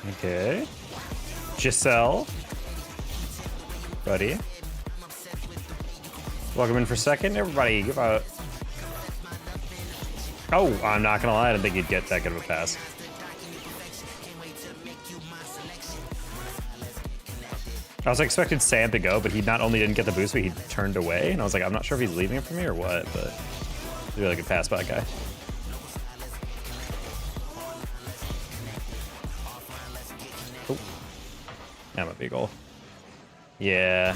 Okay. Giselle. Buddy. Welcome in for second, everybody. Give a... Oh, I'm not gonna lie, I didn't think he'd get that good of a pass. I was expecting Sam to go, but he not only didn't get the boost, but he turned away. And I was like, I'm not sure if he's leaving it for me or what, but he's a really good pass by guy. Oh, that might be a goal. Yeah.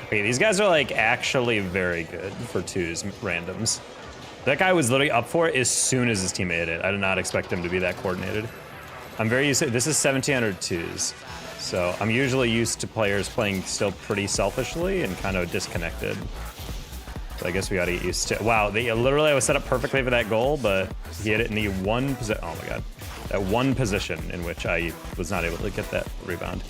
Okay, these guys are like actually very good for twos randoms. That guy was literally up for it as soon as his teammate hit it. I did not expect him to be that coordinated. I'm very used to, this is 1700 twos. So I'm usually used to players playing still pretty selfishly and kind of disconnected. So I guess we gotta get used to, wow, literally I was set up perfectly for that goal, but he hit it in the one position, oh my God. That one position in which I was not able to get that rebound.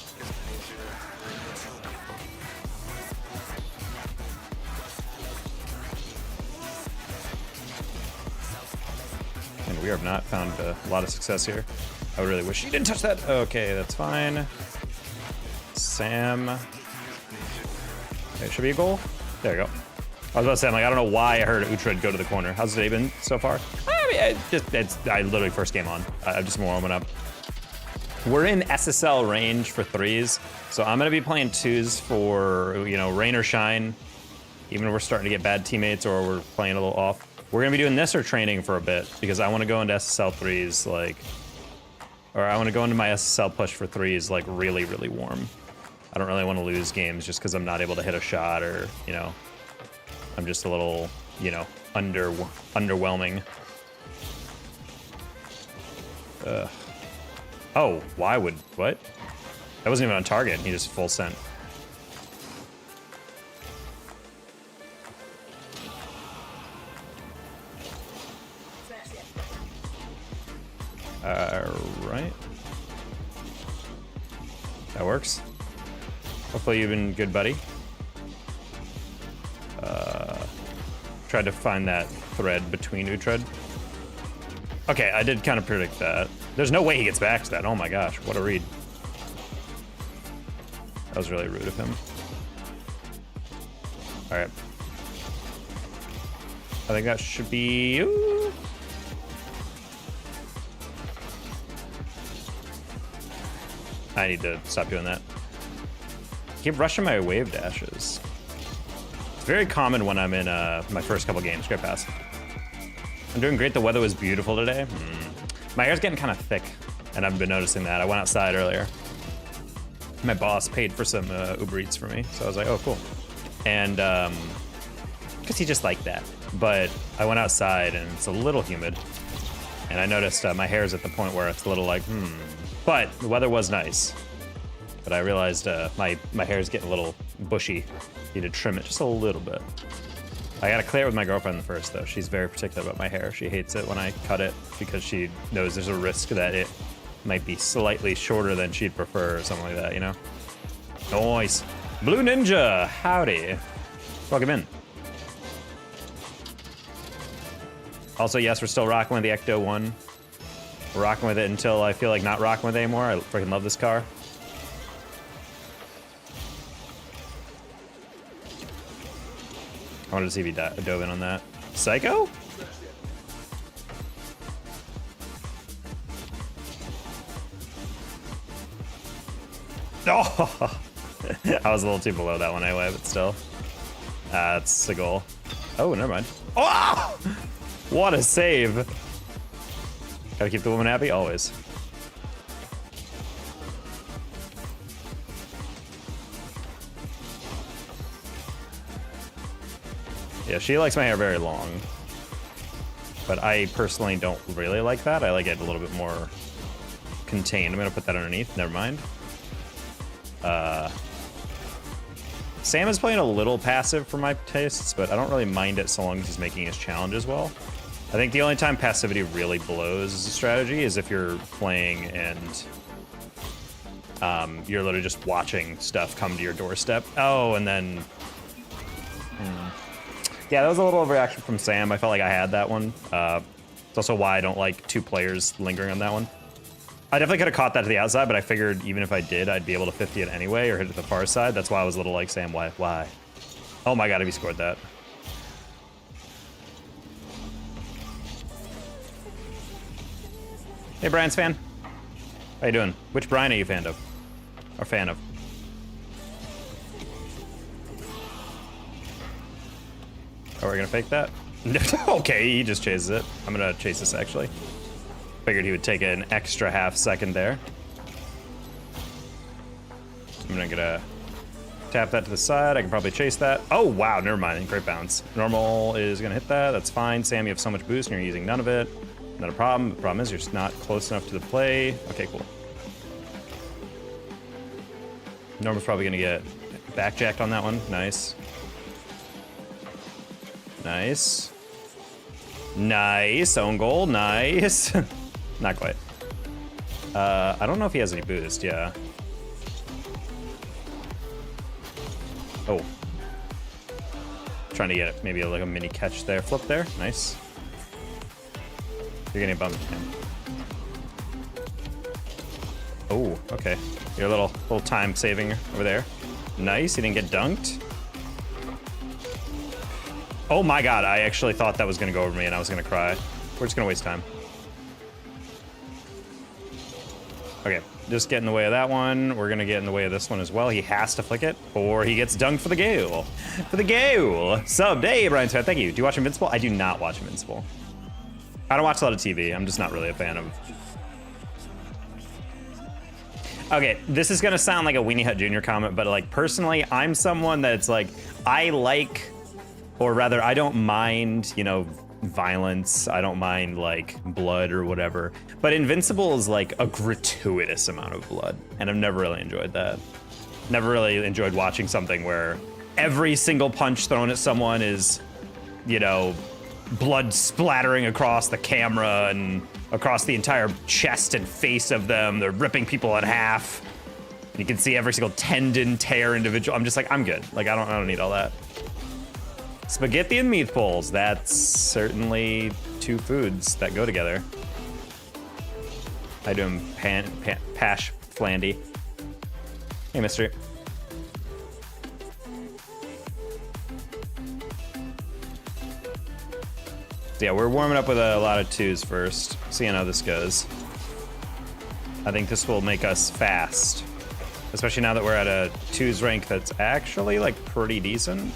And we have not found a lot of success here. I really wish he didn't touch that. Okay, that's fine. Sam. Okay, it should be a goal. There you go. I was about to say, I'm like, I don't know why I heard Uhtred go to the corner. How's the day been so far? I mean, I literally first game on. I'm just warming up. We're in SSL range for threes, so I'm gonna be playing twos for, you know, rain or shine. Even if we're starting to get bad teammates or we're playing a little off. We're gonna be doing this or training for a bit because I want to go into SSL threes like, or I want to go into my SSL push for threes like really, really warm. I don't really want to lose games just because I'm not able to hit a shot or, you know, I'm just a little, you know, underwhelming. Oh, why would, what? That wasn't even on target. He just full sent. Right. That works. Hopefully you've been good, buddy. Tried to find that thread between Uhtred. Okay, I did kind of predict that. There's no way he gets back to that. Oh my gosh, what a read. That was really rude of him. All right. I think that should be... Ooh. I need to stop doing that. Keep rushing my wave dashes. It's very common when I'm in my first couple games. Great pass. I'm doing great. The weather was beautiful today. My hair's getting kind of thick, and I've been noticing that. I went outside earlier. My boss paid for some Uber Eats for me, so I was like, oh, cool. And because he just liked that. But I went outside, and it's a little humid. And I noticed my hair's at the point where it's a little like, But the weather was nice. But I realized my hair's getting a little bushy. Need to trim it just a little bit. I gotta clear it with my girlfriend first, though. She's very particular about my hair. She hates it when I cut it because she knows there's a risk that it might be slightly shorter than she'd prefer or something like that, you know? Nice. Blue Ninja, howdy. Welcome in. Also, yes, we're still rocking with the Ecto 1. We're rocking with it until I feel like not rocking with it anymore. I freaking love this car. I wanted to see if he dove in on that. Psycho? Oh! I was a little too below that one anyway, but still. That's a goal. Oh, never mind. Oh! What a save. Gotta keep the woman happy, always. Yeah, she likes my hair very long. But I personally don't really like that. I like it a little bit more contained. I'm gonna put that underneath, never mind. Sam is playing a little passive for my tastes, but I don't really mind it so long as he's making his challenges well. I think the only time passivity really blows as a strategy is if you're playing and you're literally just watching stuff come to your doorstep. Oh, and then... Yeah, that was a little overreaction from Sam. I felt like I had that one. It's also why I don't like two players lingering on that one. I definitely could have caught that to the outside, but I figured even if I did, I'd be able to 50 it anyway or hit it the far side. That's why I was a little like saying, why? Oh my god, if he scored that. Hey, Brian's fan. How you doing? Which Brian are you fan of? Or fan of? Oh, we're gonna fake that? Okay, he just chases it. I'm gonna chase this actually. Figured he would take an extra half second there. I'm gonna tap that to the side. I can probably chase that. Oh, wow, never mind. Great bounce. Normal is gonna hit that. That's fine. Sam, you have so much boost and you're using none of it. Not a problem. The problem is you're just not close enough to the play. Okay, cool. Normal's probably gonna get backjacked on that one. Nice. Nice. Nice. Own goal. Nice. Not quite. I don't know if he has any boost. Yeah. Oh. Trying to get maybe like a mini catch there. Flip there. Nice. You're getting bumped. Oh, okay. You're a little time saving over there. Nice. He didn't get dunked. Oh my god, I actually thought that was gonna go over me and I was gonna cry. We're just gonna waste time. Okay, just get in the way of that one. We're gonna get in the way of this one as well. He has to flick it, or he gets dunked for the goal. For the goal! Sub, hey, Brian Scott, thank you. Do you watch Invincible? I do not watch Invincible. I don't watch a lot of TV. I'm just not really a fan of... Okay, this is gonna sound like a Weenie Hut Jr. comment, but like, personally, I'm someone that's like, I like... Or rather, I don't mind, you know, violence. I don't mind, like, blood or whatever. But Invincible is, like, a gratuitous amount of blood. And I've never really enjoyed that. Never really enjoyed watching something where every single punch thrown at someone is, you know, blood splattering across the camera and across the entire chest and face of them. They're ripping people in half. You can see every single tendon tear individual. I'm just like, I'm good. Like, I don't need all that. Spaghetti and meatballs, that's certainly two foods that go together. I do him Pash Flandy. Hey, mystery. So yeah, we're warming up with a lot of twos first, seeing how this goes. I think this will make us fast, especially now that we're at a twos rank that's actually like pretty decent.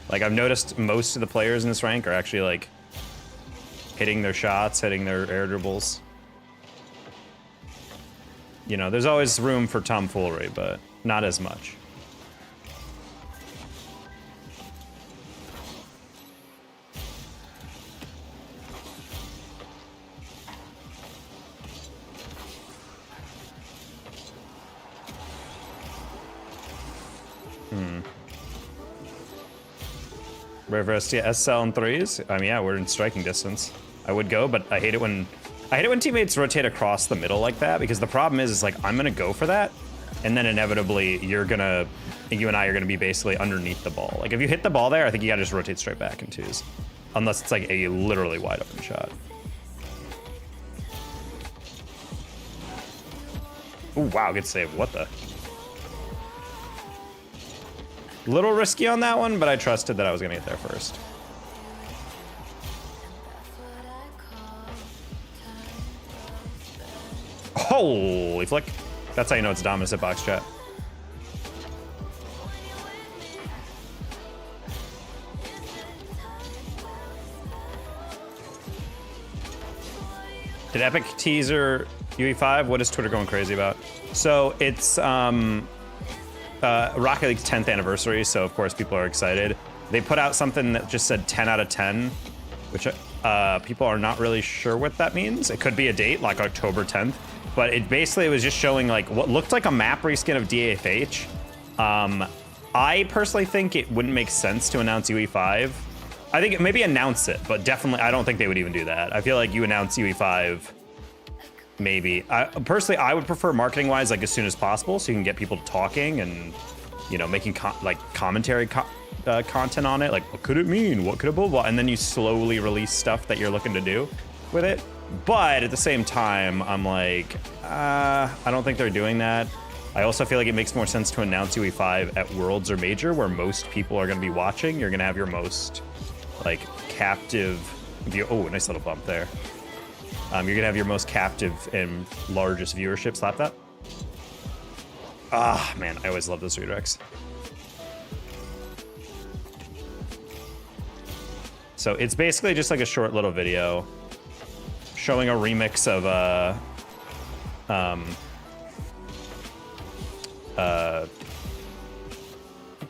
Like, I've noticed most of the players in this rank are actually, like, hitting their shots, hitting their air dribbles. You know, there's always room for tomfoolery, but not as much. Reverse, yeah, SL and threes. I mean, yeah, we're in striking distance. I would go, but I hate it when teammates rotate across the middle like that, because the problem is like, I'm gonna go for that, and then inevitably you and I are gonna be basically underneath the ball. Like, if you hit the ball there, I think you gotta just rotate straight back in twos. Unless it's like a literally wide open shot. Ooh, wow, good save. What the? Little risky on that one, but I trusted that I was gonna get there first. Holy flick. That's how you know it's Dominus at box chat. Did Epic teaser UE5? What is Twitter going crazy about? So it's Rocket League's 10th anniversary, so of course people are excited. They put out something that just said 10 out of 10, which people are not really sure what that means. It could be a date, like October 10th, but it basically was just showing like what looked like a map reskin of DAFH. I personally think it wouldn't make sense to announce UE5. I think maybe announce it, but definitely I don't think they would even do that. I feel like you announce UE5, maybe. Personally, I would prefer marketing-wise, like as soon as possible, so you can get people talking and, you know, making commentary content on it. Like, what could it mean? What could it blah blah? And then you slowly release stuff that you're looking to do with it. But at the same time, I'm like, I don't think they're doing that. I also feel like it makes more sense to announce UE5 at Worlds or Major, where most people are going to be watching. You're going to have your most, like, captive view. Oh, nice little bump there. You're going to have your most captive and largest viewership. Slap that. Ah, man, I always love those redirects. So it's basically just like a short little video showing a remix of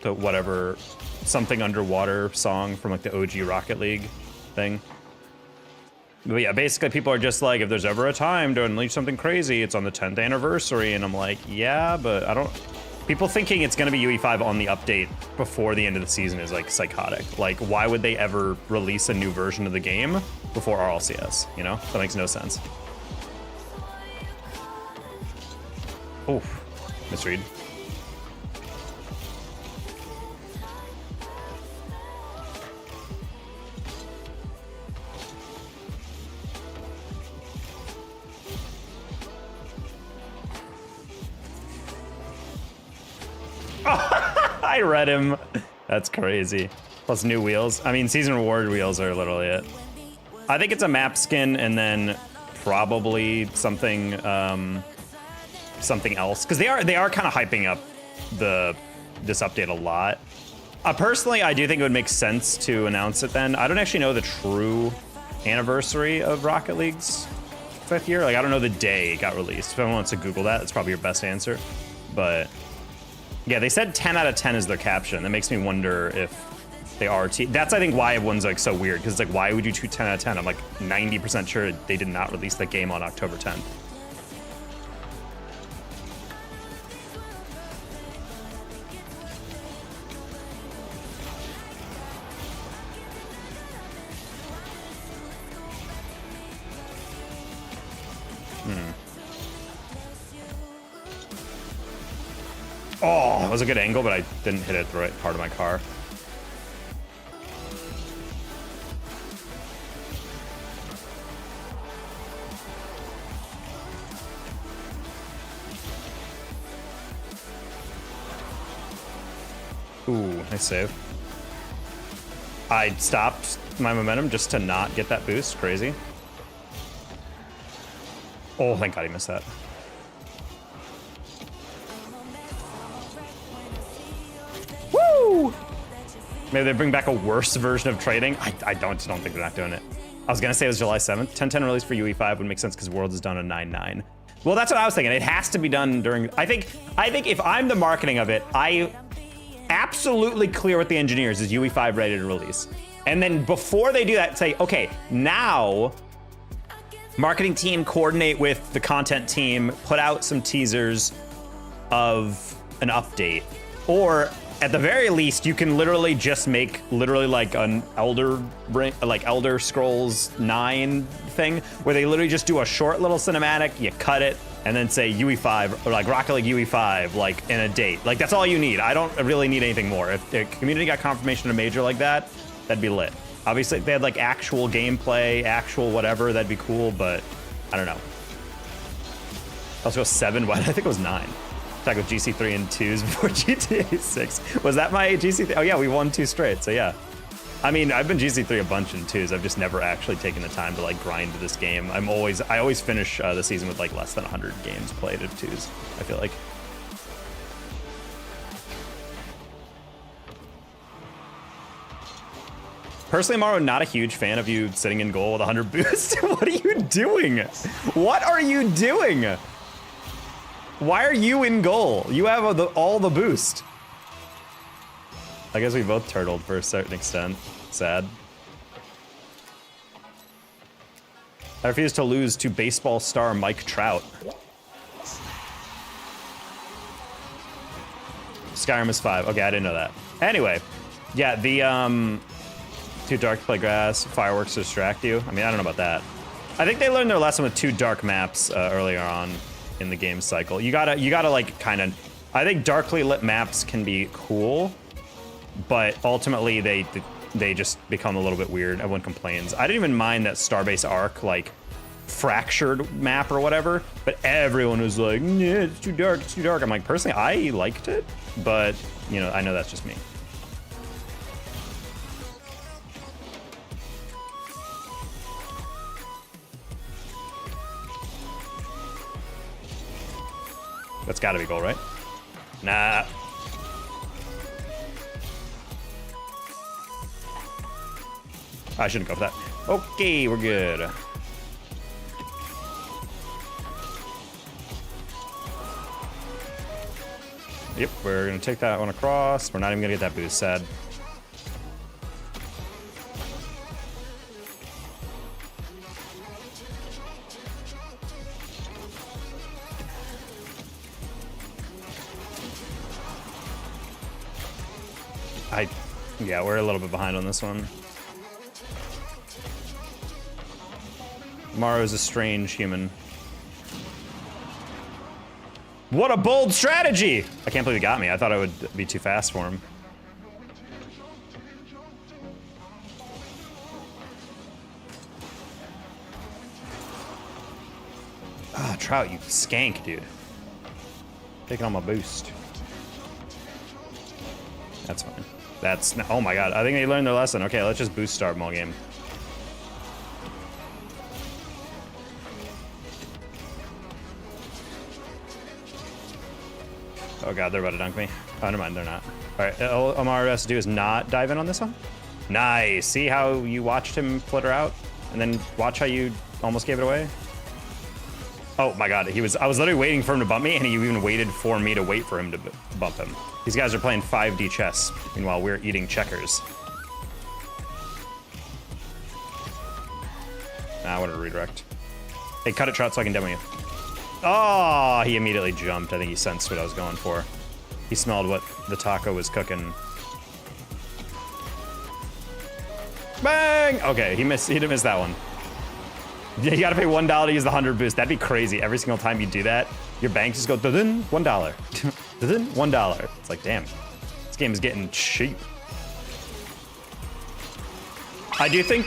the whatever something underwater song from like the OG Rocket League thing. But yeah, basically people are just like, if there's ever a time to unleash something crazy, it's on the 10th anniversary. And I'm like, yeah, but I don't... People thinking it's going to be UE5 on the update before the end of the season is like psychotic. Like, why would they ever release a new version of the game before RLCS? You know, that makes no sense. Oof, misread. I read him. That's crazy. Plus new wheels. I mean, season reward wheels are literally it. I think it's a map skin and then probably something something else, because they are kind of hyping up this update a lot. Personally, I do think it would make sense to announce it then. I don't actually know the true anniversary of Rocket League's 5th year. Like, I don't know the day it got released. If anyone wants to Google that, that's probably your best answer. But yeah, they said 10 out of 10 is their caption. That makes me wonder if they are. That's, I think, why everyone's like so weird, because it's like, why would you do 10 out of 10? I'm like 90% sure they did not release the game on October 10th. Oh, that was a good angle, but I didn't hit it the right part of my car. Ooh, nice save. I stopped my momentum just to not get that boost. Crazy. Oh, thank God he missed that. Woo! Maybe they bring back a worse version of trading. I don't think they're not doing it. I was gonna say it was July 7th. 10-10 release for UE5 would make sense because Worlds is done on 9-9. Well, that's what I was thinking. It has to be done during. I think if I'm the marketing of it, I absolutely clear with the engineers is UE5 ready to release, and then before they do that, say, okay, now marketing team coordinate with the content team, put out some teasers of an update, or at the very least, you can literally just make like an Elder Scrolls 9 thing where they literally just do a short little cinematic, you cut it, and then say UE5 or like Rocket League UE5 like in a date. Like, that's all you need. I don't really need anything more. If the community got confirmation of major like that, that'd be lit. Obviously, if they had like actual gameplay, actual whatever, that'd be cool, but I don't know. Let's go 7. What? I think it was 9. Talk with GC3 and 2s before GTA 6. Was that my GC3? Oh yeah, we won 2 straight, so yeah. I mean, I've been GC3 a bunch in 2s. I've just never actually taken the time to like grind this game. I always finish the season with like less than 100 games played of 2s, I feel like. Personally, Mauro, not a huge fan of you sitting in goal with 100 boost. What are you doing? What are you doing? Why are you in goal? You have all the boost. I guess we both turtled for a certain extent. Sad. I refuse to lose to baseball star Mike Trout. Skyrim is 5. Okay, I didn't know that. Anyway, yeah, the too dark to play grass, fireworks to distract you. I mean, I don't know about that. I think they learned their lesson with 2 dark maps earlier on in the game cycle. You gotta like kind of. I think darkly lit maps can be cool, but ultimately they just become a little bit weird. Everyone complains. I didn't even mind that Starbase Arc like fractured map or whatever, but everyone was like, yeah, it's too dark, it's too dark. I'm like, personally, I liked it, but, you know, I know that's just me. That's gotta be goal, right? Nah. I shouldn't go for that. Okay, we're good. Yep, we're gonna take that one across. We're not even gonna get that boost, sad. Yeah, we're a little bit behind on this one. Maro's a strange human. What a bold strategy! I can't believe he got me. I thought I would be too fast for him. Ah, Trout, you skank, dude. Taking on my boost. That's fine. That's, oh my god, I think they learned their lesson. Okay, let's just boost start them all game. Oh god, they're about to dunk me. Oh, never mind, they're not. All right, all Amaro has to do is not dive in on this one. Nice. See how you watched him flitter out, and then watch how you almost gave it away. Oh my god, I was literally waiting for him to bump me, and he even waited for me to wait for him to bump him. These guys are playing 5D chess, meanwhile we're eating checkers. Nah, what a redirect. Hey, cut it, Trout, so I can demo you. Oh, he immediately jumped. I think he sensed what I was going for. He smelled what the taco was cooking. Bang! Okay, he didn't miss that one. You gotta pay $1 to use the 100 boost. That'd be crazy. Every single time you do that, your bank just go $1. $1. It's like, damn, this game is getting cheap. I do think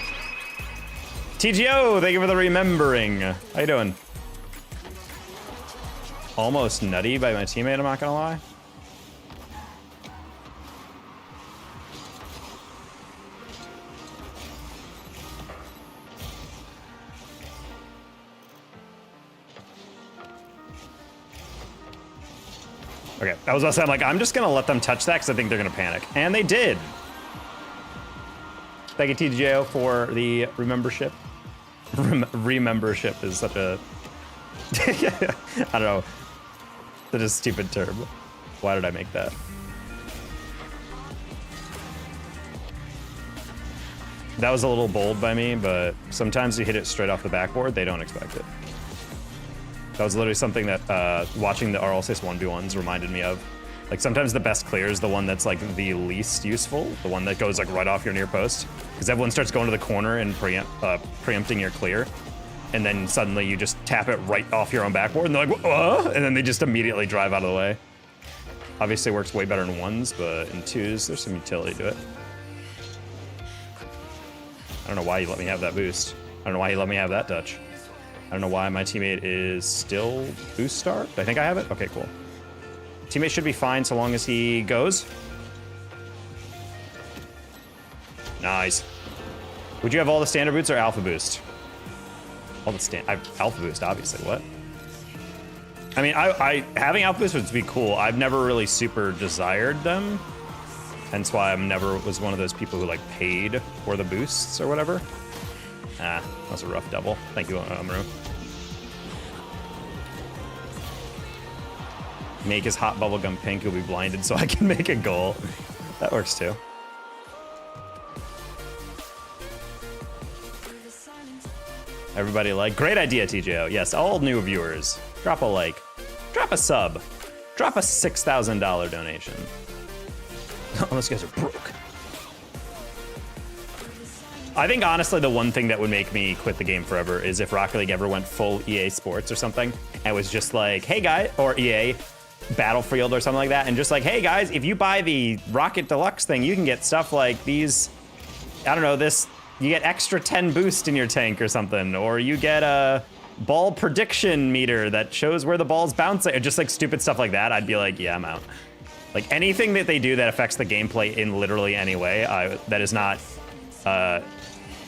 TGO, thank you for the remembering. How you doing? Almost nutty by my teammate, I'm not gonna lie. Okay, I was about to say, I'm like, I'm just gonna let them touch that because I think they're gonna panic. And they did. Thank you, TGO, for the remembership. Remembership is such a, I don't know, such a stupid term. Why did I make that? That was a little bold by me, but sometimes you hit it straight off the backboard, they don't expect it. That was literally something that watching the RL6 1v1s reminded me of. Like, sometimes the best clear is the one that's like the least useful, the one that goes like right off your near post, because everyone starts going to the corner and preempting your clear, and then suddenly you just tap it right off your own backboard, and they're like, and then they just immediately drive out of the way. Obviously, it works way better in ones, but in twos, there's some utility to it. I don't know why you let me have that boost. I don't know why you let me have that touch. I don't know why my teammate is still boost start. I think I have it. Okay, cool. Teammate should be fine so long as he goes. Nice. Would you have all the standard boots or alpha boost? All the alpha boost, obviously. What? I mean, I having alpha boost would be cool. I've never really super desired them. Hence why I'm never was one of those people who like paid for the boosts or whatever. Ah, that was a rough double. Thank you, Amru. Make his hot bubblegum pink, he'll be blinded so I can make a goal. That works too. Everybody like, great idea, TJO. Yes, all new viewers, drop a like, drop a sub, drop a $6,000 donation. Oh, those guys are broke. I think, honestly, the one thing that would make me quit the game forever is if Rocket League ever went full EA Sports or something, and was just like, hey, guys, or EA Battlefield or something like that, and just like, hey, guys, if you buy the Rocket Deluxe thing, you can get stuff like these, I don't know, this you get extra 10 boost in your tank or something, or you get a ball prediction meter that shows where the ball's bouncing, or just like stupid stuff like that, I'd be like, yeah, I'm out. Like anything that they do that affects the gameplay in literally any way, that is not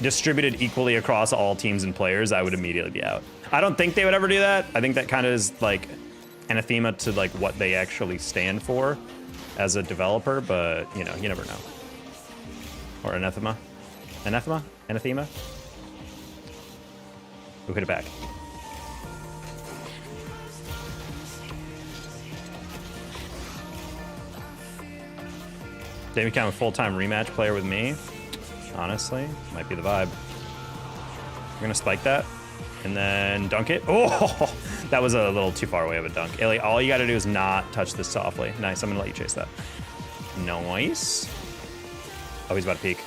distributed equally across all teams and players, I would immediately be out. I don't think they would ever do that. I think that kind of is like anathema to like what they actually stand for as a developer, but you know, you never know. Or anathema. Anathema? Anathema? Who hit it back? They become a full-time rematch player with me. Honestly, might be the vibe. We're gonna spike that and then dunk it. Oh, that was a little too far away of a dunk. Illy, all you gotta do is not touch this softly. Nice, I'm gonna let you chase that. Nice. Oh, he's about to peek.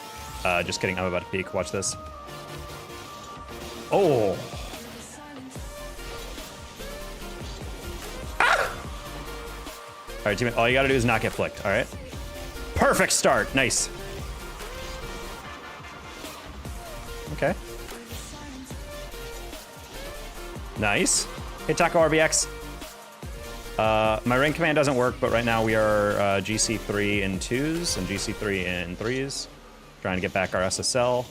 Just kidding, I'm about to peek. Watch this. Oh. Ah! All right, teammate, all you gotta do is not get flicked, all right? Perfect start, nice. Okay. Nice. Hey, Taco RBX. My rank command doesn't work, but right now we are GC3 in 2s and GC3 in 3s. Trying to get back our SSL.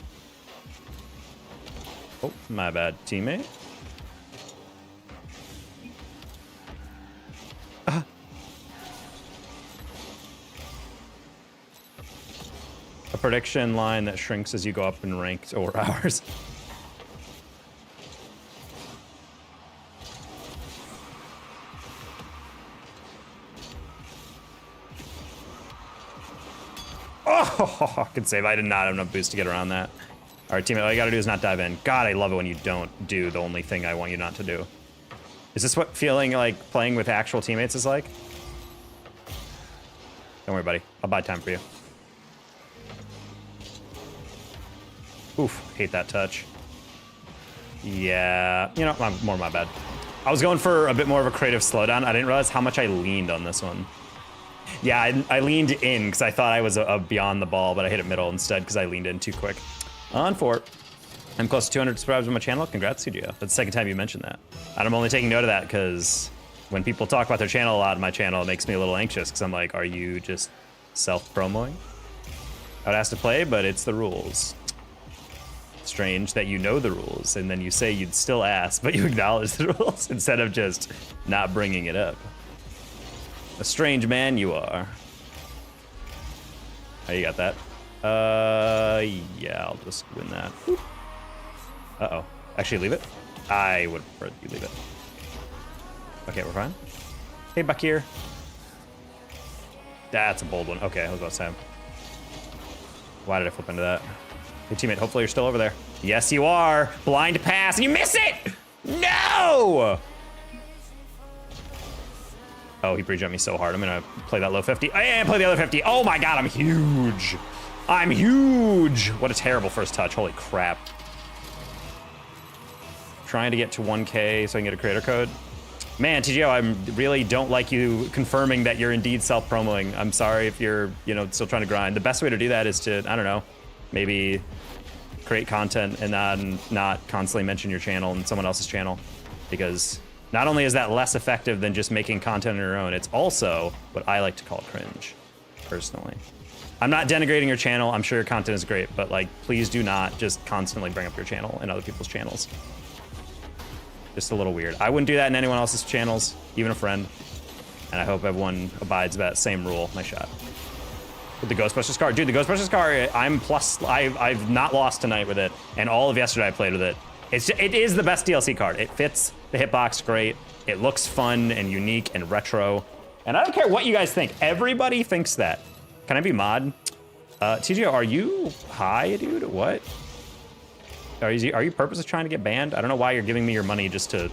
Oh, my bad, teammate. A prediction line that shrinks as you go up in ranked or ours. Oh, good save. I did not have enough boost to get around that. All right, teammate, all you gotta do is not dive in. God, I love it when you don't do the only thing I want you not to do. Is this what feeling like playing with actual teammates is like? Don't worry, buddy. I'll buy time for you. Oof, hate that touch. Yeah, you know, more my bad. I was going for a bit more of a creative slowdown. I didn't realize how much I leaned on this one. Yeah, I leaned in because I thought I was beyond the ball, but I hit it middle instead because I leaned in too quick. On 4. I'm close to 200 subscribers on my channel. Congrats, CGO. That's the second time you mentioned that. And I'm only taking note of that because when people talk about their channel a lot on my channel, it makes me a little anxious because I'm like, are you just self-promoing? I would ask to play, but it's the rules. Strange that you know the rules and then you say you'd still ask, but you acknowledge the rules instead of just not bringing it up. A strange man you are. Oh, you got that? Yeah, I'll just win that. Uh-oh. Actually, leave it? I would prefer you leave it. Okay, we're fine. Hey, Bakir. That's a bold one. Okay, I was about to say. Why did I flip into that? Hey, teammate, hopefully you're still over there. Yes, you are. Blind pass. You miss it! No! Oh, he pre-jumped me so hard. I'm gonna play that low 50. I am play the other 50. Oh my God, I'm huge. I'm huge. What a terrible first touch. Holy crap. Trying to get to 1K so I can get a creator code. Man, TGO, I really don't like you confirming that you're indeed self-promoing. I'm sorry if you're, you know, still trying to grind. The best way to do that is to, I don't know, maybe create content and not constantly mention your channel and someone else's channel, because not only is that less effective than just making content on your own, it's also what I like to call cringe, personally. I'm not denigrating your channel. I'm sure your content is great, but like, please do not just constantly bring up your channel and other people's channels. Just a little weird. I wouldn't do that in anyone else's channels, even a friend. And I hope everyone abides by that same rule. Nice shot. With the Ghostbusters card. Dude, the Ghostbusters card, I've not lost tonight with it, and all of yesterday I played with it. It is the best DLC card. It fits the hitbox great. It looks fun and unique and retro. And I don't care what you guys think. Everybody thinks that. Can I be mod? TGO, are you high, dude? What? Are you purposely trying to get banned? I don't know why you're giving me your money just to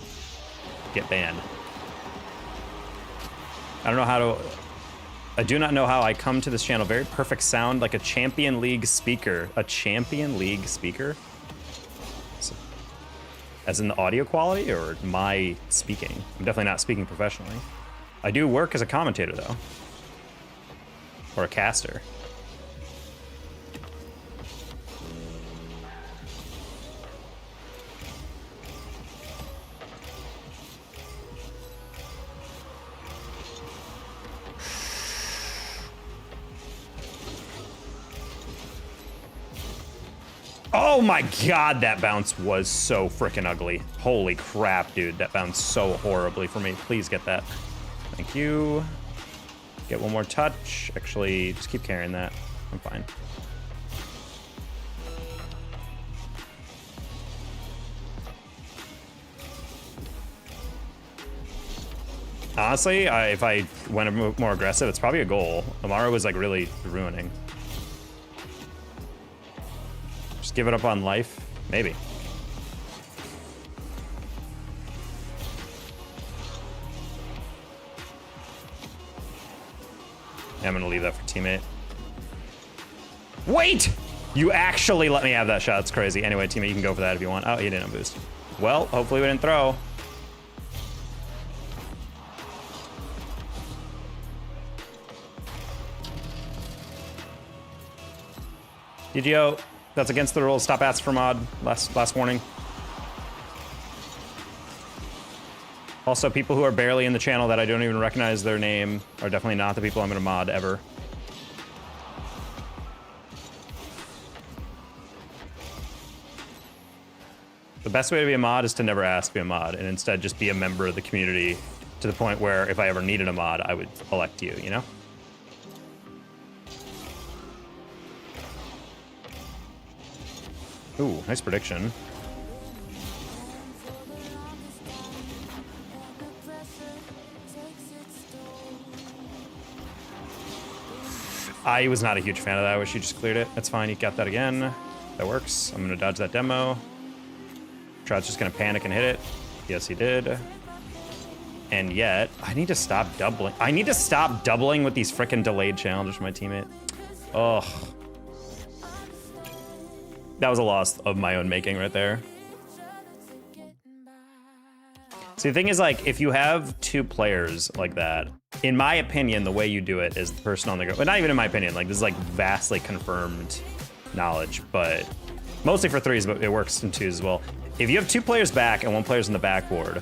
get banned. I don't know how to... I do not know how I come to this channel. Very perfect sound, like a Champion League speaker. A Champion League speaker? So, as in the audio quality or my speaking? I'm definitely not speaking professionally. I do work as a commentator, though. Or a caster. Oh my god, that bounce was so freaking ugly. Holy crap, dude. That bounced so horribly for me. Please get that. Thank you. Get one more touch. Actually, just keep carrying that. I'm fine. Honestly, if I went more aggressive, it's probably a goal. Amara was like really ruining. Just give it up on life? Maybe. Yeah, I'm gonna leave that for teammate. Wait! You actually let me have that shot. It's crazy. Anyway, teammate, you can go for that if you want. Oh, you didn't have boost. Well, hopefully we didn't throw. DGO, that's against the rules. Stop asking for mod. Last warning. Also, people who are barely in the channel that I don't even recognize their name are definitely not the people I'm gonna mod ever. The best way to be a mod is to never ask to be a mod and instead just be a member of the community to the point where if I ever needed a mod, I would elect you, you know? Ooh, nice prediction. I was not a huge fan of that. I wish you just cleared it. That's fine. You got that again. That works. I'm going to dodge that demo. Trout's just going to panic and hit it. Yes, he did. And yet, I need to stop doubling. I need to stop doubling with these frickin' delayed challenges from my teammate. Ugh. That was a loss of my own making right there. See, the thing is, like, if you have two players like that, in my opinion, the way you do it is the person on the go. But not even in my opinion. Like, this is like vastly confirmed knowledge, but mostly for threes, but it works in twos as well. If you have two players back and one player's in the backboard,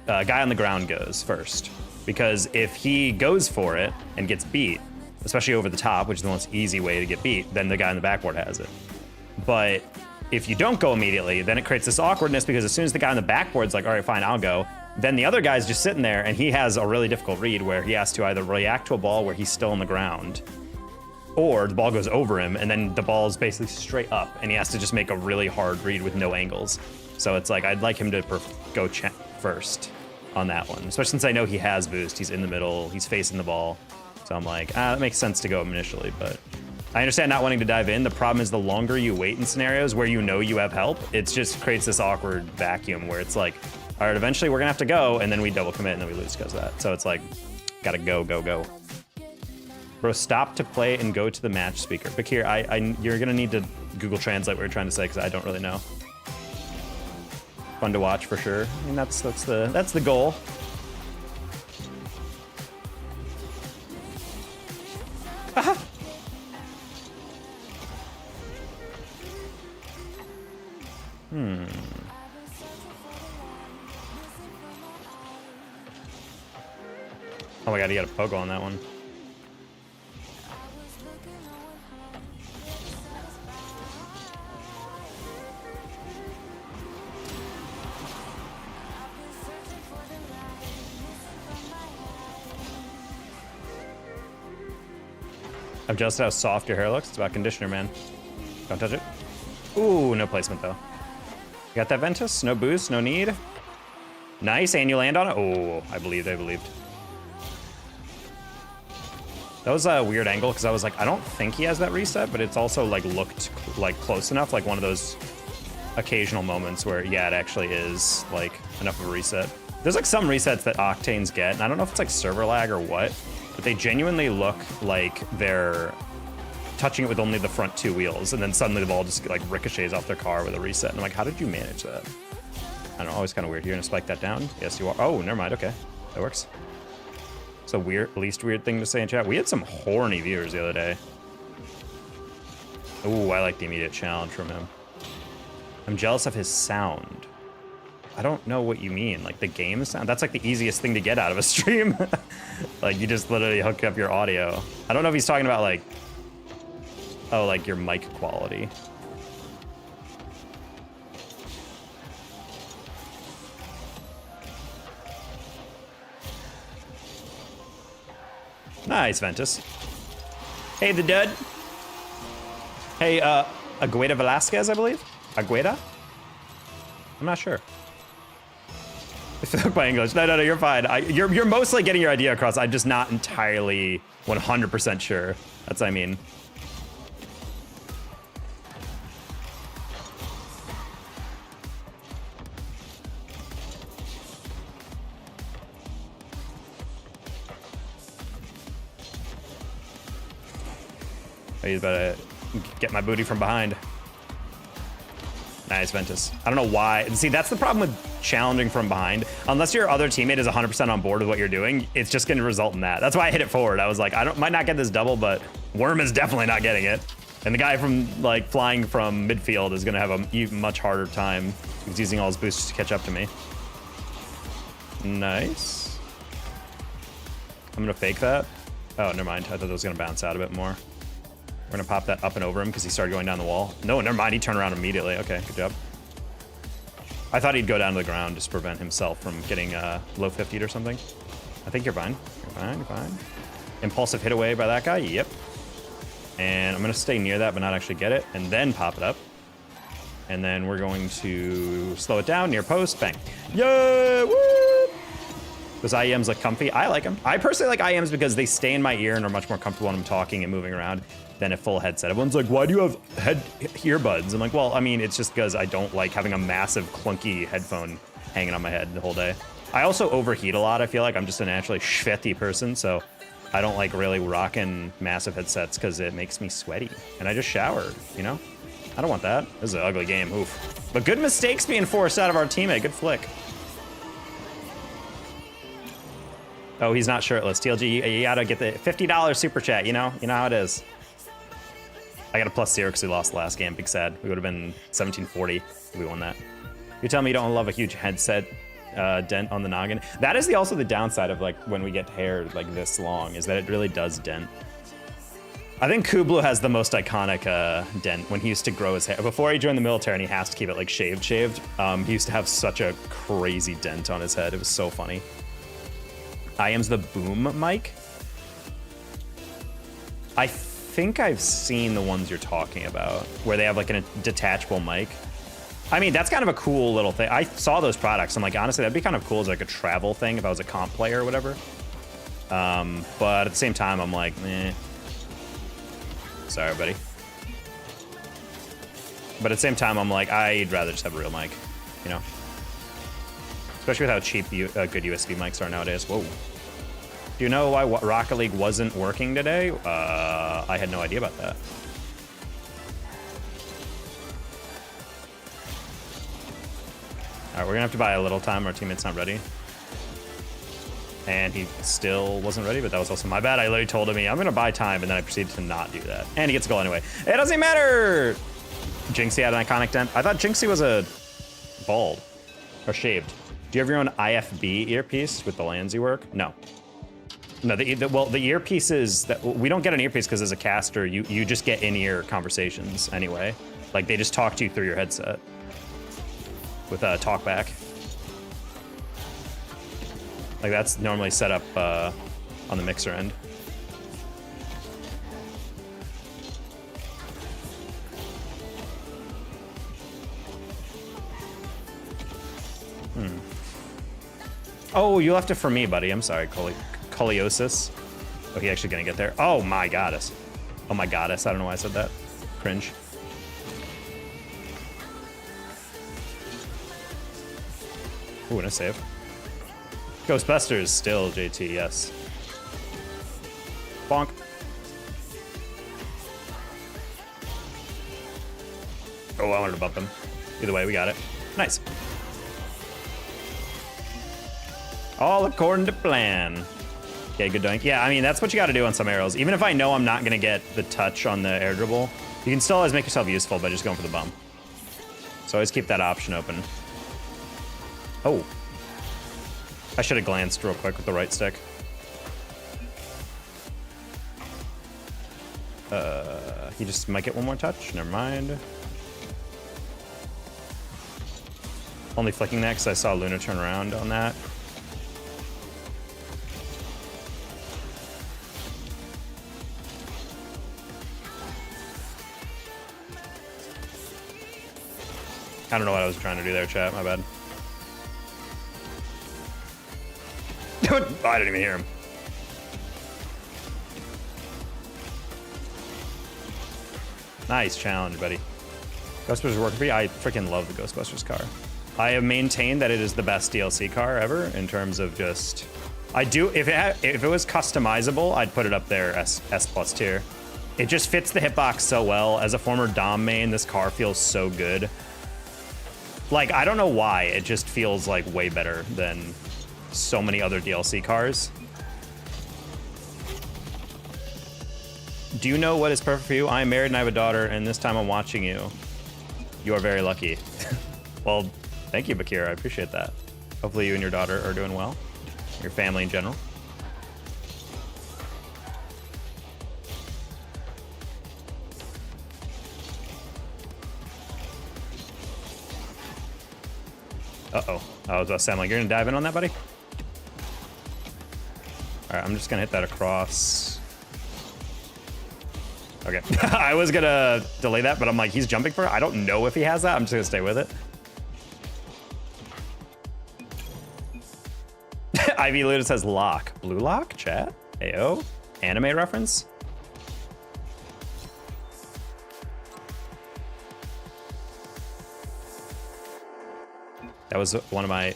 guy on the ground goes first. Because if he goes for it and gets beat, especially over the top, which is the most easy way to get beat, then the guy on the backboard has it. But if you don't go immediately, then it creates this awkwardness because as soon as the guy on the backboard's like, all right, fine, I'll go, then the other guy's just sitting there and he has a really difficult read where he has to either react to a ball where he's still on the ground or the ball goes over him and then the ball's basically straight up and he has to just make a really hard read with no angles. So it's like, I'd like him to go first on that one, especially since I know he has boost. He's in the middle, he's facing the ball. So I'm like, that makes sense to go initially, but I understand not wanting to dive in. The problem is the longer you wait in scenarios where you know you have help, it just creates this awkward vacuum where it's like, all right, eventually we're gonna have to go, and then we double commit and then we lose because of that. So it's like, gotta go, go, go. Bro, stop to play and go to the match speaker. Bakir, you're gonna need to Google Translate what you're trying to say because I don't really know. Fun to watch for sure. I mean, that's the goal. Aha. Oh my god, he got a pogo on that one. I'm jealous of how soft your hair looks. It's about conditioner, man. Don't touch it. Ooh, no placement though. You got that Ventus? No boost, no need. Nice, and you land on it. Oh, I believed. That was a weird angle because I was like, I don't think he has that reset, but it's also like looked like close enough, like one of those occasional moments where, yeah, it actually is like enough of a reset. There's like some resets that Octanes get, and I don't know if it's like server lag or what, but they genuinely look like they're touching it with only the front two wheels, and then suddenly the ball just like ricochets off their car with a reset. And I'm like, how did you manage that? I don't know, always kind of weird. You're gonna spike that down? Yes, you are. Oh, never mind, okay. That works. It's a least weird thing to say in chat. We had some horny viewers the other day. Ooh, I like the immediate challenge from him. I'm jealous of his sound. I don't know what you mean, like the game sound? That's like the easiest thing to get out of a stream. Like you just literally hook up your audio. I don't know if he's talking about like Oh, like your mic quality. Nice, Ventus. Hey, the dud. Hey, Agueda Velasquez, I believe? Agueda? I'm not sure. Fuck my English. No, you're fine. You're mostly getting your idea across. I'm just not entirely 100% sure. That's what I mean. He's about to get my booty from behind. Nice, Ventus. I don't know why. See, that's the problem with challenging from behind. Unless your other teammate is 100% on board with what you're doing, it's just going to result in that. That's why I hit it forward. I was like, might not get this double, but Worm is definitely not getting it. And the guy from like flying from midfield is going to have a even much harder time. He's using all his boosts to catch up to me. Nice. I'm going to fake that. Oh, never mind. I thought that was going to bounce out a bit more. We're gonna pop that up and over him because he started going down the wall. No, never mind, he turned around immediately. Okay, good job. I thought he'd go down to the ground just to prevent himself from getting low 50'd or something. I think you're fine. You're fine, you're fine. Impulsive hit away by that guy, yep. And I'm gonna stay near that but not actually get it, and then pop it up. And then we're going to slow it down near post, bang. Yeah, woo! Those IEMs look comfy. I like them. I personally like IEMs because they stay in my ear and are much more comfortable when I'm talking and moving around than a full headset. Everyone's like, why do you have earbuds? I'm like, well, I mean, it's just because I don't like having a massive clunky headphone hanging on my head the whole day. I also overheat a lot. I feel like I'm just a naturally sweaty person, so I don't like really rocking massive headsets because it makes me sweaty. And I just showered, you know? I don't want that. This is an ugly game, oof. But good mistakes being forced out of our teammate, good flick. Oh, he's not shirtless. TLG, you gotta get the $50 super chat, you know? You know how it is. I got a +0 because we lost the last game. Big sad. We would have been 1740 if we won that. You're telling me you don't love a huge headset dent on the noggin? That is also the downside of like when we get hair like this long, is that it really does dent. I think Kublu has the most iconic dent when he used to grow his hair. Before he joined the military and he has to keep it like shaved. He used to have such a crazy dent on his head. It was so funny. IM's the boom mic. I think I've seen the ones you're talking about where they have like a detachable mic. I mean, that's kind of a cool little thing. I saw those products. I'm like, honestly, that'd be kind of cool as like a travel thing if I was a comp player or whatever. But at the same time, I'm like, eh. Sorry, buddy. But at the same time, I'm like, I'd rather just have a real mic, you know? Especially with how cheap good USB mics are nowadays. Whoa. Do you know why Rocket League wasn't working today? I had no idea about that. All right, we're gonna have to buy a little time. Our teammate's not ready. And he still wasn't ready, but that was also my bad. I literally told him, I'm gonna buy time, and then I proceeded to not do that. And he gets a goal anyway. It doesn't matter! Jinxie had an iconic dent. I thought Jinxie was a bald or shaved. Do you have your own IFB earpiece with the Landsy work? No. No, well, the earpieces, we don't get an earpiece because as a caster, you just get in-ear conversations anyway. Like, they just talk to you through your headset with a talkback. Like, that's normally set up on the mixer end. Oh, you left it for me, buddy. I'm sorry, Coliosis. Oh, he actually gonna get there. Oh my goddess. Oh my goddess. I don't know why I said that. Cringe. Ooh, and a save. Ghostbusters still, JT, yes. Bonk. Oh, I wanted to bump him. Either way, we got it. Nice. All according to plan. Okay, good doink. Yeah, I mean, that's what you got to do on some arrows. Even if I know I'm not going to get the touch on the air dribble, you can still always make yourself useful by just going for the bump. So always keep that option open. Oh. I should have glanced real quick with the right stick. He just might get one more touch. Never mind. Only flicking that because I saw Luna turn around on that. I don't know what I was trying to do there, chat. My bad. I didn't even hear him. Nice challenge, buddy. Ghostbusters working for you? I freaking love the Ghostbusters car. I have maintained that it is the best DLC car ever in terms of just... I do, if it was customizable, I'd put it up there S plus tier. It just fits the hitbox so well. As a former Dom main, this car feels so good. Like, I don't know why, it just feels like way better than so many other DLC cars. Do you know what is perfect for you? I am married and I have a daughter, and this time I'm watching you. You are very lucky. Well, thank you, Bakir. I appreciate that. Hopefully you and your daughter are doing well. Your family in general. Uh-oh. I was about to say, I'm like, you're gonna dive in on that, buddy? All right, I'm just gonna hit that across. Okay. I was gonna delay that, but I'm like, he's jumping for it. I don't know if he has that. I'm just gonna stay with it. Ivy Luna says lock. Blue lock? Chat? Ayo? Anime reference? That was one of my...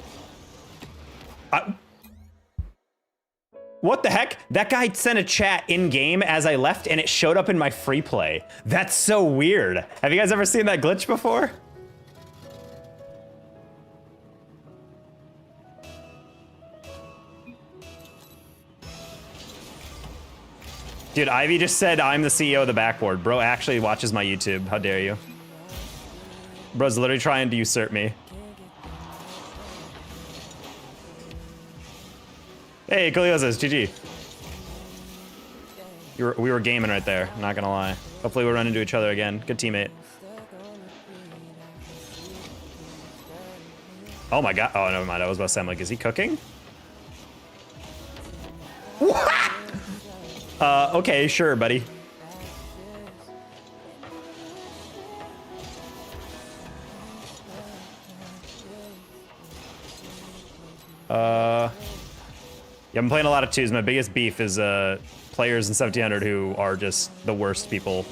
What the heck? That guy sent a chat in-game as I left, and it showed up in my free play. That's so weird. Have you guys ever seen that glitch before? Dude, Ivy just said I'm the CEO of the backboard. Bro actually watches my YouTube. How dare you? Bro's literally trying to usurp me. Hey, Kaliosas, GG. We were gaming right there, not gonna lie. Hopefully we'll run into each other again. Good teammate. Oh my god. Oh, never mind. I was about to say, I'm like, is he cooking? What? Okay, sure, buddy. Yeah, I'm playing a lot of twos. My biggest beef is players in 1700 who are just the worst people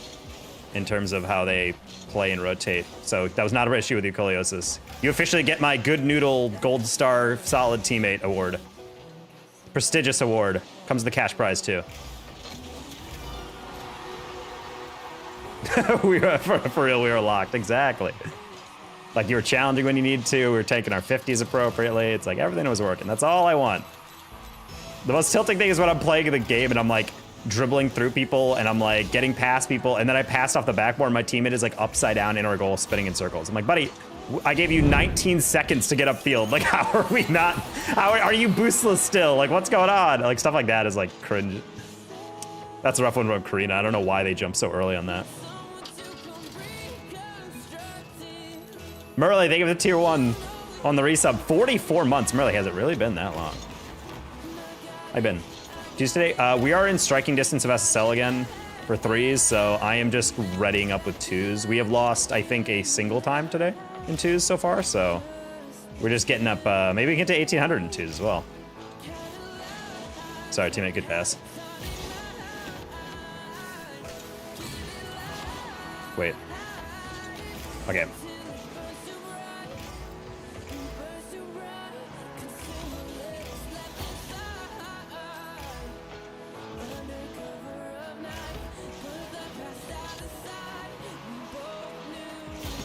in terms of how they play and rotate. So that was not an issue with you, Coliosis. You officially get my Good Noodle Gold Star Solid Teammate Award. Prestigious award. Comes with the cash prize, too. We were, for real, we were locked. Exactly. Like, you were challenging when you need to. We were taking our 50s appropriately. It's like everything was working. That's all I want. The most tilting thing is when I'm playing the game and I'm like dribbling through people and I'm like getting past people, and then I passed off the backboard and my teammate is like upside down in our goal spinning in circles. I'm like, buddy, I gave you 19 seconds to get upfield. Like, how are we not? How are you boostless still? Like, what's going on? Like, stuff like that is like cringe. That's a rough one about Karina. I don't know why they jumped so early on that. Merle, they give it tier 1 on the resub. 44 months. Merle, has it really been that long? I've been. Tuesday, we are in striking distance of SSL again for 3s, so I am just readying up with 2s. We have lost, I think, a single time today in 2s so far, so we're just getting up. Maybe we can get to 1800 in 2s as well. Sorry, teammate, good pass. Wait. Okay.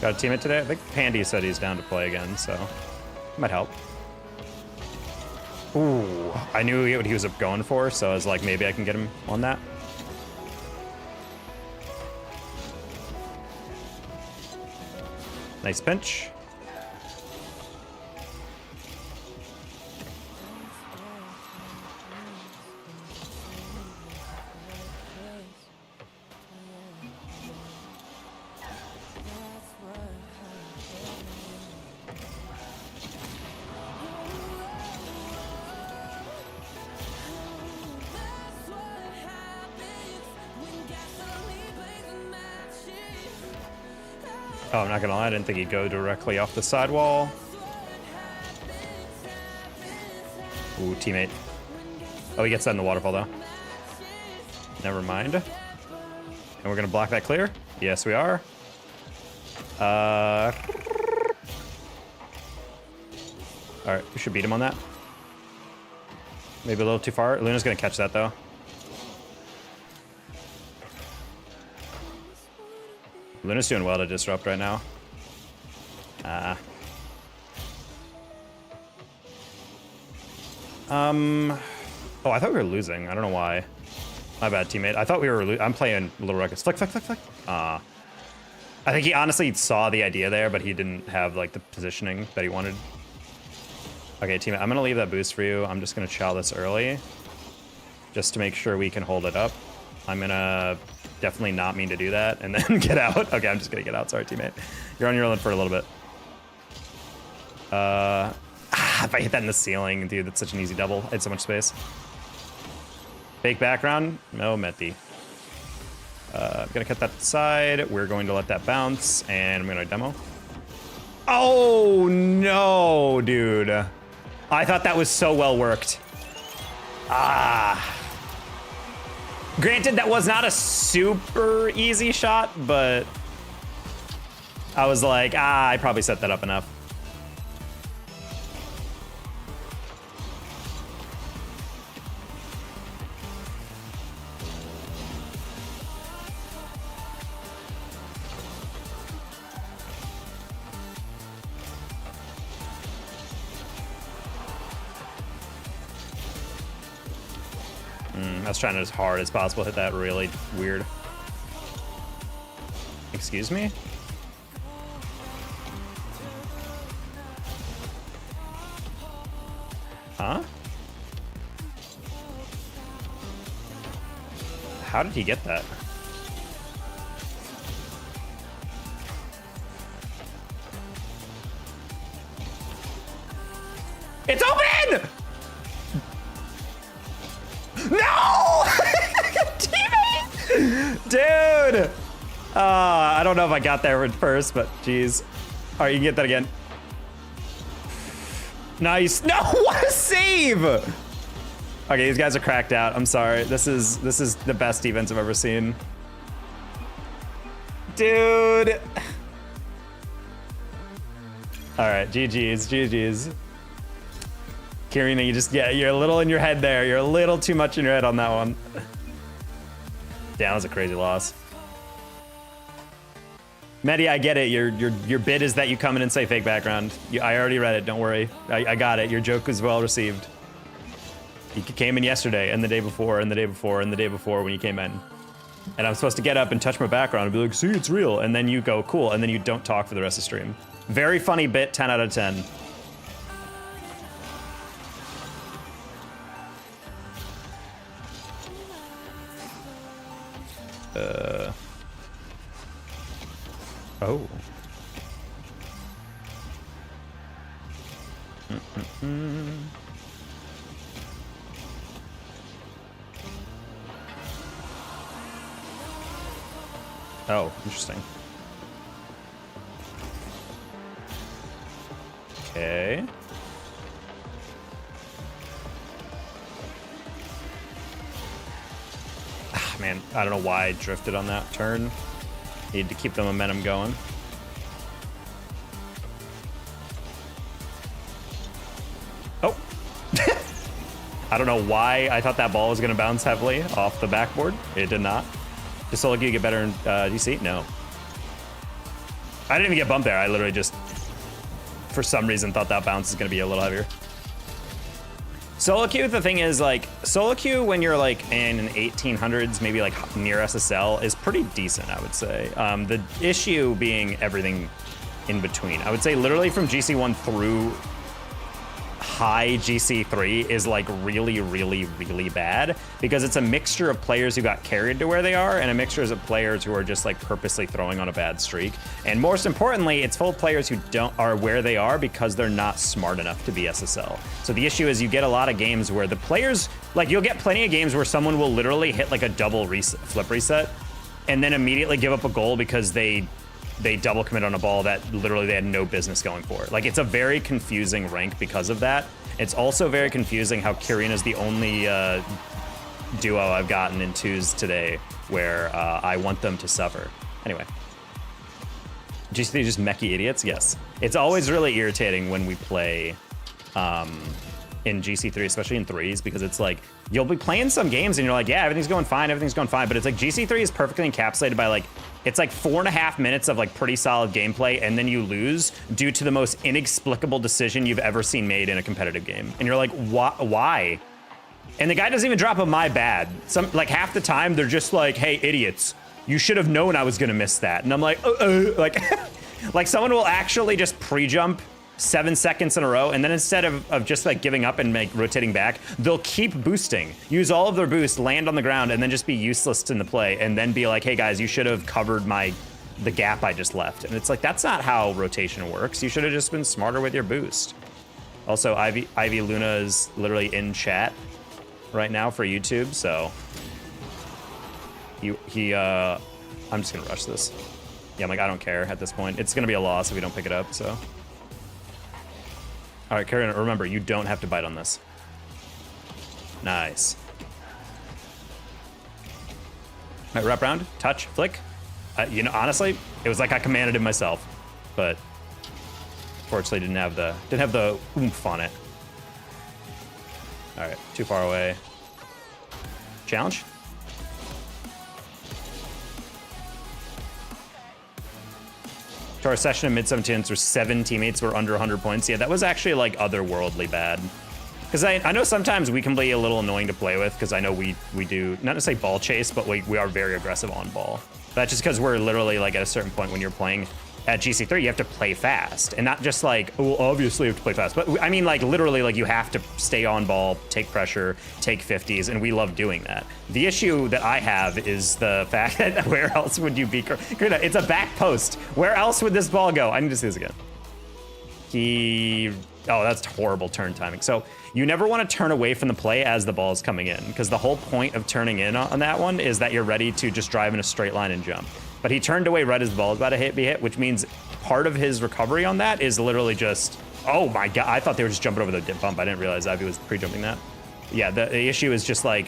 Got a teammate today? I think Pandy said he's down to play again, so might help. Ooh, I knew what he was going for, so I was like, maybe I can get him on that. Nice pinch. Oh, I'm not gonna lie, I didn't think he'd go directly off the sidewall. Ooh, teammate. Oh, he gets that in the waterfall, though. Never mind. And we're gonna block that clear? Yes, we are. Alright, we should beat him on that. Maybe a little too far. Luna's gonna catch that, though. Luna's doing well to disrupt right now. Oh, I thought we were losing. I don't know why. My bad, teammate. I thought we were I'm playing Little Ruckus. Flick, flick, flick, flick. I think he honestly saw the idea there, but he didn't have, like, the positioning that he wanted. Okay, teammate, I'm gonna leave that boost for you. I'm just gonna chow this early, just to make sure we can hold it up. I'm gonna definitely not mean to do that, and then get out. Okay, I'm just gonna get out. Sorry, teammate. You're on your own for a little bit. If I hit that in the ceiling, dude, that's such an easy double. I had so much space. Fake background. No, Meti. I'm gonna cut that to the side. We're going to let that bounce, and I'm gonna demo. Oh, no, dude. I thought that was so well worked. Granted, that was not a super easy shot, but I was like, I probably set that up enough. I was trying to as hard as possible hit that really weird. Excuse me? Huh? How did he get that? It's open! No! Teammate! Dude! I don't know if I got there first, but geez. All right, you can get that again. Nice. No, what a save! Okay, these guys are cracked out. I'm sorry. This is the best defense I've ever seen. Dude. All right, GG's, GG's. Kirina, you're a little in your head there. You're a little too much in your head on that one. Damn, that was a crazy loss. Medi, I get it. Your bid is that you come in and say fake background. I already read it. Don't worry. I got it. Your joke was well received. You came in yesterday, and the day before, and the day before, and the day before when you came in. And I'm supposed to get up and touch my background and be like, see, it's real. And then you go, cool. And then you don't talk for the rest of the stream. Very funny bit, 10 out of 10. Oh. Oh, interesting. Okay. Man, I don't know why I drifted on that turn. Need to keep the momentum going. Oh. I don't know why I thought that ball was going to bounce heavily off the backboard. It did not. Does Solo Q get better in DC? No. I didn't even get bumped there. I literally just, for some reason, thought that bounce is going to be a little heavier. Solo queue, the thing is, like, solo queue when you're, like, in an 1800s, maybe, like, near SSL, is pretty decent, I would say. The issue being everything in between. I would say literally from GC1 through high GC3 is, like, really, really, really bad, because it's a mixture of players who got carried to where they are and a mixture of players who are just, like, purposely throwing on a bad streak. And most importantly, it's full of players who are where they are because they're not smart enough to be SSL. So the issue is you get a lot of games where the players, like, you'll get plenty of games where someone will literally hit, like, a double flip reset and then immediately give up a goal because they they double commit on a ball that literally they had no business going for. Like, it's a very confusing rank because of that. It's also very confusing how Kyrian is the only duo I've gotten in 2s today where I want them to suffer. Anyway. GC3 just mechy idiots? Yes. It's always really irritating when we play in GC3, especially in 3s, because it's like, you'll be playing some games and you're like, yeah, everything's going fine, but it's like GC3 is perfectly encapsulated by like, it's like 4.5 minutes of like pretty solid gameplay, and then you lose due to the most inexplicable decision you've ever seen made in a competitive game. And you're like, why? And the guy doesn't even drop a my bad. Like half the time they're just like, hey, idiots, you should have known I was gonna miss that. And I'm like, like, like someone will actually just pre-jump 7 seconds in a row, and then instead of just like giving up and rotating back, they'll keep boosting, use all of their boost, land on the ground, and then just be useless in the play, and then be like, hey guys, you should have covered the gap I just left. And it's like, that's not how rotation works. You should have just been smarter with your boost. Also, Ivy Luna is literally in chat right now for YouTube, so I'm just gonna rush this. Yeah, I'm like, I don't care at this point. It's gonna be a loss if we don't pick it up, so. All right, Karen, remember, you don't have to bite on this. Nice. All right, wrap round, touch, flick. You know, honestly, it was like I commanded it myself, but fortunately didn't have the oomph on it. All right, too far away. Challenge. To our session in mid-17s, where 7 teammates were under 100 points. Yeah, that was actually like otherworldly bad. Because I know sometimes we can be a little annoying to play with, because I know we do, not necessarily ball chase, but we are very aggressive on ball. That's just because we're literally like at a certain point when you're playing at GC3, you have to play fast. And not just like, oh, well, obviously you have to play fast. But I mean, like literally, like you have to stay on ball, take pressure, take 50s, and we love doing that. The issue that I have is the fact that where else would you be? It's a back post. Where else would this ball go? I need to see this again. Oh, that's horrible turn timing. So you never want to turn away from the play as the ball is coming in, because the whole point of turning in on that one is that you're ready to just drive in a straight line and jump. But he turned away right as the ball was about to be hit, which means part of his recovery on that is literally just, oh my God, I thought they were just jumping over the dip bump. I didn't realize Ivy was pre-jumping that. Yeah, the issue is just like,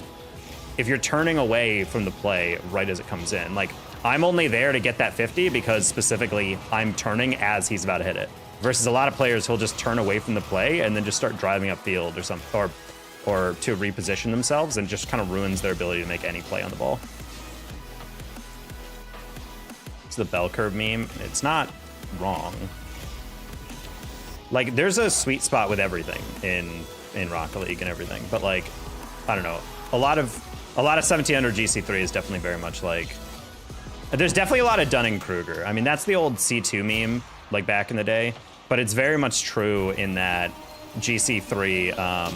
if you're turning away from the play right as it comes in, like I'm only there to get that 50 because specifically I'm turning as he's about to hit it. Versus a lot of players who'll just turn away from the play and then just start driving upfield or something, or to reposition themselves, and just kind of ruins their ability to make any play on the ball. It's the bell curve meme. It's not wrong. Like there's a sweet spot with everything in Rocket League and everything, but like I don't know, a lot of 1700 GC3 is definitely very much like, there's definitely a lot of Dunning-Kruger. I mean, that's the old C2 meme, like back in the day, but it's very much true in that GC3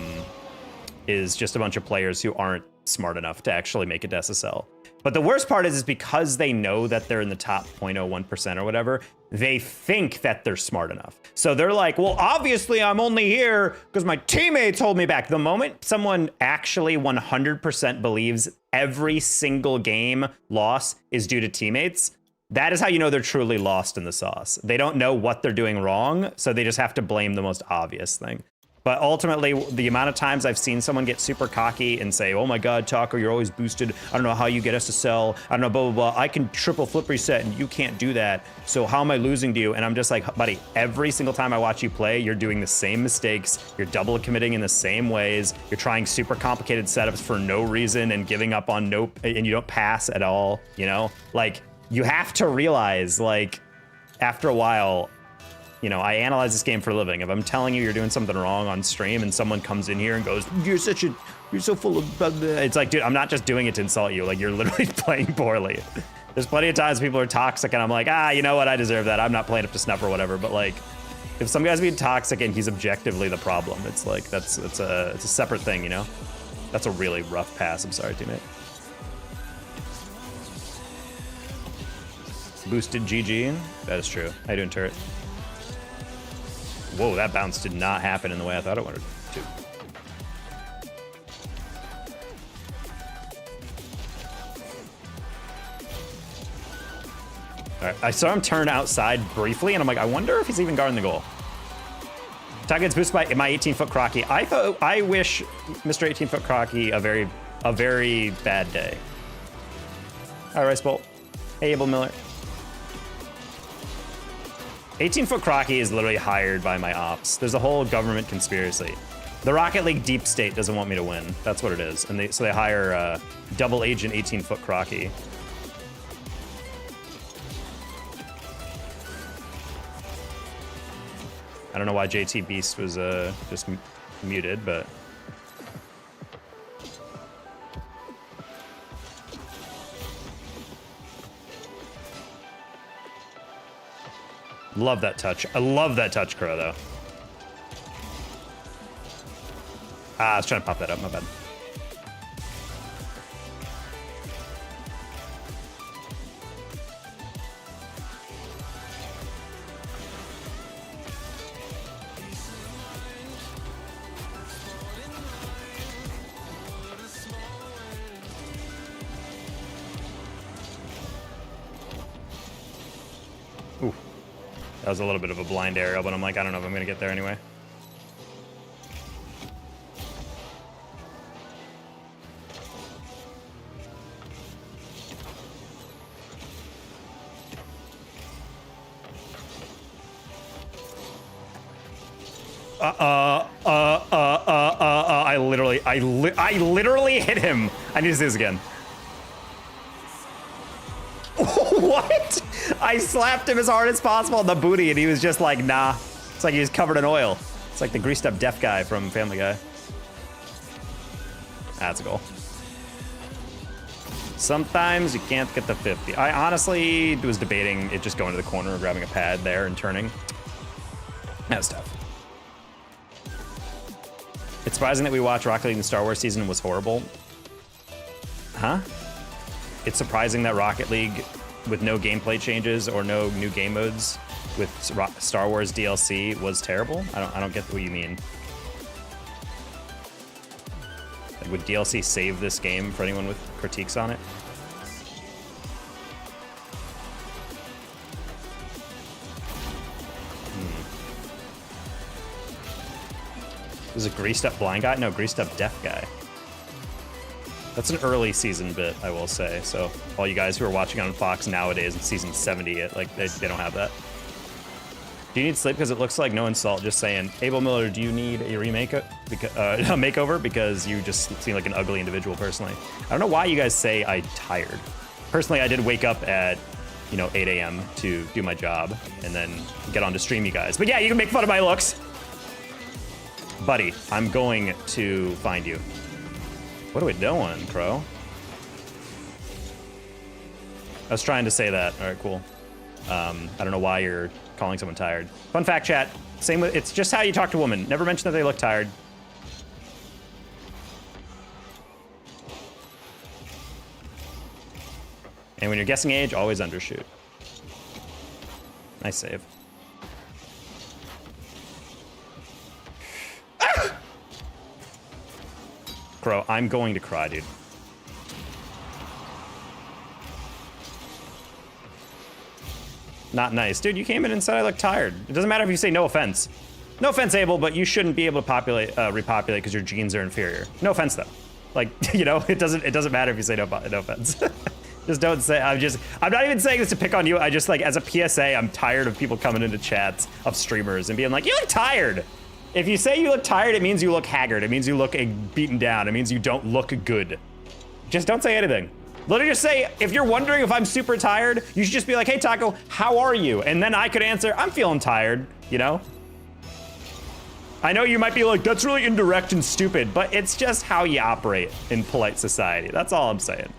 is just a bunch of players who aren't smart enough to actually make it to SSL. But the worst part is because they know that they're in the top 0.01% or whatever, they think that they're smart enough. So they're like, well, obviously I'm only here because my teammates hold me back. The moment someone actually 100% believes every single game loss is due to teammates, that is how you know they're truly lost in the sauce. They don't know what they're doing wrong, so they just have to blame the most obvious thing. But ultimately, the amount of times I've seen someone get super cocky and say, oh my God, Taco, you're always boosted. I don't know how you get SSL. I don't know, blah, blah, blah. I can triple flip reset and you can't do that. So how am I losing to you? And I'm just like, buddy, every single time I watch you play, you're doing the same mistakes. You're double committing in the same ways. You're trying super complicated setups for no reason and giving up on and you don't pass at all, you know? Like, you have to realize, like, after a while, you know, I analyze this game for a living. If I'm telling you you're doing something wrong on stream and someone comes in here and goes, you're so full of blah, blah. It's like, dude, I'm not just doing it to insult you. Like, you're literally playing poorly. There's plenty of times people are toxic and I'm like, you know what? I deserve that. I'm not playing up to snuff or whatever. But like, if some guy's being toxic and he's objectively the problem, it's like, it's a separate thing, you know? That's a really rough pass. I'm sorry, teammate. Boosted GG. That is true. How you doing, turret? Whoa, that bounce did not happen in the way I thought it wanted to. All right, I saw him turn outside briefly, and I'm like, I wonder if he's even guarding the goal. Tag gets boosted by my 18-foot Crocky. I wish Mr. 18-foot Crocky a very bad day. All right, Rice Bolt. Hey, Abel Miller. 18-foot Crocky is literally hired by my ops. There's a whole government conspiracy. The Rocket League deep state doesn't want me to win. That's what it is. And so they hire double agent 18-foot Crocky. I don't know why JT Beast was just muted, but... Love that touch. I love that touch, Crow, though. I was trying to pop that up. My bad. Ooh. That was a little bit of a blind aerial, but I'm like, I don't know if I'm going to get there anyway. I literally hit him. I need to see this again. What? I slapped him as hard as possible on the booty, and he was just like, nah. It's like he was covered in oil. It's like the greased up deaf guy from Family Guy. That's a goal. Sometimes you can't get the 50. I honestly was debating it just going to the corner and grabbing a pad there and turning. That was tough. It's surprising that we watched Rocket League in the Star Wars season was horrible. Huh? It's surprising that Rocket League, with no gameplay changes or no new game modes, with Star Wars DLC was terrible. I don't get what you mean. Like, would DLC save this game for anyone with critiques on it? Was it greased up blind guy? No, greased up deaf guy. That's an early season bit, I will say. So all you guys who are watching on Fox nowadays in season 70, like they don't have that. Do you need sleep? Because it looks like no insult. Just saying, Abel Miller, do you need a remake, a makeover? Because you just seem like an ugly individual personally. I don't know why you guys say I'm tired. Personally, I did wake up at 8 a.m. to do my job and then get on to stream you guys. But yeah, you can make fun of my looks. Buddy, I'm going to find you. What are we doing, Crow? I was trying to say that. All right, cool. I don't know why you're calling someone tired. Fun fact, chat. Same with, it's just how you talk to women. Never mention that they look tired. And when you're guessing age, always undershoot. Nice save. Crow, I'm going to cry, dude. Not nice. Dude, you came in and said I look tired. It doesn't matter if you say no offense. No offense, Abel, but you shouldn't be able to repopulate because your genes are inferior. No offense, though. Like, it doesn't matter if you say no offense. Just don't say, I'm not even saying this to pick on you. I just, like, as a PSA, I'm tired of people coming into chats of streamers and being like, you look tired. If you say you look tired, it means you look haggard. It means you look beaten down. It means you don't look good. Just don't say anything. Literally just say, if you're wondering if I'm super tired, you should just be like, hey, Taco, how are you? And then I could answer, I'm feeling tired, I know you might be like, that's really indirect and stupid, but it's just how you operate in polite society. That's all I'm saying.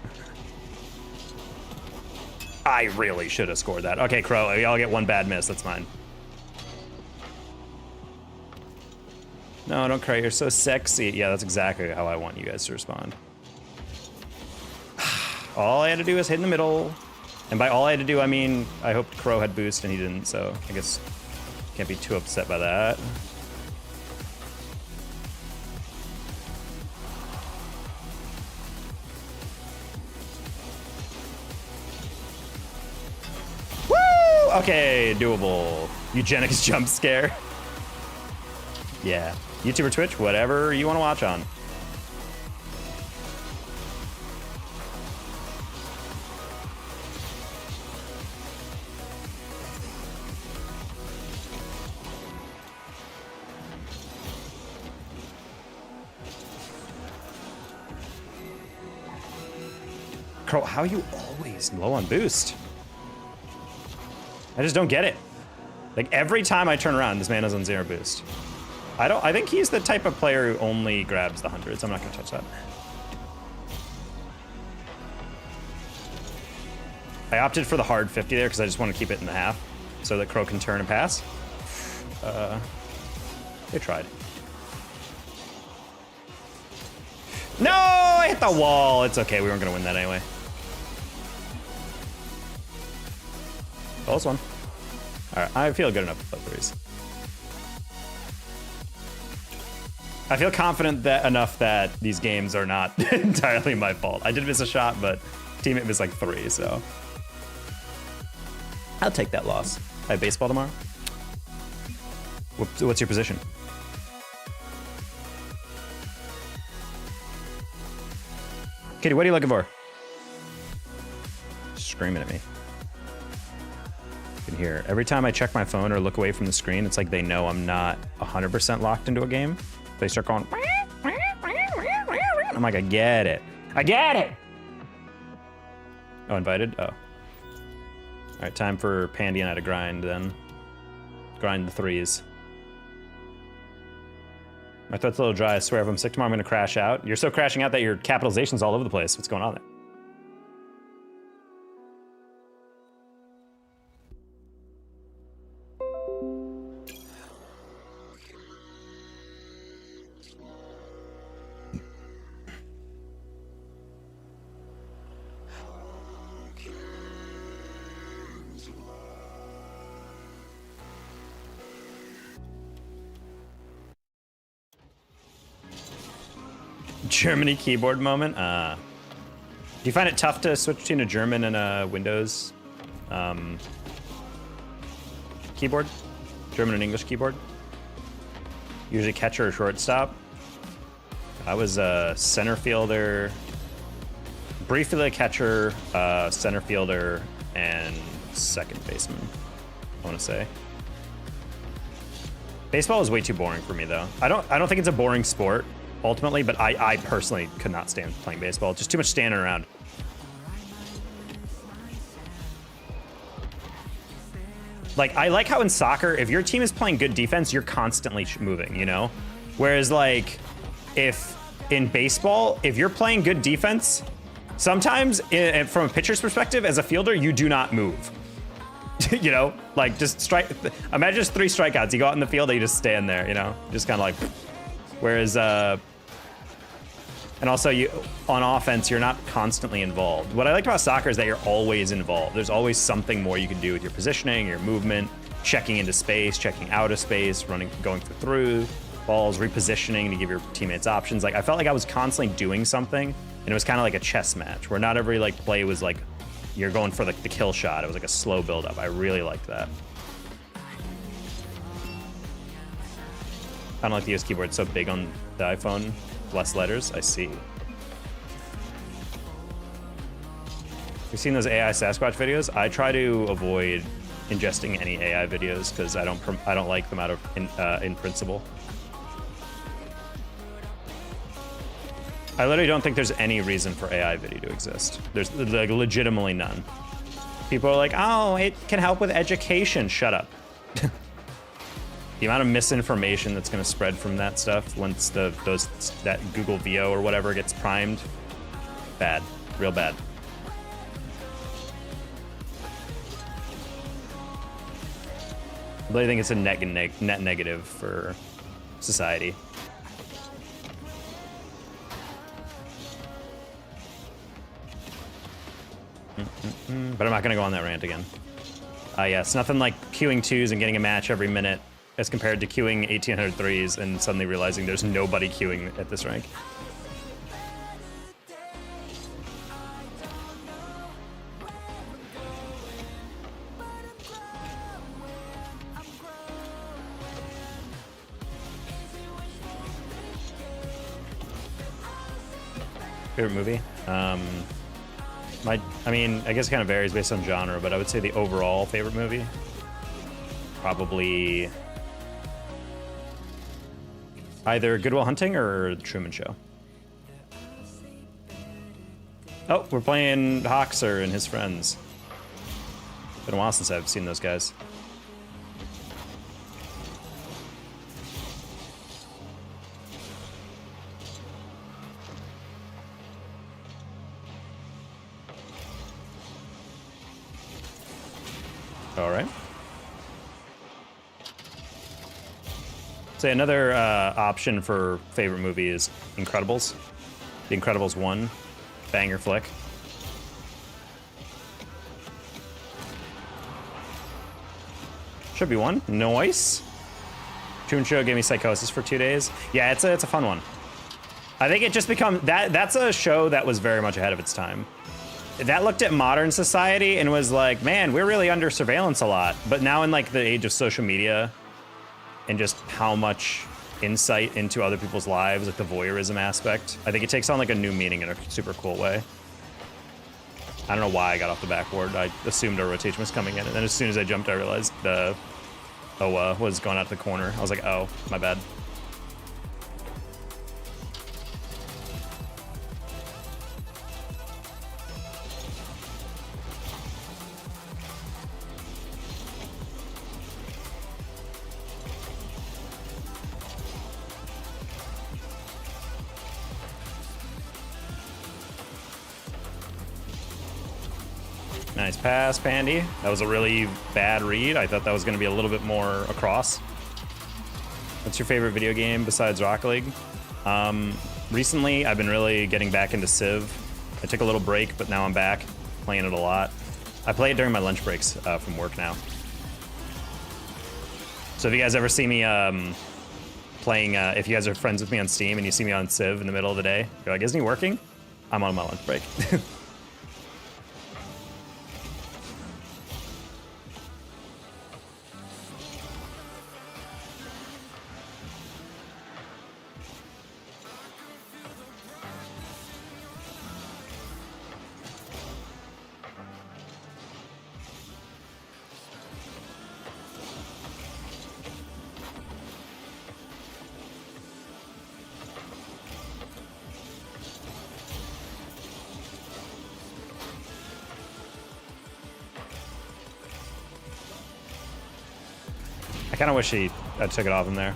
I really should have scored that. Okay, Crow, y'all get one bad miss. That's fine. No, don't cry. You're so sexy. Yeah, that's exactly how I want you guys to respond. All I had to do was hit in the middle. And by all I had to do, I mean, I hoped Crow had boost and he didn't, so I guess can't be too upset by that. Woo! Okay, doable. Eugenics jump scare. Yeah. YouTube or Twitch, whatever you want to watch on. Crow, how are you always low on boost? I just don't get it. Like every time I turn around, this man is on 0 boost. I think he's the type of player who only grabs the hundreds. I'm not gonna touch that. I opted for the hard 50 there because I just want to keep it in the half so that Crow can turn and pass. They tried. No, I hit the wall. It's okay, we weren't gonna win that anyway. Close one. All right, I feel good enough with both threes. I feel confident enough that these games are not entirely my fault. I did miss a shot, but teammate missed like 3, so. I'll take that loss. I have baseball tomorrow. What's your position? Kitty, what are you looking for? Screaming at me. You can hear every time I check my phone or look away from the screen, it's like they know I'm not 100% locked into a game. They start going. I'm like, I get it. I get it. Oh, invited? Oh. All right, time for Pandy and I to grind then. Grind the 3s. My throat's a little dry. I swear if I'm sick tomorrow, I'm gonna crash out. You're so crashing out that your capitalization's all over the place. What's going on there? Germany keyboard moment. Do you find it tough to switch between a German and a Windows keyboard? German and English keyboard? Usually catcher or shortstop. I was a center fielder, briefly a catcher, center fielder, and second baseman, I want to say. Baseball is way too boring for me though. I don't think it's a boring sport ultimately, but I personally could not stand playing baseball. Just too much standing around. Like, I like how in soccer, if your team is playing good defense, you're constantly moving, you know? Whereas like, if in baseball, if you're playing good defense, sometimes from a pitcher's perspective, as a fielder, you do not move. You know, like just strike, imagine just 3 strikeouts. You go out in the field and you just stand there, you know? Just kind of like, whereas, and also you on offense, you're not constantly involved. What I like about soccer is that you're always involved. There's always something more you can do with your positioning, your movement, checking into space, checking out of space, running, going through balls, repositioning to give your teammates options. Like I felt like I was constantly doing something, and it was kind of like a chess match where not every like play was like you're going for like the kill shot. It was like a slow build up. I really liked that. I don't like the US keyboard. It's so big on the iPhone. Less letters. I see. You've seen those AI Sasquatch videos? I try to avoid ingesting any AI videos because I don't like them out of in principle. I literally don't think there's any reason for AI video to exist. There's like legitimately none. People are like, oh, it can help with education. Shut up. The amount of misinformation that's going to spread from that stuff once that Google VO or whatever gets primed, bad, real bad. But I think it's a net negative for society. But I'm not going to go on that rant again. Yes, nothing like queuing 2s and getting a match every minute as compared to queuing 1800 3s and suddenly realizing there's nobody queuing at this rank. Favorite movie? I mean, I guess it kind of varies based on genre, but I would say the overall favorite movie, probably either Good Will Hunting or The Truman Show. Oh, we're playing Hoxer and his friends. Been a while since I've seen those guys. All right. Say another option for favorite movie is Incredibles. The Incredibles 1, banger flick. Should be one. Nice. Truman Show gave me psychosis for 2 days. Yeah, it's a fun one. I think it just become that's a show that was very much ahead of its time. That looked at modern society and was like, man, we're really under surveillance a lot. But now in like the age of social media and just how much insight into other people's lives, like the voyeurism aspect, I think it takes on like a new meaning in a super cool way. I don't know why I got off the backboard. I assumed our rotation was coming in, and then as soon as I jumped, I realized Owa was going out to the corner. I was like, oh, my bad. Nice pass, Pandy. That was a really bad read. I thought that was going to be a little bit more across. What's your favorite video game besides Rocket League? Recently, I've been really getting back into Civ. I took a little break, but now I'm back playing it a lot. I play it during my lunch breaks from work now. So if you guys ever see me playing, if you guys are friends with me on Steam and you see me on Civ in the middle of the day, you're like, isn't he working? I'm on my lunch break. I kind of wish I took it off him there.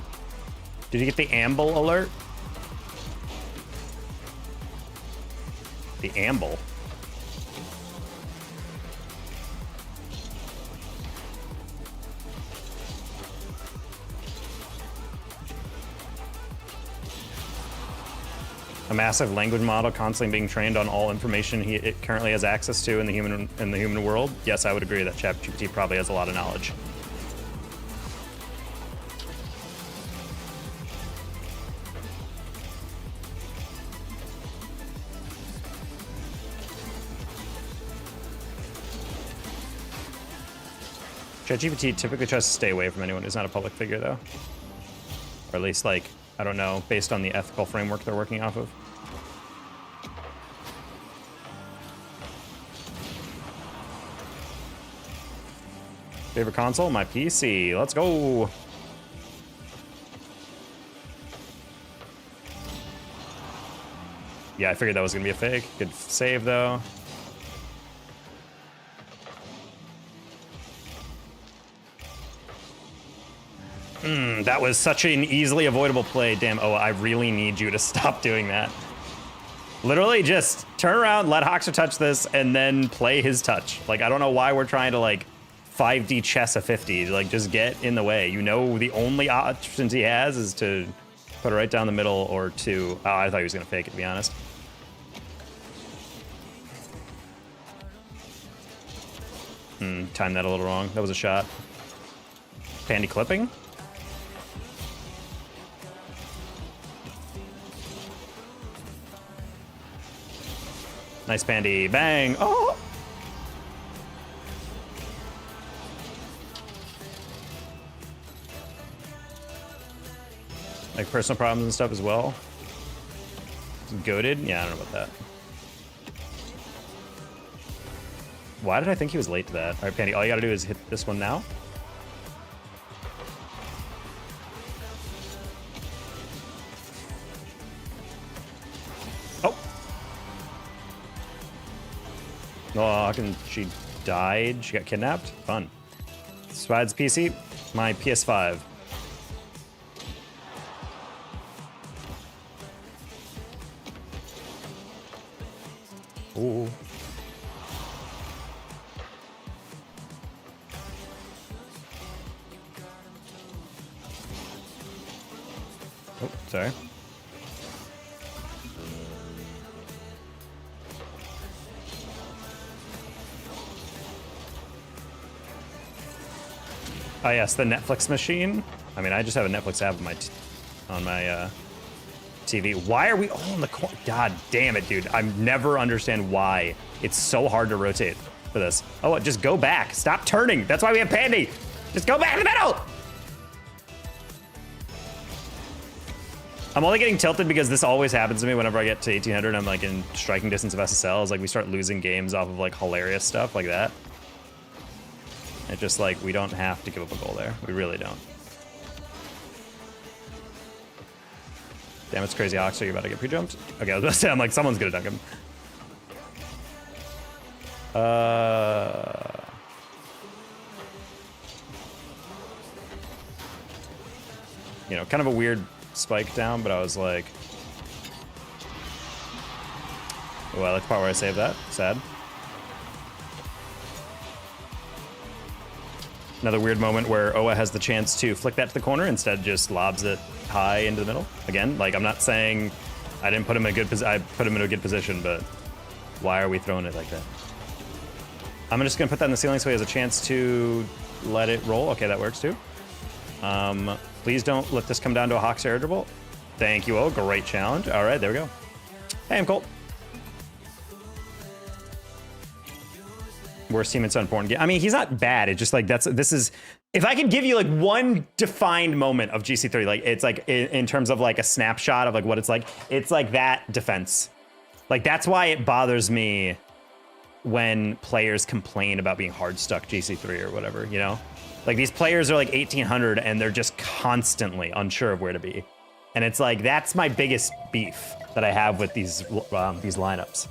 Did you get the amble alert? The amble. A massive language model constantly being trained on all information it currently has access to in the human world. Yes, I would agree that ChatGPT probably has a lot of knowledge. ChatGPT typically tries to stay away from anyone who's not a public figure, though. Or at least, like, I don't know, based on the ethical framework they're working off of. Favorite console? My PC. Let's go. Yeah, I figured that was going to be a fake. Good save, though. That was such an easily avoidable play. Damn, oh, I really need you to stop doing that. Literally just turn around, let Hoxer touch this, and then play his touch. Like, I don't know why we're trying to, like, 5D chess a 50. Like, just get in the way. You know the only options he has is to put it right down the middle or to... Oh, I thought he was going to fake it, to be honest. Timed that a little wrong. That was a shot. Pandy clipping? Nice Pandy. Bang! Oh! Like personal problems and stuff as well. Goated? Yeah, I don't know about that. Why did I think he was late to that? All right, Pandy, all you gotta do is hit this one now. Oh. Oh, she died. She got kidnapped. Fun. Swide's PC. My PS5. Ooh. Oh, sorry. Oh yes, the Netflix machine. I mean, I just have a Netflix app on my TV. Why are we all in the corner? God damn it, dude. I never understand why it's so hard to rotate for this. Oh, just go back. Stop turning. That's why we have Pandy. Just go back to the middle. I'm only getting tilted because this always happens to me whenever I get to 1800. I'm like in striking distance of SSL. It's like we start losing games off of like hilarious stuff like that. It's just like we don't have to give up a goal there. We really don't. Damn, it's crazy. Ox, are you about to get pre-jumped? Okay, I was about to say, I'm like, someone's gonna dunk him. You know, kind of a weird spike down, but I was like, well, I like the part where I saved that. Sad. Another weird moment where Oa has the chance to flick that to the corner, instead just lobs it high into the middle. Again, like, I'm not saying I didn't put him in a good position. I put him in a good position, but why are we throwing it like that? I'm just gonna put that in the ceiling so he has a chance to let it roll. Okay, that works too. Please don't let this come down to a Hawks air dribble. Thank you, Oa. Great challenge. All right, there we go. Hey, I'm Colt. Worst team in so important game. I mean, he's not bad. It's just like this is. If I could give you like one defined moment of GC3, like it's like in terms of like a snapshot of like what it's like that defense. Like that's why it bothers me when players complain about being hard stuck GC3 or whatever, you know? Like these players are like 1800 and they're just constantly unsure of where to be. And it's like, that's my biggest beef that I have with these lineups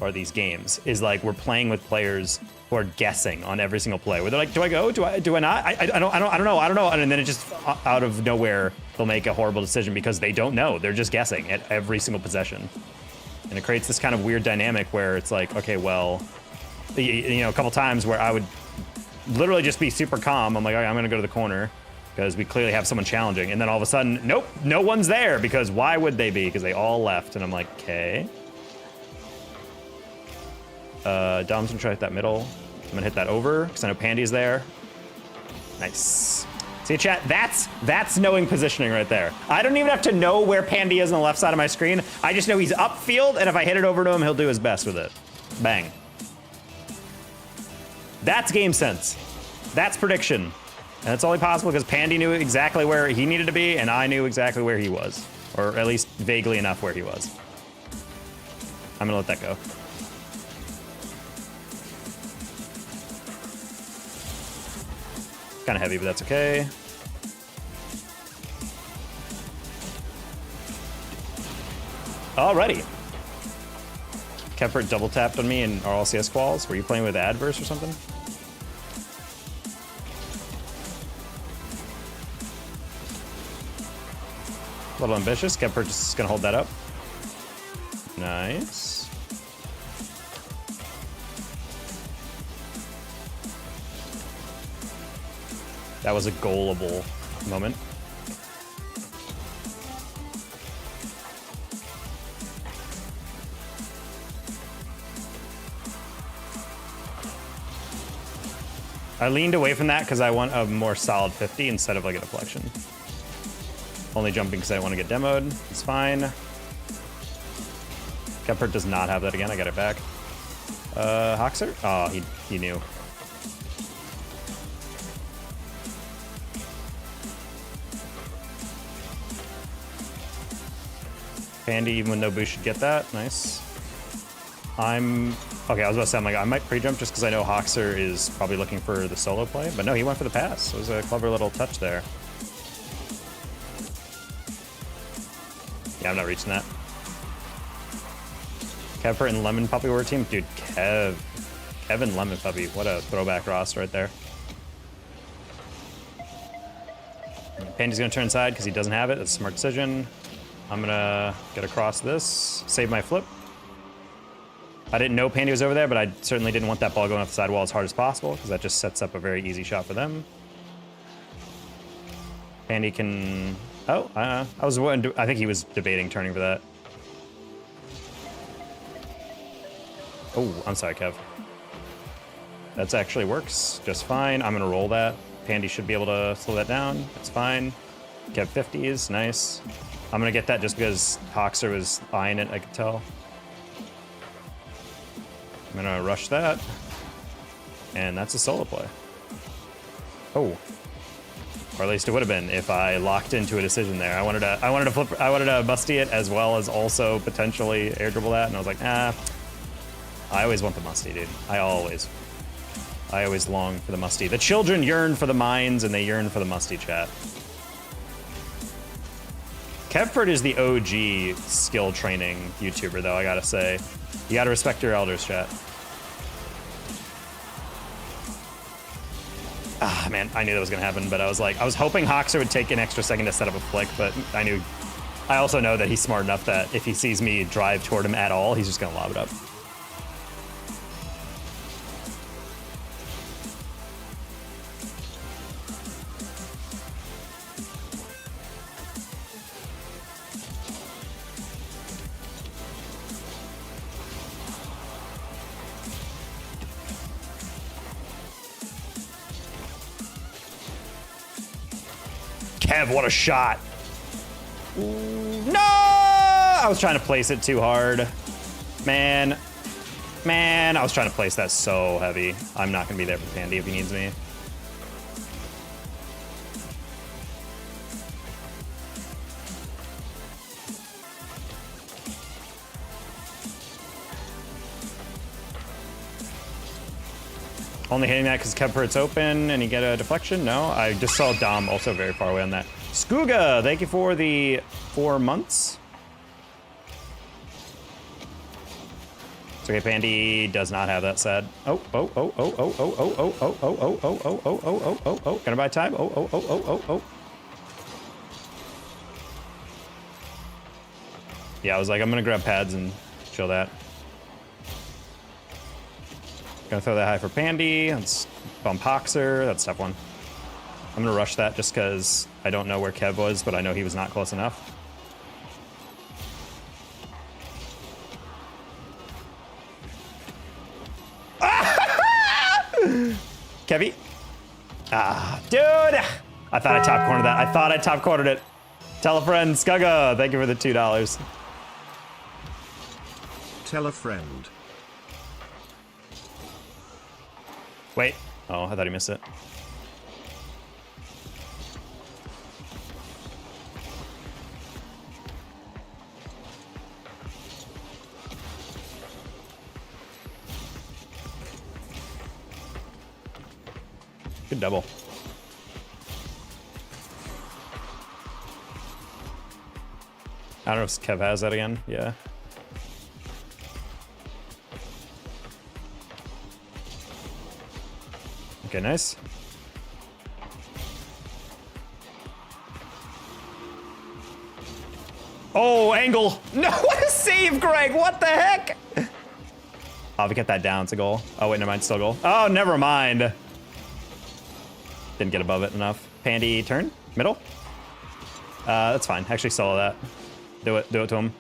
or these games is like, we're playing with players who are guessing on every single play where they're like, do I go? Do I not? I don't know. And then it just out of nowhere, they'll make a horrible decision because they don't know. They're just guessing at every single possession. And it creates this kind of weird dynamic where it's like, okay, well, you know, a couple times where I would literally just be super calm. I'm like, okay, I'm gonna go to the corner because we clearly have someone challenging. And then all of a sudden, nope, no one's there because why would they be? Because they all left. And I'm like, okay. Dom's gonna try to hit that middle. I'm gonna hit that over because I know Pandy's there. Nice. See, chat, that's knowing positioning right there. I don't even have to know where Pandy is on the left side of my screen. I just know he's upfield, and if I hit it over to him, he'll do his best with it. Bang. That's game sense. That's prediction. And it's only possible because Pandy knew exactly where he needed to be, and I knew exactly where he was. Or at least vaguely enough where he was. I'm gonna let that go. Kind of heavy, but that's okay. Alrighty. Kempert double tapped on me in RLCS quals. Were you playing with Adverse or something? A little ambitious. Kempert just is gonna hold that up. Nice. That was a goalable moment. I leaned away from that because I want a more solid 50 instead of like a deflection. Only jumping because I want to get demoed. It's fine. Kempert does not have that again. I got it back. Hoxer? Oh, he knew. Pandy, even with no boost, should get that. Nice. Okay, I was about to say, I'm like, I might pre-jump just because I know Hoxer is probably looking for the solo play. But no, he went for the pass. It was a clever little touch there. Yeah, I'm not reaching that. Kevpert and Lemon Puppy were a team. Dude, Kevin Lemon Puppy. What a throwback roster right there. Pandy's going to turn inside because he doesn't have it. That's a smart decision. I'm going to get across this. Save my flip. I didn't know Pandy was over there, but I certainly didn't want that ball going off the sidewall as hard as possible because that just sets up a very easy shot for them. Pandy can... Oh, I think he was debating turning for that. Oh, I'm sorry, Kev. That actually works just fine. I'm gonna roll that. Pandy should be able to slow that down. That's fine. Kev 50s, nice. I'm gonna get that just because Hoxer was eyeing it, I could tell. I'm gonna rush that. And that's a solo play. Oh. Or at least it would have been if I locked into a decision there. I wanted to musty it as well as also potentially air dribble that, and I was like, I always want the musty, dude. I always long for the musty. The children yearn for the mines and they yearn for the musty, chat. Kevpert is the OG skill training YouTuber, though, I gotta say. You gotta respect your elders, chat. Ah, man, I knew that was gonna happen, but I was hoping Hoxer would take an extra second to set up a flick, but I also know that he's smart enough that if he sees me drive toward him at all, he's just gonna lob it up. Kev, what a shot. No! I was trying to place it too hard. Man, I was trying to place that so heavy. I'm not going to be there for Pandy if he needs me. Only hitting that because Kevpert's open and you get a deflection? No, I just saw Dom also very far away on that. Skooga, thank you for the 4 months. It's okay, Pandy does not have that sad. Oh. Gonna buy time? Oh. Yeah, I was like, I'm gonna grab pads and chill that. Gonna throw that high for Pandy. Let's bump Hoxer. That's a tough one. I'm gonna rush that just because I don't know where Kev was, but I know he was not close enough. Kevy. Dude! I thought I top cornered that. I thought I top cornered it. Tell a friend, Skugga. Thank you for the $2. Tell a friend. Wait. Oh, I thought he missed it. Good double. I don't know if Kev has that again. Yeah. Okay, nice. Oh, angle. No, what a save, Greg. What the heck? I'll get that down. It's a goal. Oh, wait, never mind. Still a goal. Oh, never mind. Didn't get above it enough. Pandy turn. Middle. That's fine. Actually solo that. Do it to him.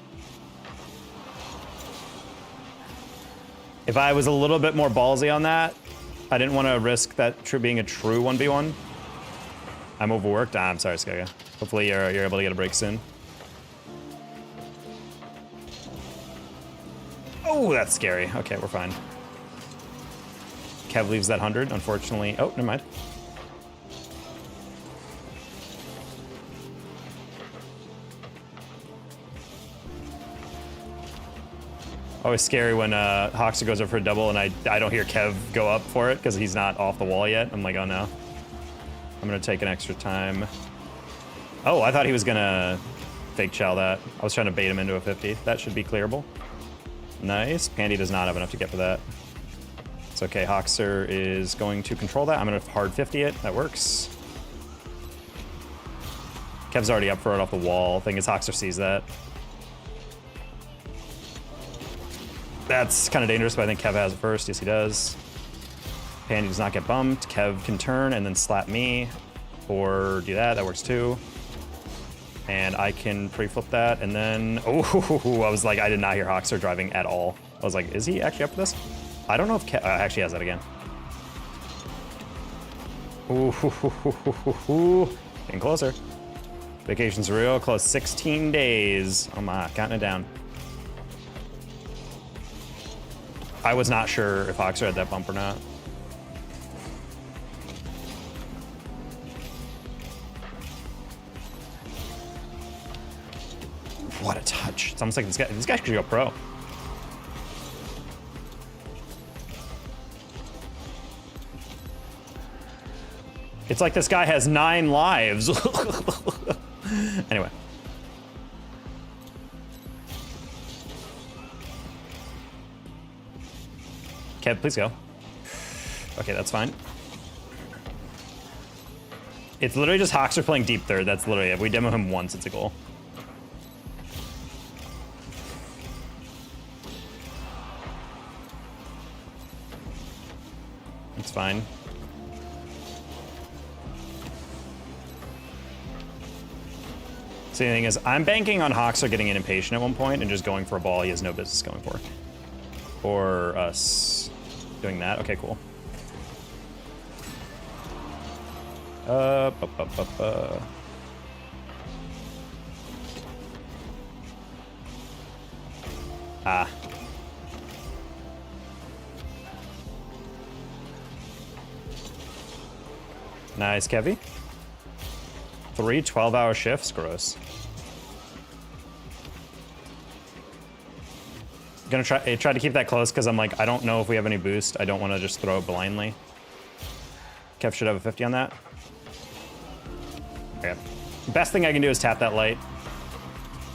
If I was a little bit more ballsy on that, I didn't want to risk that being a true 1v1. I'm overworked. I'm sorry, Skugga. Hopefully you're able to get a break soon. Oh, that's scary. Okay, we're fine. Kev leaves that 100, unfortunately. Oh, never mind. Always scary when Hoxer goes over for a double and I don't hear Kev go up for it because he's not off the wall yet. I'm like, oh no. I'm gonna take an extra time. Oh, I thought he was gonna fake chow that. I was trying to bait him into a 50. That should be clearable. Nice. Pandy does not have enough to get for that. It's okay. Hoxer is going to control that. I'm gonna hard 50 it. That works. Kev's already up for it off the wall. Thing is, Hoxer sees that. That's kind of dangerous, but I think Kev has it first. Yes, he does. Pandy does not get bumped. Kev can turn and then slap me. Or do that. That works too. And I can pre-flip that. And then... Oh, I was like, I did not hear Hoxer driving at all. I was like, is he actually up for this? I don't know if Kev... actually has that again. Ooh, getting closer. Vacation's real close. 16 days. Oh my, counting it down. I was not sure if Hoxer had that bump or not. What a touch. It's almost like this guy could go pro. It's like this guy has 9 lives. Anyway. Kev, please go. Okay, that's fine. It's literally just Hoxer playing deep third. That's literally it. If we demo him once, it's a goal. It's fine. So the thing is, I'm banking on Hoxer getting in impatient at one point and just going for a ball he has no business going for. Or us doing that. Okay, cool. Ah. Nice, Kevy. 3 12-hour shifts? Gross. Gonna try to keep that close because I'm like, I don't know if we have any boost. I don't want to just throw it blindly. Kev should have a 50 on that. Okay. Best thing I can do is tap that light.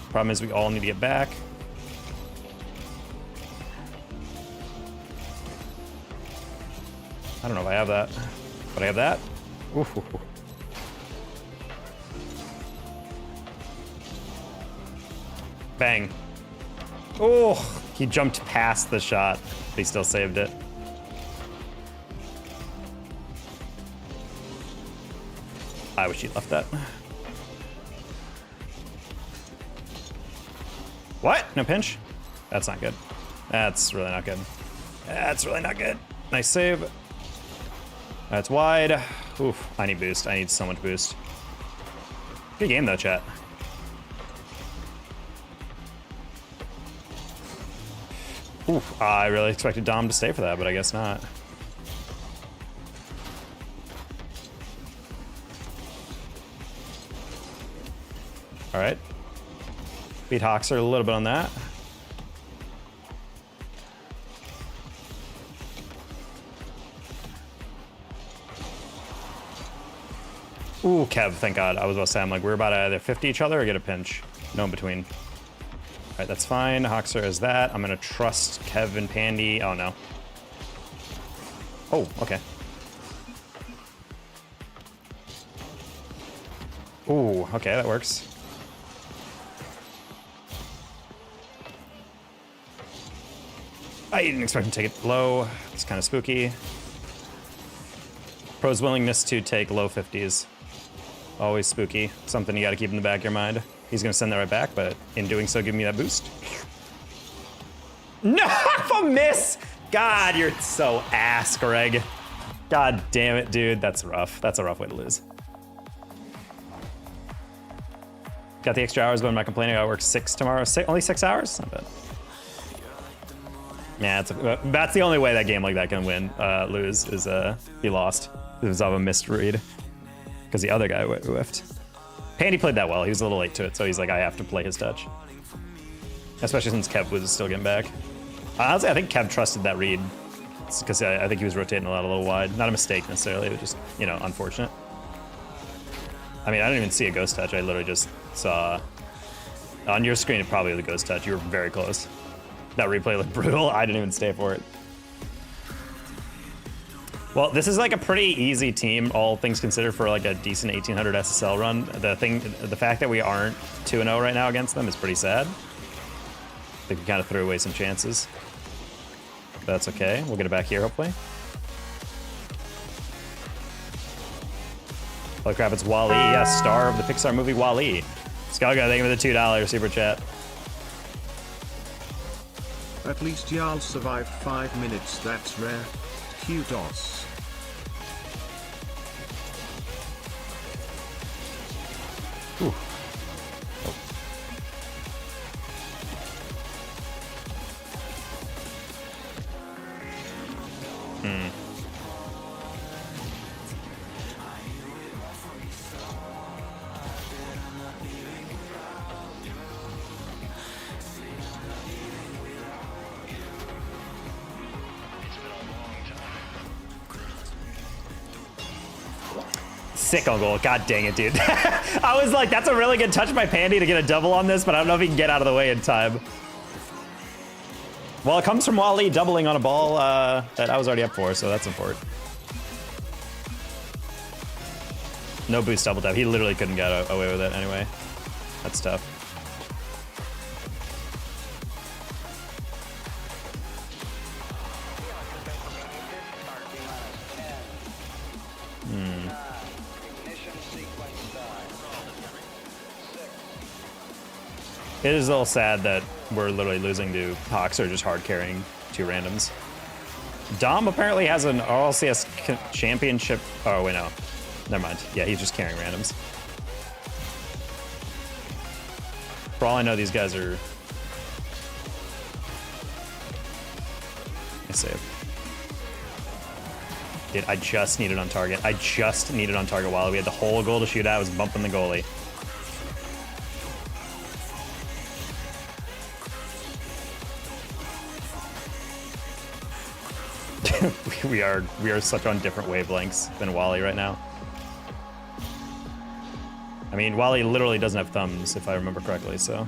Problem is we all need to get back. I don't know if I have that, but I have that. Ooh. Bang. Oh, he jumped past the shot, but he still saved it. I wish he left that. What? No pinch? That's not good. That's really not good. That's really not good. Nice save. That's wide. Oof, I need boost. I need so much boost. Good game though, chat. Oof, I really expected Dom to stay for that, but I guess not. All right. Beat Hoxer a little bit on that. Ooh, Kev, thank God. I was about to say, I'm like, we're about to either 50 each other or get a pinch. No in between. All right, that's fine. Hoxer is that. I'm gonna trust Kev and Pandy. Oh, no. Oh, okay. Ooh, okay, that works. I didn't expect him to take it low. It's kind of spooky. Pro's willingness to take low 50s. Always spooky. Something you gotta keep in the back of your mind. He's gonna send that right back, but in doing so, give me that boost. No, a miss! God, you're so ass, Greg. God damn it, dude. That's rough. That's a rough way to lose. Got the extra hours, but I'm not complaining. I work 6 tomorrow. Only 6 hours? Not bad. Yeah, that's the only way that game like that can lose, is he lost. It was of a misread. Because the other guy whiffed. Pandy played that well. He was a little late to it, so he's like, I have to play his touch. Especially since Kev was still getting back. Honestly, I think Kev trusted that read because I think he was rotating a little wide. Not a mistake necessarily, it was just, you know, unfortunate. I mean, I didn't even see a ghost touch. I literally just saw on your screen probably the ghost touch. You were very close. That replay looked brutal. I didn't even stay for it. Well, this is like a pretty easy team, all things considered, for like a decent 1800 SSL run. The fact that we aren't 2-0 right now against them is pretty sad. I think we kind of threw away some chances. But that's okay. We'll get it back here, hopefully. Holy crap, it's Wally. Yes, star of the Pixar movie Wall-E. Skalga, thank you for the $2 super chat. At least y'all survived 5 minutes, that's rare. Kudos. Ooh. Oh. Sick on goal. God dang it, dude. I was like, that's a really good touch by Pandy to get a double on this, but I don't know if he can get out of the way in time. Well, it comes from Wally doubling on a ball that I was already up for, so that's important. No boost double tap. He literally couldn't get away with it anyway. That's tough. It is a little sad that we're literally losing to Hawks or just hard carrying 2 randoms. Dom apparently has an RLCS championship. Oh, wait, no. Never mind. Yeah, he's just carrying randoms. For all I know, these guys are... I save. Dude, I just needed on target. I just needed on target while we had the whole goal to shoot at. I was bumping the goalie. we are such on different wavelengths than Wally right now. I mean, Wally literally doesn't have thumbs, if I remember correctly, so.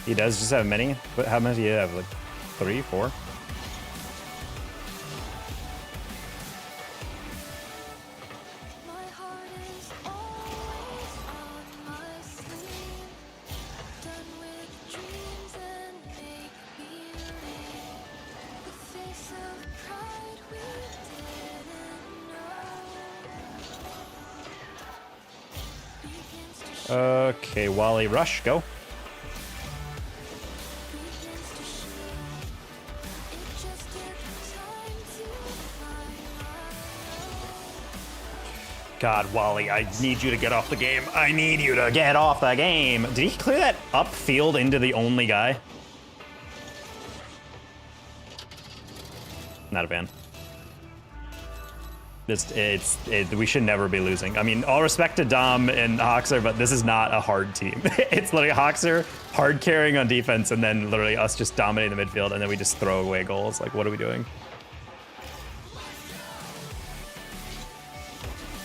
He does just have many, but how many do you have? Like 3, 4? Okay, Wally, rush, go. God, Wally, I need you to get off the game. I need you to get off the game. Did he clear that upfield into the only guy? Not a fan. We should never be losing. I mean, all respect to Dom and Hoxer, but this is not a hard team. It's literally Hoxer hard carrying on defense and then literally us just dominating the midfield and then we just throw away goals. Like, what are we doing?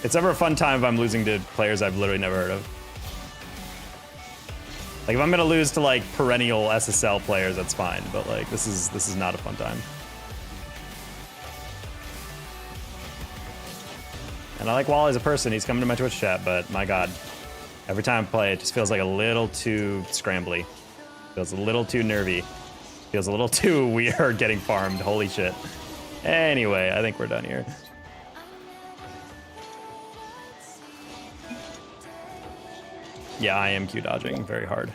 It's never a fun time if I'm losing to players I've literally never heard of. Like, if I'm gonna lose to like perennial SSL players, that's fine. But like, this is not a fun time. And I like Wally as a person. He's coming to my Twitch chat, but my God, every time I play, it just feels like a little too scrambly. Feels a little too nervy. Feels a little too we are getting farmed. Holy shit. Anyway, I think we're done here. Yeah, I am Q dodging very hard.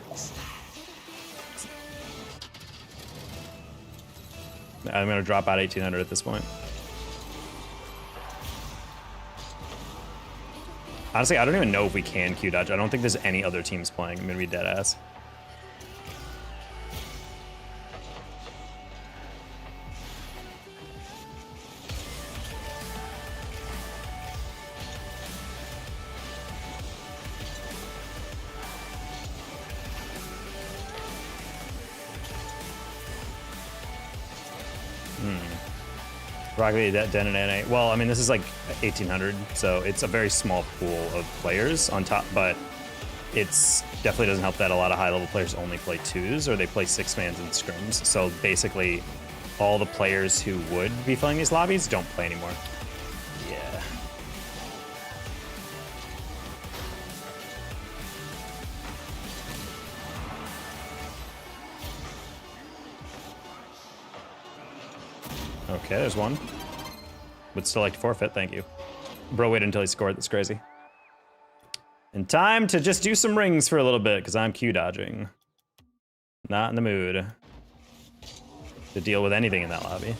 I'm gonna drop out 1800 at this point. Honestly, I don't even know if we can Q dodge. I don't think there's any other teams playing. I'm gonna be dead ass. Rocket League, Den and NA. Well, I mean, this is like 1800, so it's a very small pool of players on top, but it's definitely doesn't help that a lot of high-level players only play twos or they play six-mans and scrims. So basically, all the players who would be filling these lobbies don't play anymore. Yeah. Okay, there's one. Would still like to forfeit, thank you. Bro waited until he scored, that's crazy. And time to just do some rings for a little bit, because I'm Q dodging. Not in the mood to deal with anything in that lobby.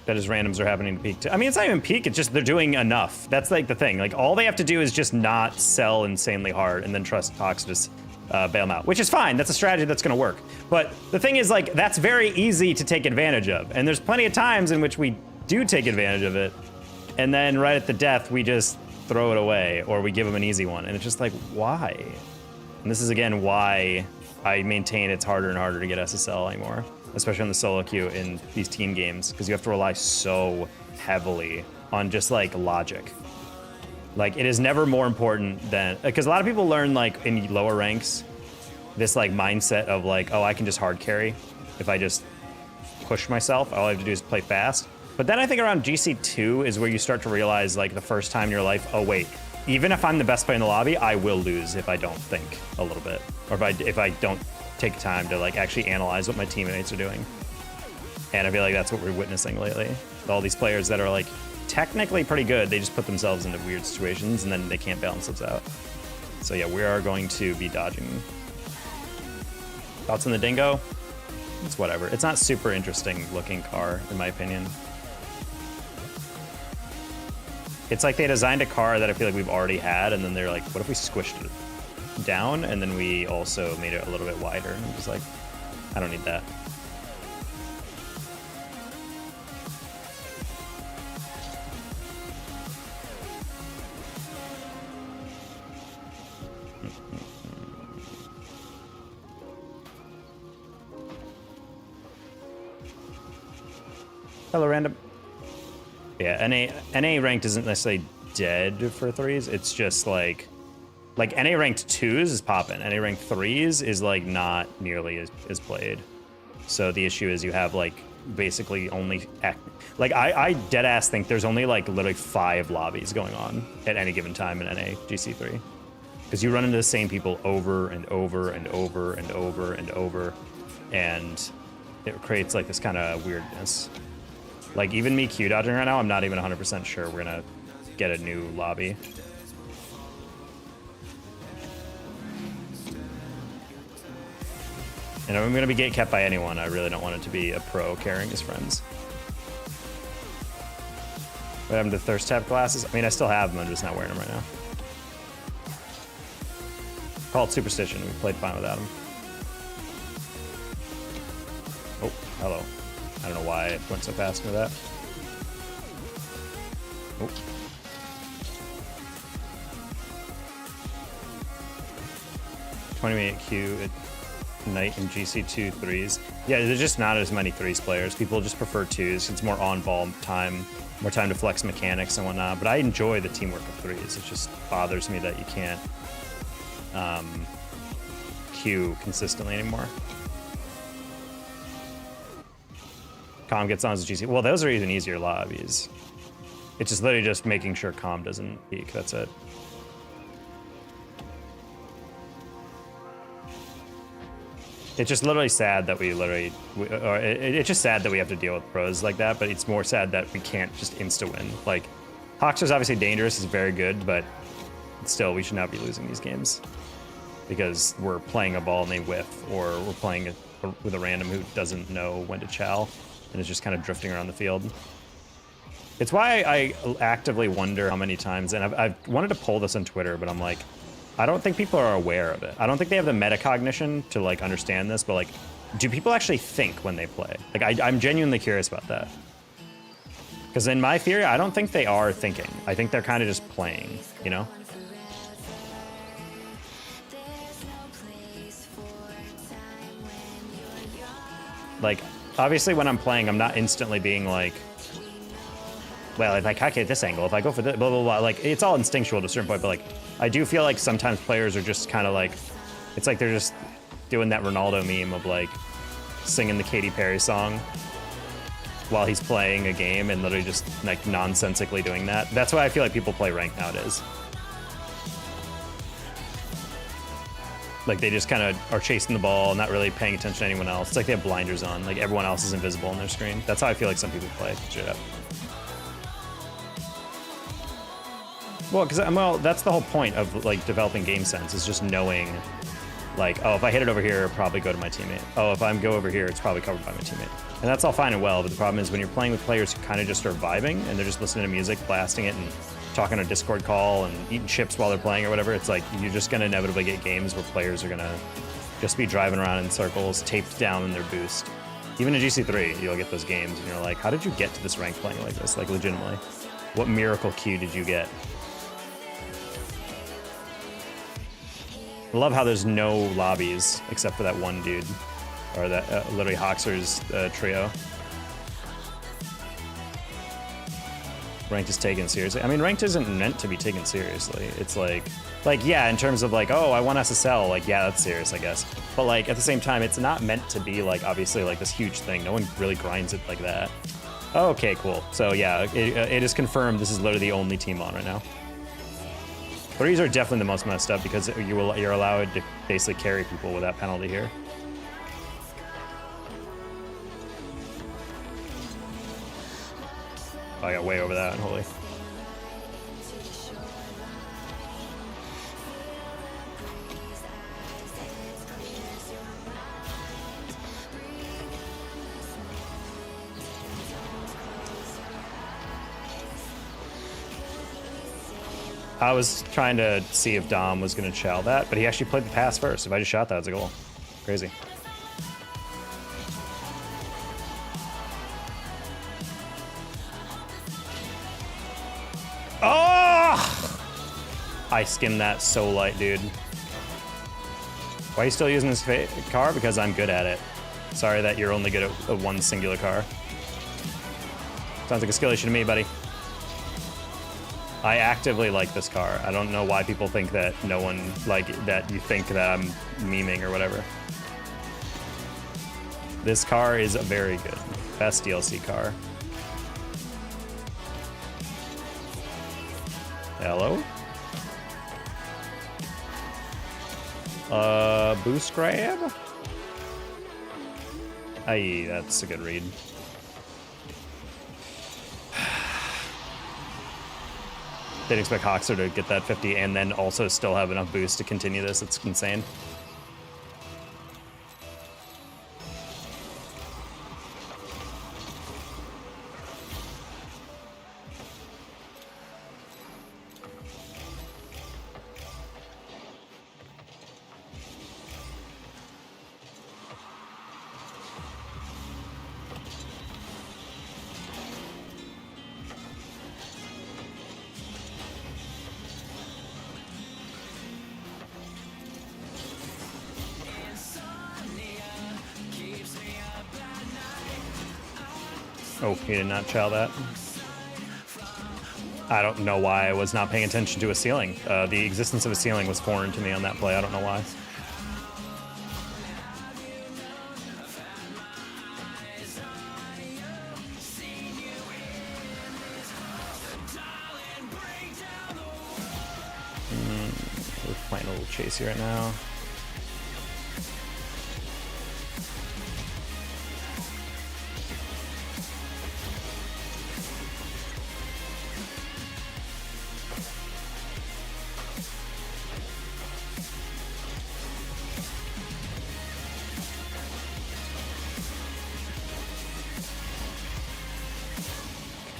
That his randoms are happening to peak too. I mean, it's not even peak, it's just they're doing enough. That's like the thing. Like, all they have to do is just not sell insanely hard and then trust Hawks to just bail them out, which is fine. That's a strategy that's gonna work. But the thing is, like, that's very easy to take advantage of. And there's plenty of times in which we do take advantage of it. And then right at the death, we just throw it away or we give them an easy one. And it's just like, why? And this is, again, why I maintain it's harder and harder to get SSL anymore, especially on the solo queue in these team games, because you have to rely so heavily on just like logic. Like, it is never more important than, because a lot of people learn like in lower ranks, this like mindset of like, oh, I can just hard carry if I just push myself. All I have to do is play fast. But then I think around GC2 is where you start to realize, like, the first time in your life, oh wait, even if I'm the best player in the lobby, I will lose if I don't think a little bit, or if I don't take time to like actually analyze what my teammates are doing. And I feel like that's what we're witnessing lately. With all these players that are like technically pretty good, they just put themselves into weird situations and then they can't balance themselves out. So yeah, we are going to be dodging. Thoughts on the dingo? It's whatever. It's not super interesting looking car, in my opinion. It's like they designed a car that I feel like we've already had, and then they're like, what if we squished it down, and then we also made it a little bit wider? And I'm just like, I don't need that. Hello, random. Yeah, NA ranked isn't necessarily dead for threes. It's just like NA ranked twos is popping. NA ranked threes is like not nearly as played. So the issue is you have like basically only like I dead ass think there's only like literally 5 lobbies going on at any given time in NA GC3, because you run into the same people over and over and over and over and over, and it creates like this kind of weirdness. Like, even me Q dodging right now, I'm not even 100% sure we're gonna get a new lobby. And I'm gonna be gate kept by anyone. I really don't want it to be a pro carrying his friends. What happened to thirst tap glasses? I mean, I still have them, I'm just not wearing them right now. Call it superstition, we played fine without them. Oh, hello. I don't know why it went so fast into that. Oh. $20 Q at night in GC2 threes. Yeah, there's just not as many threes players. People just prefer twos. It's more on-ball time, more time to flex mechanics and whatnot. But I enjoy the teamwork of threes. It just bothers me that you can't Q consistently anymore. Calm gets on as a GC. Well, those are even easier lobbies. It's just literally just making sure Calm doesn't peek. That's it. It's just literally sad that it's just sad that we have to deal with pros like that, but it's more sad that we can't just insta-win. Like, Hoxer's obviously dangerous, is very good, but still, we should not be losing these games because we're playing a ball and they whiff, or we're playing with a random who doesn't know when to chow and is just kind of drifting around the field. It's why I actively wonder how many times, and I've wanted to poll this on Twitter, but I'm like, I don't think people are aware of it. I don't think they have the metacognition to like understand this, but like, do people actually think when they play? Like, I'm genuinely curious about that. Because in my theory, I don't think they are thinking. I think they're kind of just playing, you know? Like, obviously when I'm playing, I'm not instantly being like, well, if I calculate this angle, if I go for this, blah, blah, blah. Like, it's all instinctual to a certain point, but like, I do feel like sometimes players are just kind of like, it's like they're just doing that Ronaldo meme of like singing the Katy Perry song while he's playing a game and literally just like nonsensically doing that. That's why I feel like people play ranked nowadays. Like, they just kind of are chasing the ball, not really paying attention to anyone else. It's like they have blinders on. Like, everyone else is invisible on their screen. That's how I feel like some people play. Straight up. Well, that's the whole point of like developing game sense, is just knowing, like, oh, if I hit it over here, it'll probably go to my teammate. Oh, if I go over here, it's probably covered by my teammate. And that's all fine and well, but the problem is when you're playing with players who kind of just are vibing and they're just listening to music, blasting it, and talking on a Discord call and eating chips while they're playing or whatever, it's like you're just gonna inevitably get games where players are gonna just be driving around in circles, taped down in their boost. Even in GC3, you'll get those games and you're like, how did you get to this rank playing like this? Like, legitimately. What miracle cue did you get? I love how there's no lobbies except for that one dude, or that literally Hoxer's trio. Ranked is taken seriously. I mean, ranked isn't meant to be taken seriously. It's like yeah, in terms of like, oh, I want SSL, like, yeah, that's serious, I guess. But like at the same time, it's not meant to be like obviously like this huge thing. No one really grinds it like that. Okay, cool. So yeah, it is confirmed. This is literally the only team on right now. Threes are definitely the most messed up because you're allowed to basically carry people without penalty here. Oh, I got way over that, holy. I was trying to see if Dom was going to chow that, but he actually played the pass first. If I just shot that, it's a goal. Crazy. Oh! I skimmed that so light, dude. Why are you still using this car? Because I'm good at it. Sorry that you're only good at one singular car. Sounds like a skill issue to me, buddy. I actively like this car. I don't know why people think that no one, like, that you think that I'm memeing or whatever. This car is very good. Best DLC car. Hello? Boost grab? Aye, that's a good read. Didn't expect Hoxer to get that 50 and then also still have enough boost to continue this. It's insane. Oh, he did not chow that. I don't know why I was not paying attention to a ceiling. The existence of a ceiling was foreign to me on that play. I don't know why. We're playing a little chasey right now.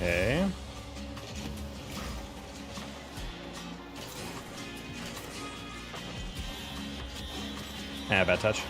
Okay. Ah, bad touch.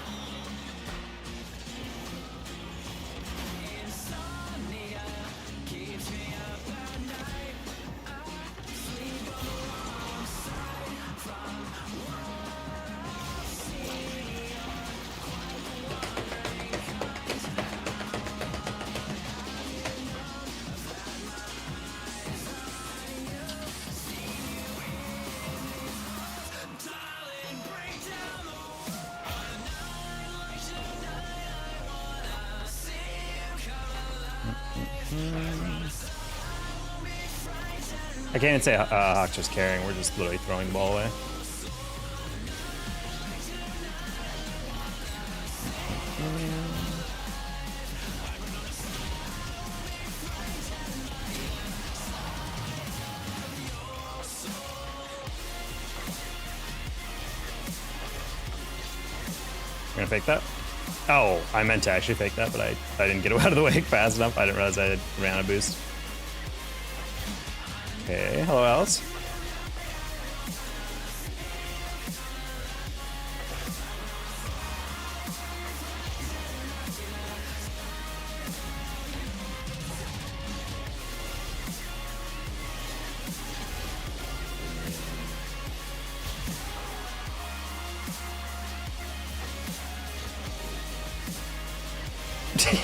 I can't even say Hawk's just carrying. We're just literally throwing the ball away. We're gonna fake that. Oh, I meant to actually fake that, but I didn't get out of the way fast enough. I didn't realize I ran out of boost. Okay, hello Alice.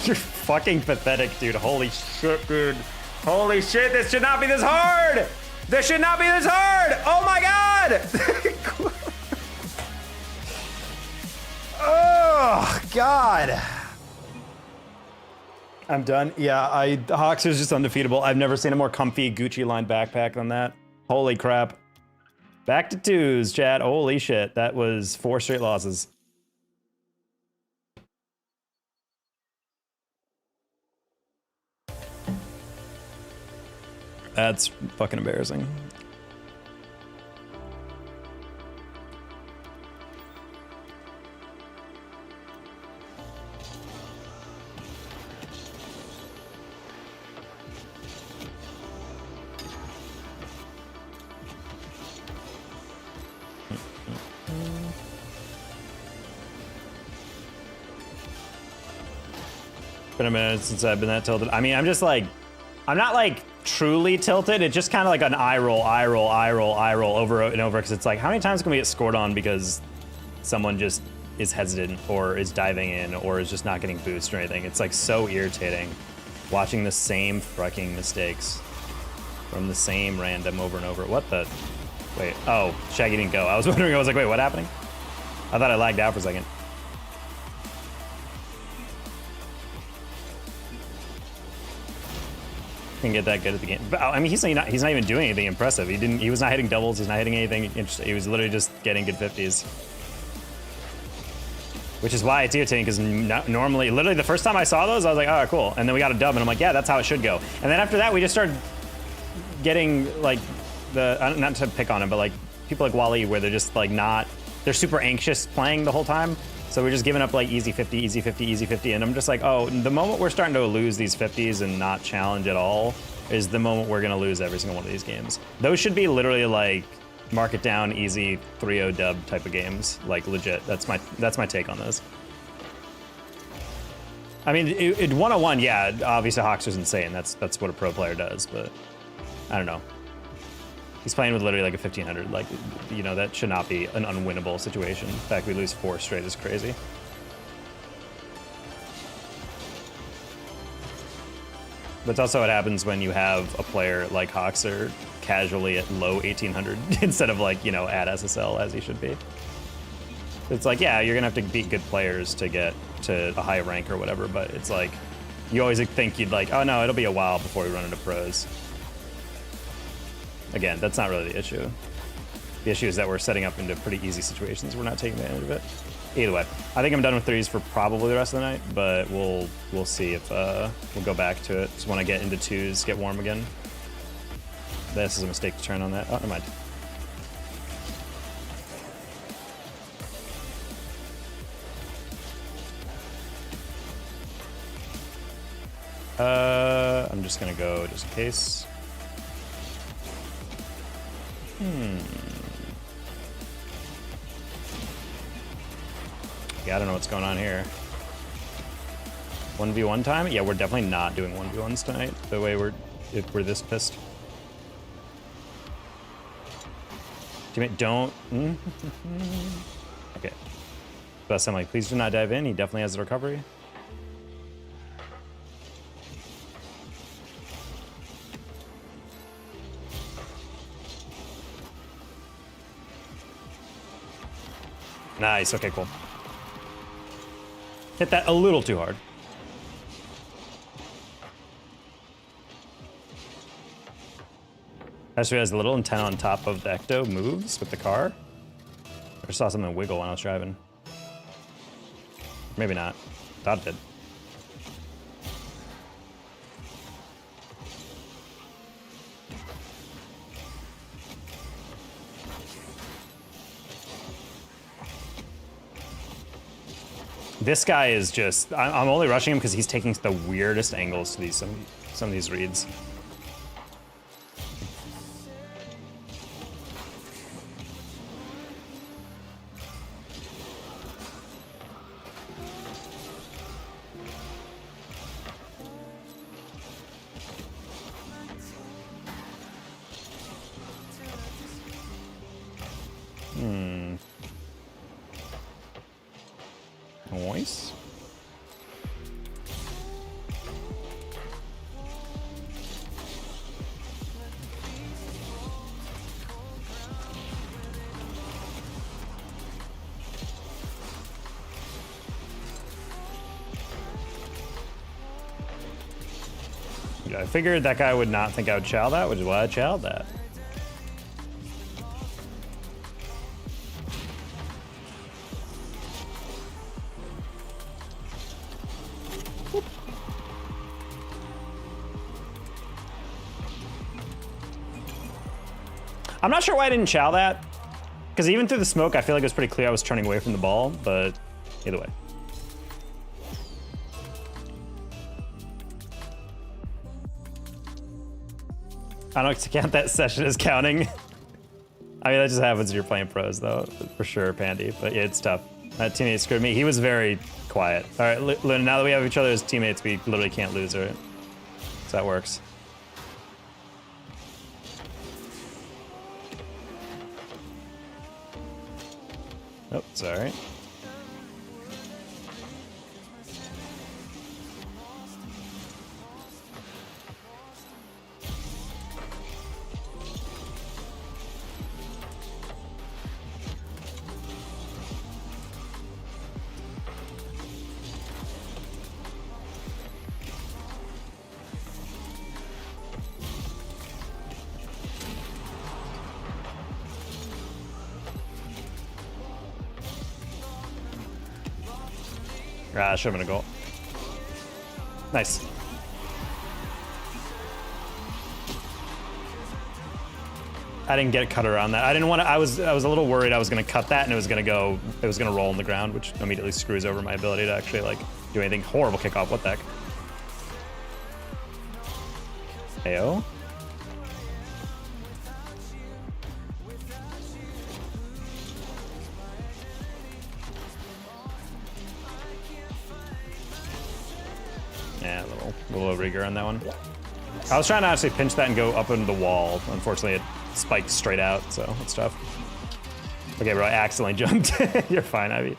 You're fucking pathetic, dude. Holy shit, dude. Holy shit, this should not be this hard! This should not be this hard! Oh my god! Oh, God. I'm done. Yeah, Hawks is just undefeatable. I've never seen a more comfy Gucci-lined backpack than that. Holy crap. Back to twos, chat. Holy shit. That was 4 straight losses. That's fucking embarrassing. Been a minute since I've been that tilted. I mean, I'm just like, I'm not like truly tilted. It's just kind of like an eye roll over and over, because it's like, how many times can we get scored on because someone just is hesitant or is diving in or is just not getting boost or anything? It's like so irritating watching the same fucking mistakes from the same random over and over. What the? Wait, oh, Shaggy didn't go. I was wondering, I was like, wait, what's happening? I thought I lagged out for a second. Can get that good at the game. But, I mean, he's not even doing anything impressive. He was not hitting doubles. He's not hitting anything interesting. He was literally just getting good 50s. Which is why it's irritating, because normally, literally the first time I saw those, I was like, oh, cool. And then we got a dub, and I'm like, yeah, that's how it should go. And then after that, we just started getting like not to pick on him, but like people like Wally, where they're just like they're super anxious playing the whole time. So we're just giving up like easy 50, easy 50, easy 50. And I'm just like, oh, the moment we're starting to lose these 50s and not challenge at all is the moment we're going to lose every single one of these games. Those should be literally like mark it down, easy 3-0 dub type of games. Like legit. That's my take on this. I mean, it 101, yeah, obviously Hawks is insane. That's what a pro player does, but I don't know. He's playing with literally like a 1500. Like, you know, that should not be an unwinnable situation. In fact, we lose 4 straight is crazy. That's also what happens when you have a player like Hoxer casually at low 1800 instead of like, you know, at SSL as he should be. It's like, yeah, you're gonna have to beat good players to get to a high rank or whatever, but it's like, you always think you'd like, oh no, it'll be a while before we run into pros. Again, that's not really the issue. The issue is that we're setting up into pretty easy situations. We're not taking advantage of it. Either way, I think I'm done with threes for probably the rest of the night, but we'll see if we'll go back to it. Just want to get into twos, get warm again. This is a mistake to turn on that. Oh, never mind. I'm I'm just gonna go just in case. Yeah, I don't know what's going on here. 1v1 time? Yeah, we're definitely not doing 1v1s tonight, the way if we're this pissed. Teammate, don't. Okay. Best I'm like, please do not dive in. He definitely has the recovery. Nice, okay, cool. Hit that a little too hard. I just realized the little antenna on top of the Ecto moves with the car. I just saw something wiggle when I was driving. Maybe not. Thought it did. This guy is just, I'm only rushing him because he's taking the weirdest angles to these some of these reads. Nice. Yeah, I figured that guy would not think I would chow that, which is why I chowed that. I'm not sure why I didn't chow that, because even through the smoke, I feel like it was pretty clear I was turning away from the ball, but either way. I don't count that session as counting. I mean, that just happens when you're playing pros, though, for sure, Pandy. But yeah, it's tough. That teammate screwed me. He was very quiet. All right, Luna, now that we have each other as teammates, we literally can't lose, right? So that works. Oh, sorry. Ah, should have been a goal. Nice. I didn't get a cutter on that. I didn't want to. I was a little worried I was going to cut that and it was going to roll on the ground, which immediately screws over my ability to actually like do anything. Horrible kickoff. What the heck? Ayo. Yeah, a little rigor on that one. I was trying to actually pinch that and go up into the wall. Unfortunately, it spiked straight out, so it's tough. Okay, bro, I accidentally jumped. You're fine, Ivy.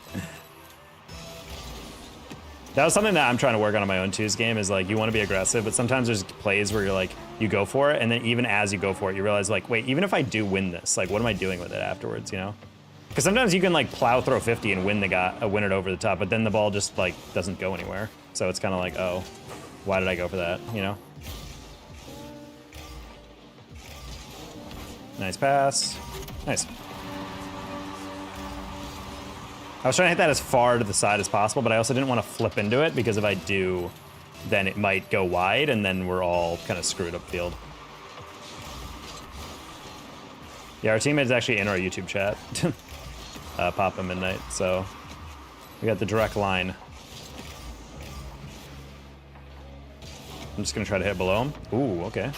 That was something that I'm trying to work on my own twos game is like, you want to be aggressive, but sometimes there's plays where you're like, you go for it, and then even as you go for it, you realize like, wait, even if I do win this, like, what am I doing with it afterwards, you know? Because sometimes you can like plow throw 50 and win it over the top, but then the ball just like doesn't go anywhere. So it's kind of like, oh, why did I go for that, you know? Nice pass. Nice. I was trying to hit that as far to the side as possible, but I also didn't want to flip into it because if I do, then it might go wide and then we're all kind of screwed up field. Yeah, our teammate is actually in our YouTube chat. Papa Midnight, so we got the direct line. I'm just gonna try to hit below him. Ooh, okay.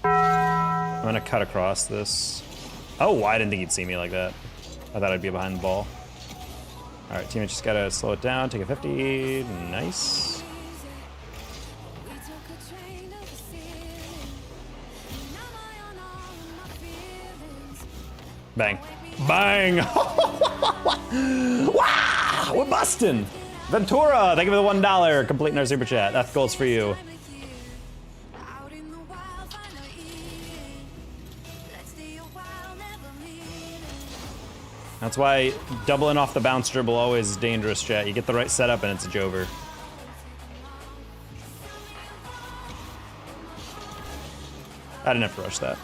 I'm gonna cut across this. Oh, I didn't think he'd see me like that. I thought I'd be behind the ball. All right, teammate just gotta slow it down, take a 50, nice. Bang. Bang! Wow! We're busting! Ventura, thank you for the $1. Completing our super chat. That goal's for you. That's why doubling off the bounce dribble always is dangerous, chat. You get the right setup and it's a jover. I didn't have to rush that.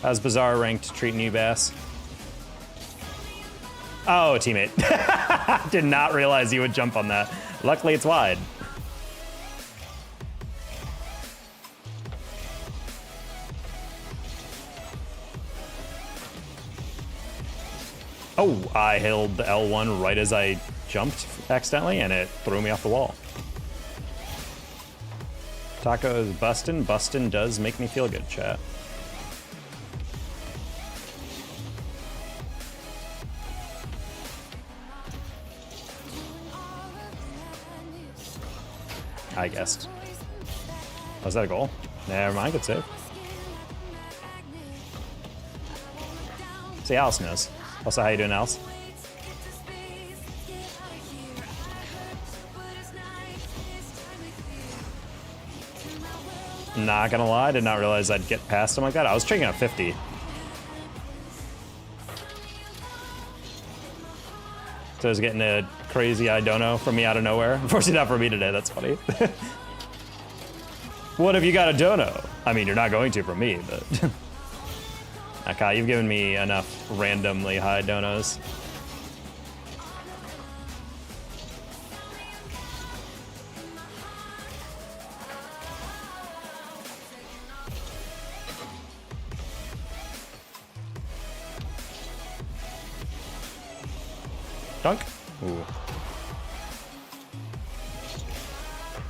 How's Bizarre ranked treating you, Bass? Oh, teammate. Did not realize you would jump on that. Luckily, it's wide. Oh, I held the L1 right as I jumped accidentally, and it threw me off the wall. Taco is bustin'. Bustin' does make me feel good, chat. I guessed. Was that a goal? Never mind, good save. See, Alice knows. Also, how you doing, Alice? Not gonna lie, did not realize I'd get past him like that. I was checking out 50. So I was getting a crazy I don't know from me out of nowhere. Unfortunately not for me today, that's funny. What if you got a dono? I mean, you're not going to from me, but... Okay, you've given me enough randomly high donos. Dunk. Ooh.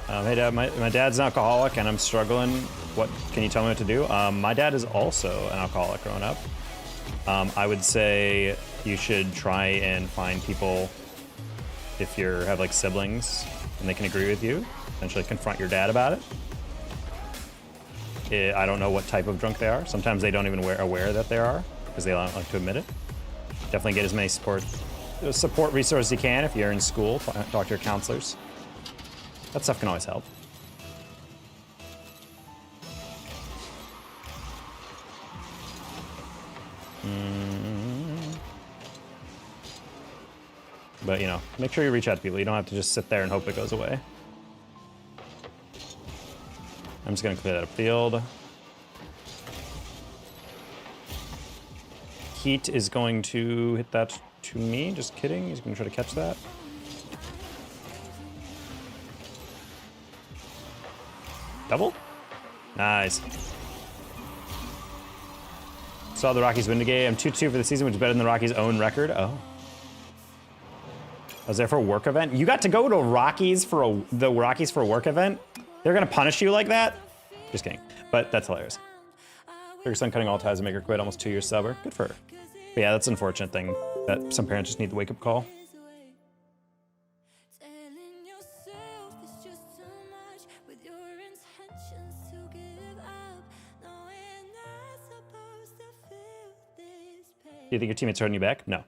Hey Dad, my dad's an alcoholic and I'm struggling. What can you tell me what to do? My dad is also an alcoholic growing up. I would say you should try and find people, if you have like siblings and they can agree with you, essentially confront your dad about it. I don't know what type of drunk they are. Sometimes they don't even aware that they are because they don't like to admit it. Definitely get as many support resources you can if you're in school. Talk to your counselors. That stuff can always help. But, you know, make sure you reach out to people. You don't have to just sit there and hope it goes away. I'm just going to clear that upfield. Heat is going to hit that to me. Just kidding. He's going to try to catch that. Double? Nice. Saw the Rockies win the game. I'm 2-2 for the season, which is better than the Rockies' own record. Oh. I was there for a work event? You got to go to Rockies for the Rockies for a work event? They're gonna punish you like that? Just kidding. But that's hilarious. Her son cutting all ties to make her quit, almost 2 years sober. Good for her. But yeah, that's an unfortunate thing that some parents just need the wake-up call. Do you think your teammates are holding you back? No.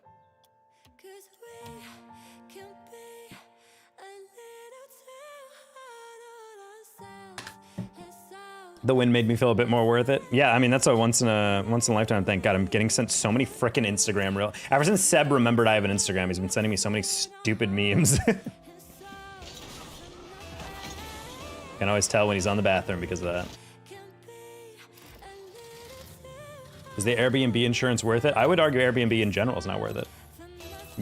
The win made me feel a bit more worth it. Yeah, I mean, that's a once in a lifetime thing. God, I'm getting sent so many freaking Instagram reels. Ever since Seb remembered I have an Instagram, he's been sending me so many stupid memes. Can always tell when he's on the bathroom because of that. Is the Airbnb insurance worth it? I would argue Airbnb in general is not worth it.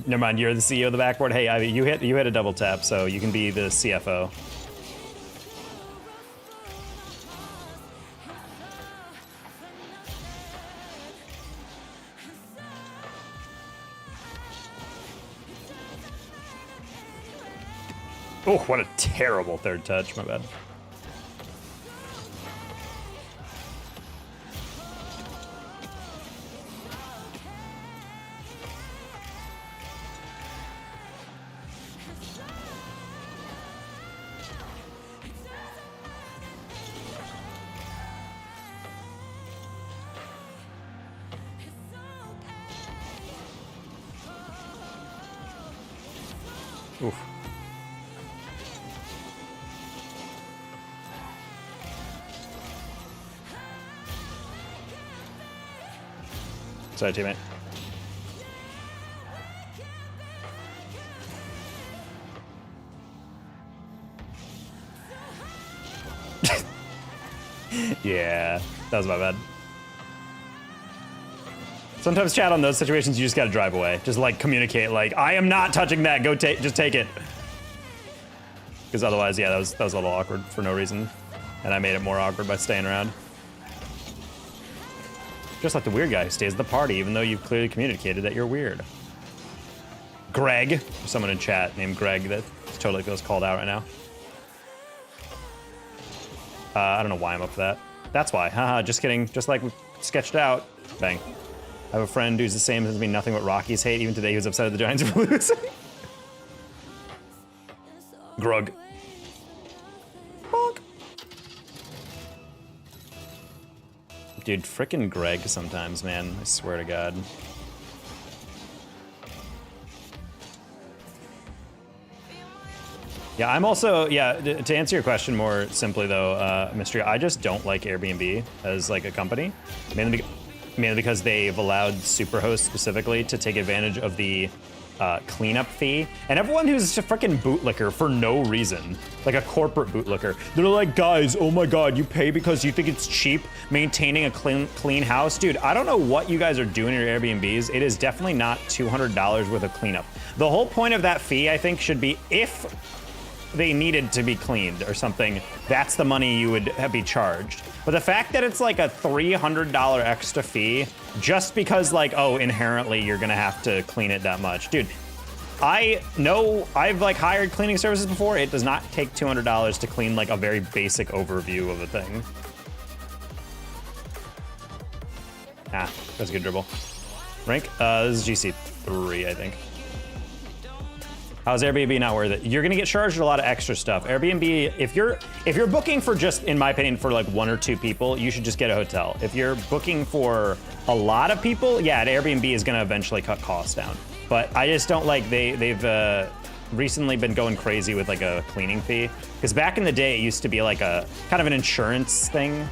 Never mind, you're the CEO of the backboard. Hey, Ivy, you hit a double tap, so you can be the CFO. Oh, what a terrible third touch. My bad. Oof. Sorry, teammate. Yeah, that was my bad. Sometimes, chat, on those situations, you just gotta drive away. Just like communicate, like, I am not touching that. Go take, just take it. Because otherwise, yeah, that was a little awkward for no reason, and I made it more awkward by staying around. Just like the weird guy who stays at the party, even though you've clearly communicated that you're weird. Greg, there's someone in chat named Greg that totally feels called out right now. I don't know why I'm up for that. That's why. Haha, just kidding. Just like we sketched out. Bang. I have a friend who's the same as me, nothing but Rockies hate. Even today, he was upset at the Giants for losing. Grug. Bonk. Dude, frickin' Greg sometimes, man. I swear to God. Yeah, I'm also, yeah, to answer your question more simply though, Mystery, I just don't like Airbnb as like a company. Mainly because they've allowed Superhost specifically to take advantage of the cleanup fee. And everyone who's a freaking bootlicker for no reason, like a corporate bootlicker, they're like, guys, oh my God, you pay because you think it's cheap maintaining a clean house? Dude, I don't know what you guys are doing in your Airbnbs. It is definitely not $200 worth of cleanup. The whole point of that fee, I think, should be if they needed to be cleaned or something, that's the money you would be charged. But the fact that it's like a $300 extra fee just because like, oh, inherently you're gonna have to clean it that much. Dude, I know I've like hired cleaning services before. It does not take $200 to clean like a very basic overview of a thing. Ah, that's a good dribble. Rank, this is GC3, I think. How's Airbnb not worth it? You're gonna get charged a lot of extra stuff. Airbnb, if you're booking for just, in my opinion, for like 1 or 2 people, you should just get a hotel. If you're booking for a lot of people, yeah, Airbnb is gonna eventually cut costs down. But I just don't like, they've recently been going crazy with like a cleaning fee. Because back in the day, it used to be like a kind of an insurance thing.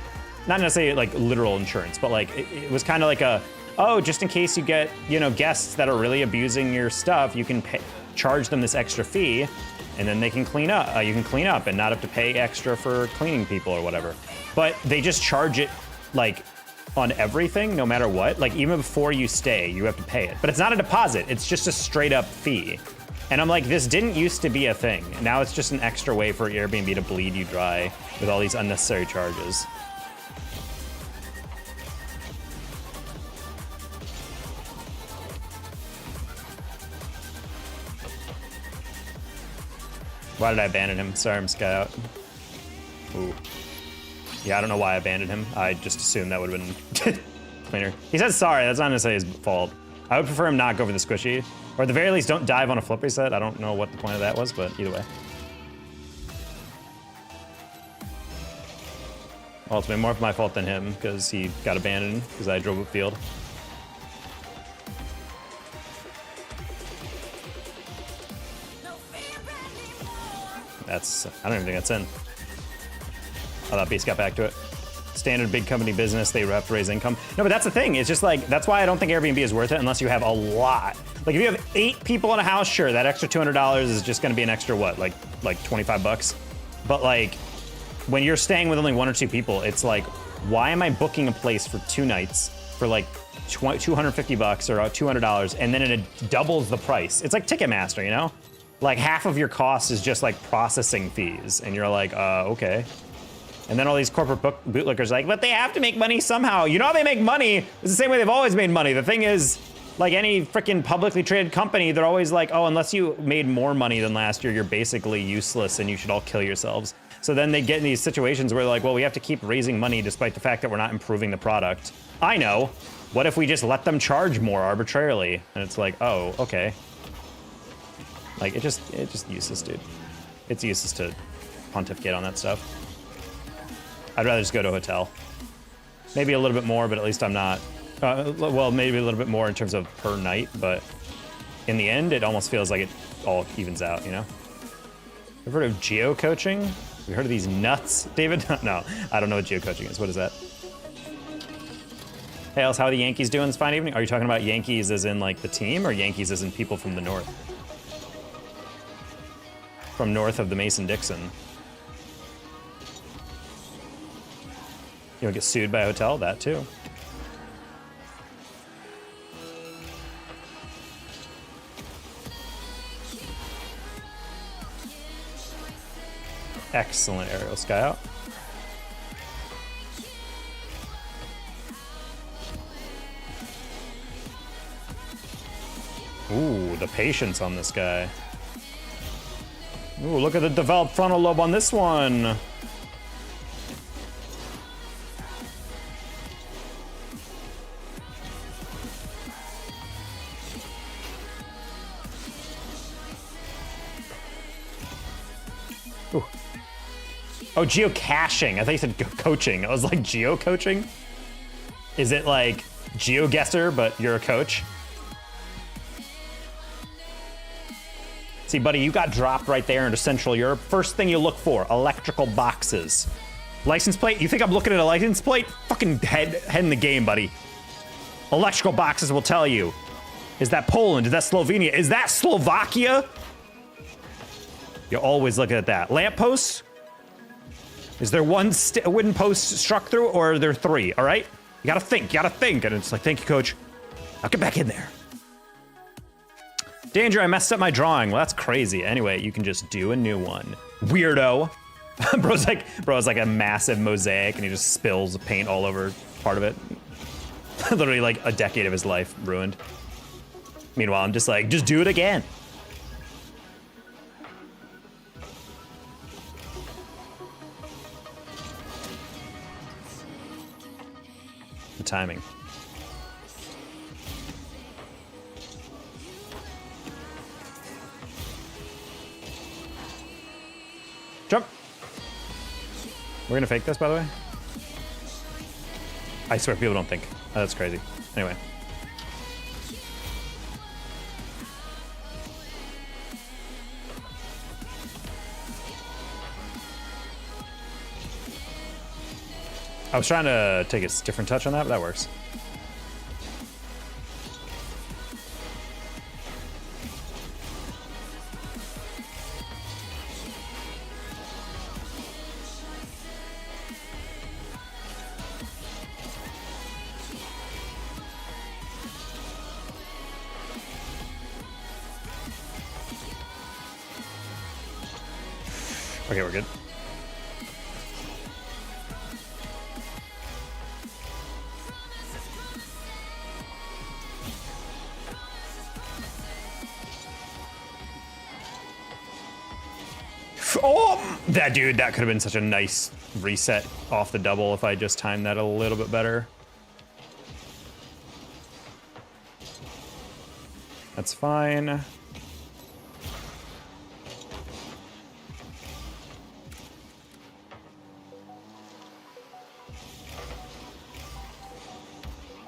Not necessarily like literal insurance, but like it was kind of like a, oh, just in case you get, you know, guests that are really abusing your stuff, you can charge them this extra fee, and then they can clean up. You can clean up and not have to pay extra for cleaning people or whatever. But they just charge it like on everything, no matter what. Like even before you stay, you have to pay it. But it's not a deposit, it's just a straight up fee. And I'm like, this didn't used to be a thing. Now it's just an extra way for Airbnb to bleed you dry with all these unnecessary charges. Why did I abandon him? Sorry, I'm sky out. Ooh. Yeah, I don't know why I abandoned him. I just assumed that would have been cleaner. He said sorry, that's not necessarily his fault. I would prefer him not go for the squishy. Or at the very least, don't dive on a flip reset. I don't know what the point of that was, but either way. Ultimately, more of my fault than him, because he got abandoned, because I drove upfield. That's, I don't even think that's in. Oh, that beast got back to it. Standard big company business, they have to raise income. No, but that's the thing. It's just like, that's why I don't think Airbnb is worth it unless you have a lot. Like if you have 8 people in a house, sure, that extra $200 is just gonna be an extra what, like 25 bucks? But like, when you're staying with only 1 or 2 people, it's like, why am I booking a place for 2 nights for like 250 bucks or $200 and then it doubles the price? It's like Ticketmaster, you know? Like half of your cost is just like processing fees, and you're like, okay. And then all these corporate bootlickers are like, but they have to make money somehow. You know how they make money? It's the same way they've always made money. The thing is, Like any freaking publicly traded company, they're always like, oh, unless you made more money than last year, you're basically useless and you should all kill yourselves. So then they get in these situations where they're like, well, we have to keep raising money despite the fact that we're not improving the product. I know. What if we just let them charge more arbitrarily? And it's like, oh, okay. Like, it's just useless, dude. It's useless to pontificate on that stuff. I'd rather just go to a hotel. Maybe a little bit more, but at least I'm not. Well, maybe a little bit more in terms of per night, but in the end, it almost feels like it all evens out, you know? Ever heard of geo-coaching? Have you heard of these nuts, David? No, I don't know what geo-coaching is. What is that? Hey, Alice, how are the Yankees doing this fine evening? Are you talking about Yankees as in, like, the team, or Yankees as in people from the north? From north of the Mason-Dixon. You want to get sued by a hotel? That, too. Excellent aerial sky out. Ooh, the patience on this guy. Ooh, look at the developed frontal lobe on this one. Ooh. Oh, geocaching. I thought you said coaching. I was like, geo-coaching? Is it like GeoGuessr, but you're a coach? See, buddy, you got dropped right there into Central Europe. First thing you look for, electrical boxes. License plate? You think I'm looking at a license plate? Fucking head in the game, buddy. Electrical boxes will tell you. Is that Poland? Is that Slovenia? Is that Slovakia? You always look at that. Lampposts? Is there one wooden post struck through, or are there three? All right? You gotta think, And it's like, thank you, coach. I'll get back in there. Danger, I messed up my drawing. Well, that's crazy. Anyway, you can just do a new one. Weirdo. Bro's like a massive mosaic, and he just spills paint all over part of it. Literally like a decade of his life ruined. Meanwhile, I'm just like, just do it again. The timing. Jump. We're gonna fake this, by the way. I swear people don't think. Oh, that's crazy. Anyway. I was trying to take a different touch on that, but that works. Okay, we're good. Oh, that dude, that could have been such a nice reset off the double if I just timed that a little bit better. That's fine.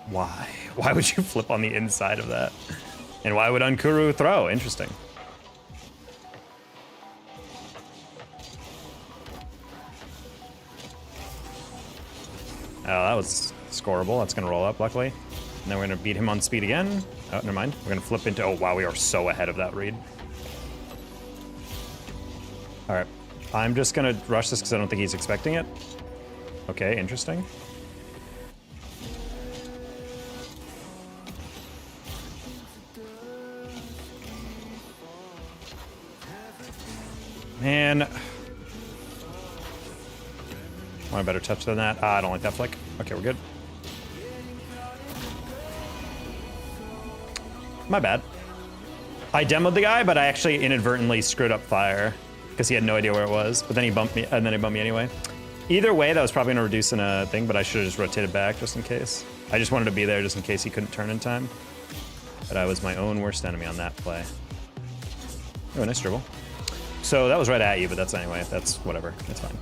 Why? Why would you flip on the inside of that? And why would Unkuru throw? Interesting. Oh, that was scoreable. That's gonna roll up, luckily. And then we're gonna beat him on speed again. Oh, never mind. We're gonna flip into, oh wow, we are so ahead of that read. All right, I'm just gonna rush this because I don't think he's expecting it. Okay, interesting. Man. Want a better touch than that? I don't like that flick. Okay, we're good. My bad. I demoed the guy, but I actually inadvertently screwed up fire because he had no idea where it was. But then he bumped me, and then he bumped me anyway. Either way, that was probably gonna reduce in a thing, but I should have just rotated back just in case. I just wanted to be there just in case he couldn't turn in time. But I was my own worst enemy on that play. Oh, nice dribble. So that was right at you, but that's anyway. That's whatever. It's fine.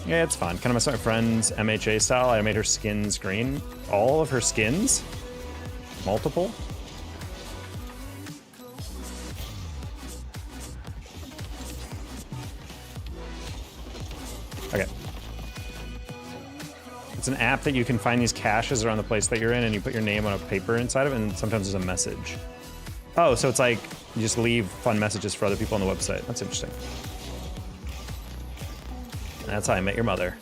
Yeah, it's fine. Kind of messed up my friend's MHA style. I made her skins green. All of her skins? Multiple? Okay. It's an app that you can find these caches around the place that you're in, and you put your name on a paper inside of it, and sometimes there's a message. Oh, so it's like you just leave fun messages for other people on the website. That's interesting. That's how I met your mother.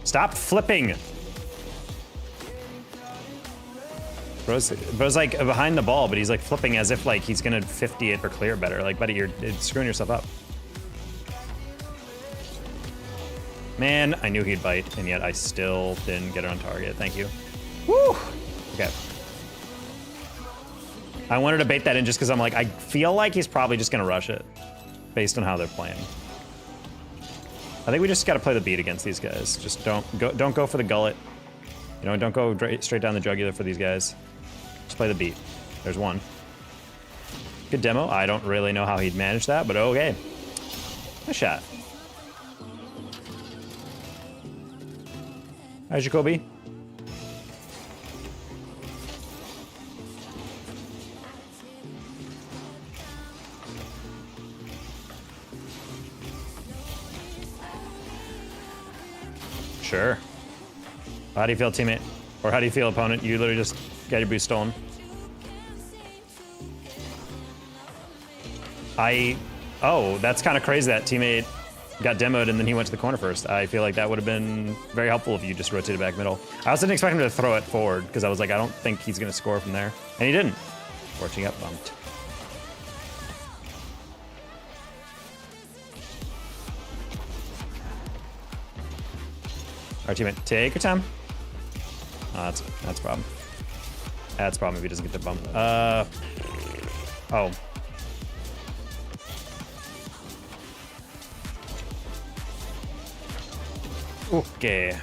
Stop flipping! Bro's like behind the ball, but he's like flipping as if like he's gonna 50 it or clear better. Like, buddy, you're screwing yourself up. Man, I knew he'd bite, and yet I still didn't get it on target. Thank you. Woo! Okay. I wanted to bait that in just because I'm like, I feel like he's probably just gonna rush it, based on how they're playing. I think we just gotta play the beat against these guys. Just don't go for the gullet. You know, don't go straight down the jugular for these guys. Just play the beat. There's one. Good demo. I don't really know how he'd manage that, but okay. Nice shot. Hi, Jacoby. Sure. How do you feel, teammate? Or how do you feel, opponent? You literally just got your boost stolen. Oh, that's kind of crazy that teammate got demoed and then he went to the corner first. I feel like that would have been very helpful if you just rotated back middle. I also didn't expect him to throw it forward because I was like, I don't think he's going to score from there. And he didn't. Fortunately, got bumped. All right, teammate, take your time. Oh, that's a problem. That's a problem if he doesn't get the bump. Oh. Okay.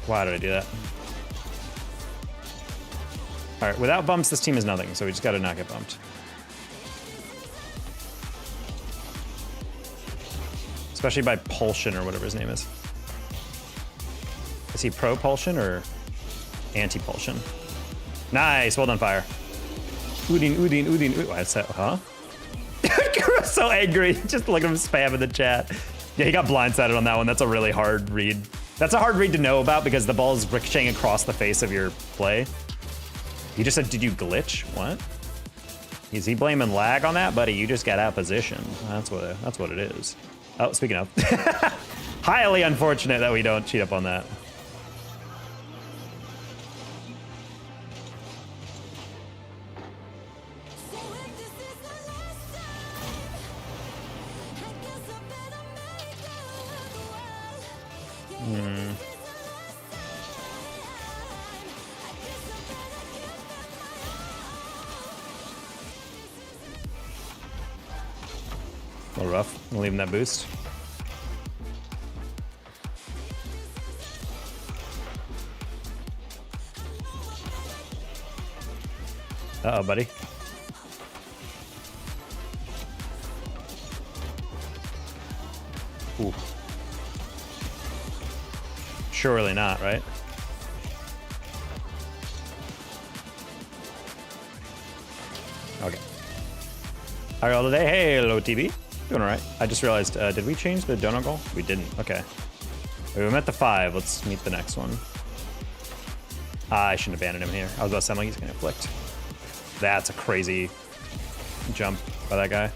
Why did I do that? All right, without bumps, this team is nothing, so we just gotta not get bumped. Especially by Pulsion or whatever his name is. Is he pro-Pulsion or anti-Pulsion? Nice, well done, Fire. Udin, Udin, Udin, Udin. What's that, huh? You're so angry. Just look at him spam in the chat. Yeah, he got blindsided on that one. That's a really hard read. That's a hard read to know about because the ball is ricocheting across the face of your play. He just said, did you glitch? What? Is he blaming lag on that? Buddy, you just got out of position. That's what it is. Oh, speaking of. Highly unfortunate that we don't cheat up on that. A little rough. I'm leaving that boost. Uh-oh, buddy. Ooh. Surely not, right? Okay. How are y'all today? Hey, hello, TB. Doing all right. I just realized, did we change the donut goal? We didn't. Okay. We met the 5. Let's meet the next one. I shouldn't abandon him here. I was about to say, like, he's gonna afflict. That's a crazy jump by that guy.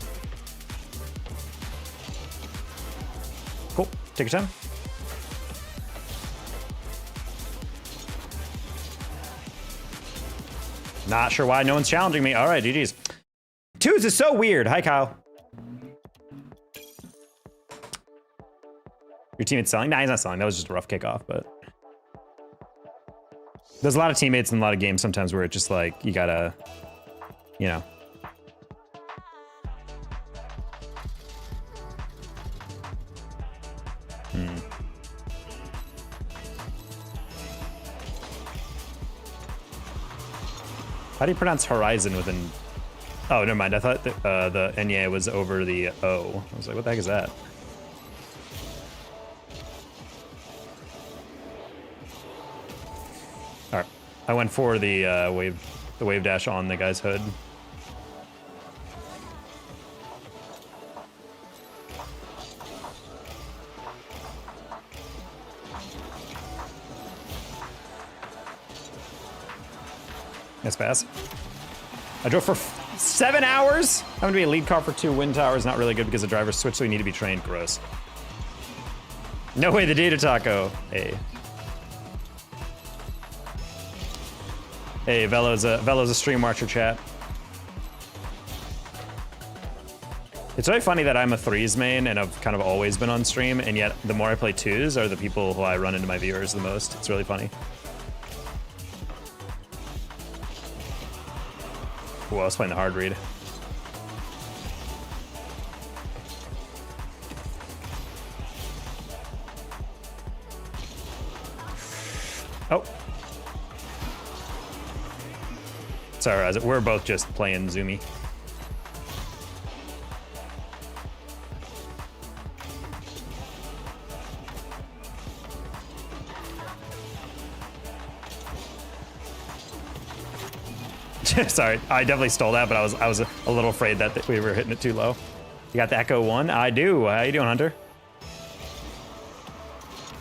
Cool. Take your time. Not sure why no one's challenging me. All right, GG's. Twos is so weird. Hi, Kyle. Your teammate's selling? Nah, he's not selling. That was just a rough kickoff, but there's a lot of teammates in a lot of games sometimes where it's just like, you gotta, you know. How do you pronounce horizon within... Oh, never mind. I thought the Enye was over the O. I was like, what the heck is that? All right. I went for the wave dash on the guy's hood. Nice pass. I drove for 7 hours. I'm gonna be a lead car for 2 wind towers. Not really good because the drivers switch, so we need to be trained. Gross. No way, the data taco. Hey. Hey, Velo's a stream watcher, chat. It's really funny that I'm a 3s main and I've kind of always been on stream, and yet the more I play 2s are the people who I run into my viewers the most. It's really funny. Ooh, I was playing the hard read. Oh. Sorry, Isaac. We're both just playing Zoomy. Sorry, I definitely stole that, but I was a little afraid that we were hitting it too low. You got the Echo 1? I do. How you doing, Hunter?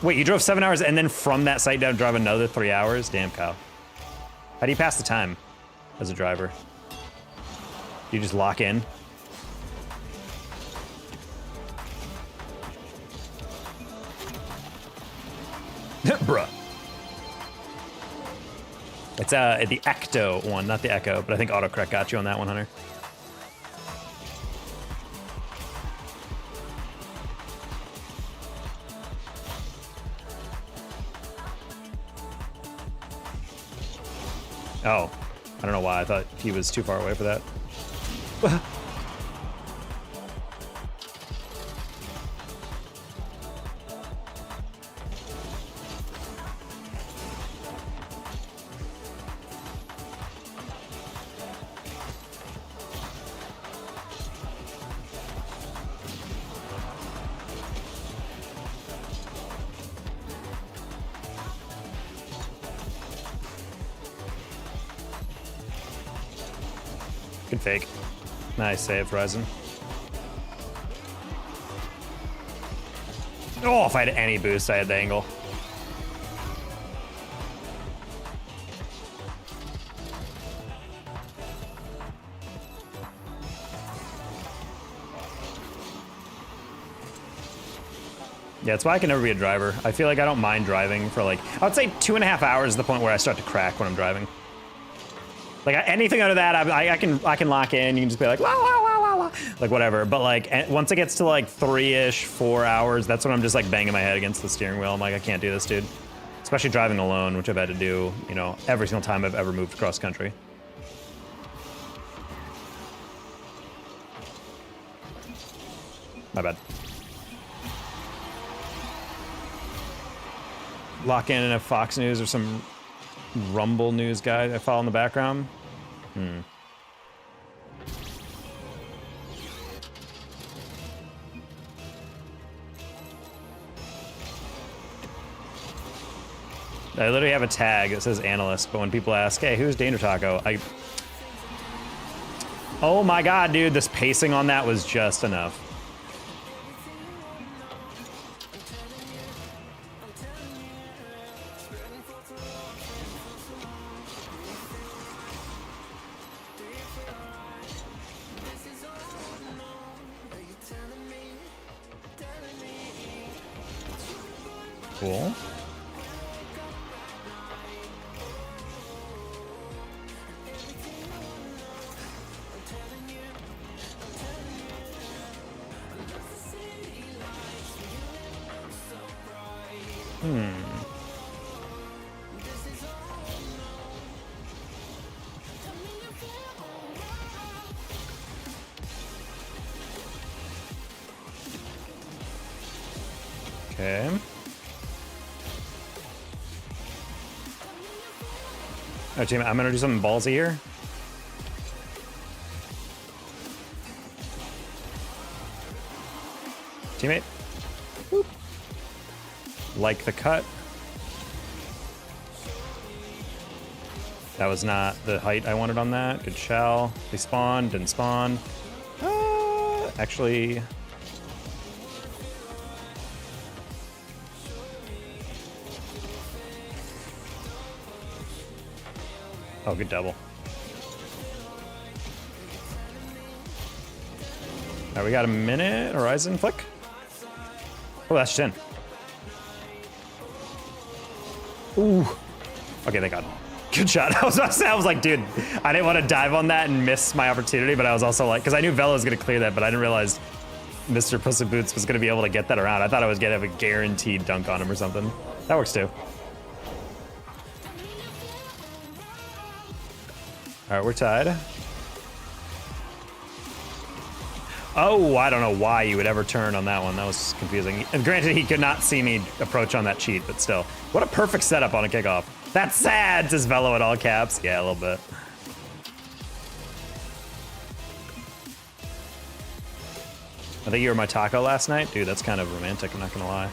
Wait, you drove 7 hours and then from that site down drive another 3 hours? Damn, Kyle. How do you pass the time as a driver? Do you just lock in? Bruh. It's the Ecto one, not the Echo, but I think autocorrect got you on that one, Hunter. Oh, I don't know why. I thought he was too far away for that. Good fake. Nice save, Horizon. Oh, if I had any boost, I had the angle. Yeah, that's why I can never be a driver. I feel like I don't mind driving for like, I would say 2.5 hours is the point where I start to crack when I'm driving. Like anything under that, I can lock in. You can just be like, la, la, la, la, la, like whatever. But like once it gets to like 3-ish, 4 hours, that's when I'm just like banging my head against the steering wheel. I'm like, I can't do this, dude. Especially driving alone, which I've had to do, you know, every single time I've ever moved across country. My bad. Lock in a Fox News or some Rumble News guy I follow in the background. I literally have a tag that says analyst, but when people ask, hey, who's Danger Taco? Oh my god, dude, this pacing on that was just enough. Cool. Okay. Oh, team, I'm gonna do something ballsy here. Teammate. Whoop. Like the cut. That was not the height I wanted on that. Good shell. They spawned, didn't spawn. Actually. Oh, good double. All right, we got a minute. Horizon flick. Oh, that's in. Ooh. Okay, thank God. Good shot. I was about to say, I was like, dude, I didn't want to dive on that and miss my opportunity, but I was also like, because I knew Velo was going to clear that, but I didn't realize Mr. Puss in Boots was going to be able to get that around. I thought I was going to have a guaranteed dunk on him or something. That works too. All right, we're tied. Oh, I don't know why you would ever turn on that one. That was confusing. And granted, he could not see me approach on that cheat, but still. What a perfect setup on a kickoff. That's sad, says Velo in all caps. Yeah, a little bit. I think you were my taco last night. Dude, that's kind of romantic, I'm not gonna lie.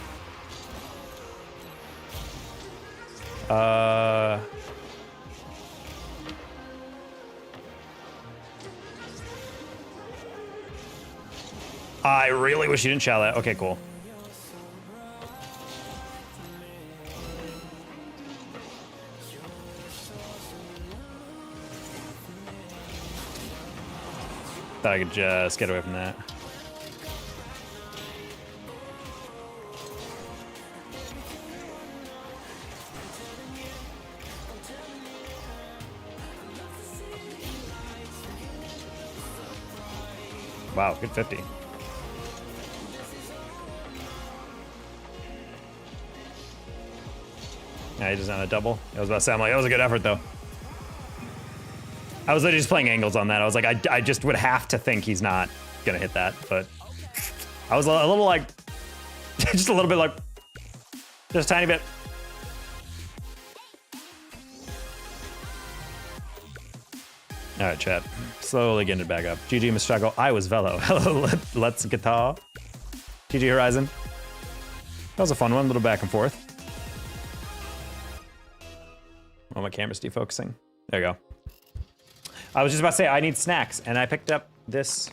I really wish you didn't chow that. Okay, cool. Thought I could just get away from that. Wow, good 50. Yeah, he doesn't have a double. I was about to say, I'm like, that was a good effort, though. I was literally just playing angles on that. I was like, I just would have to think he's not going to hit that, but I was a little like, just a little bit like, just a tiny bit. All right, chat. Slowly getting it back up. GG, Mr. Struggle. I was Velo. Hello, let's guitar. GG, Horizon. That was a fun one, a little back and forth. Oh, my camera's defocusing. There you go. I was just about to say, I need snacks, and I picked up this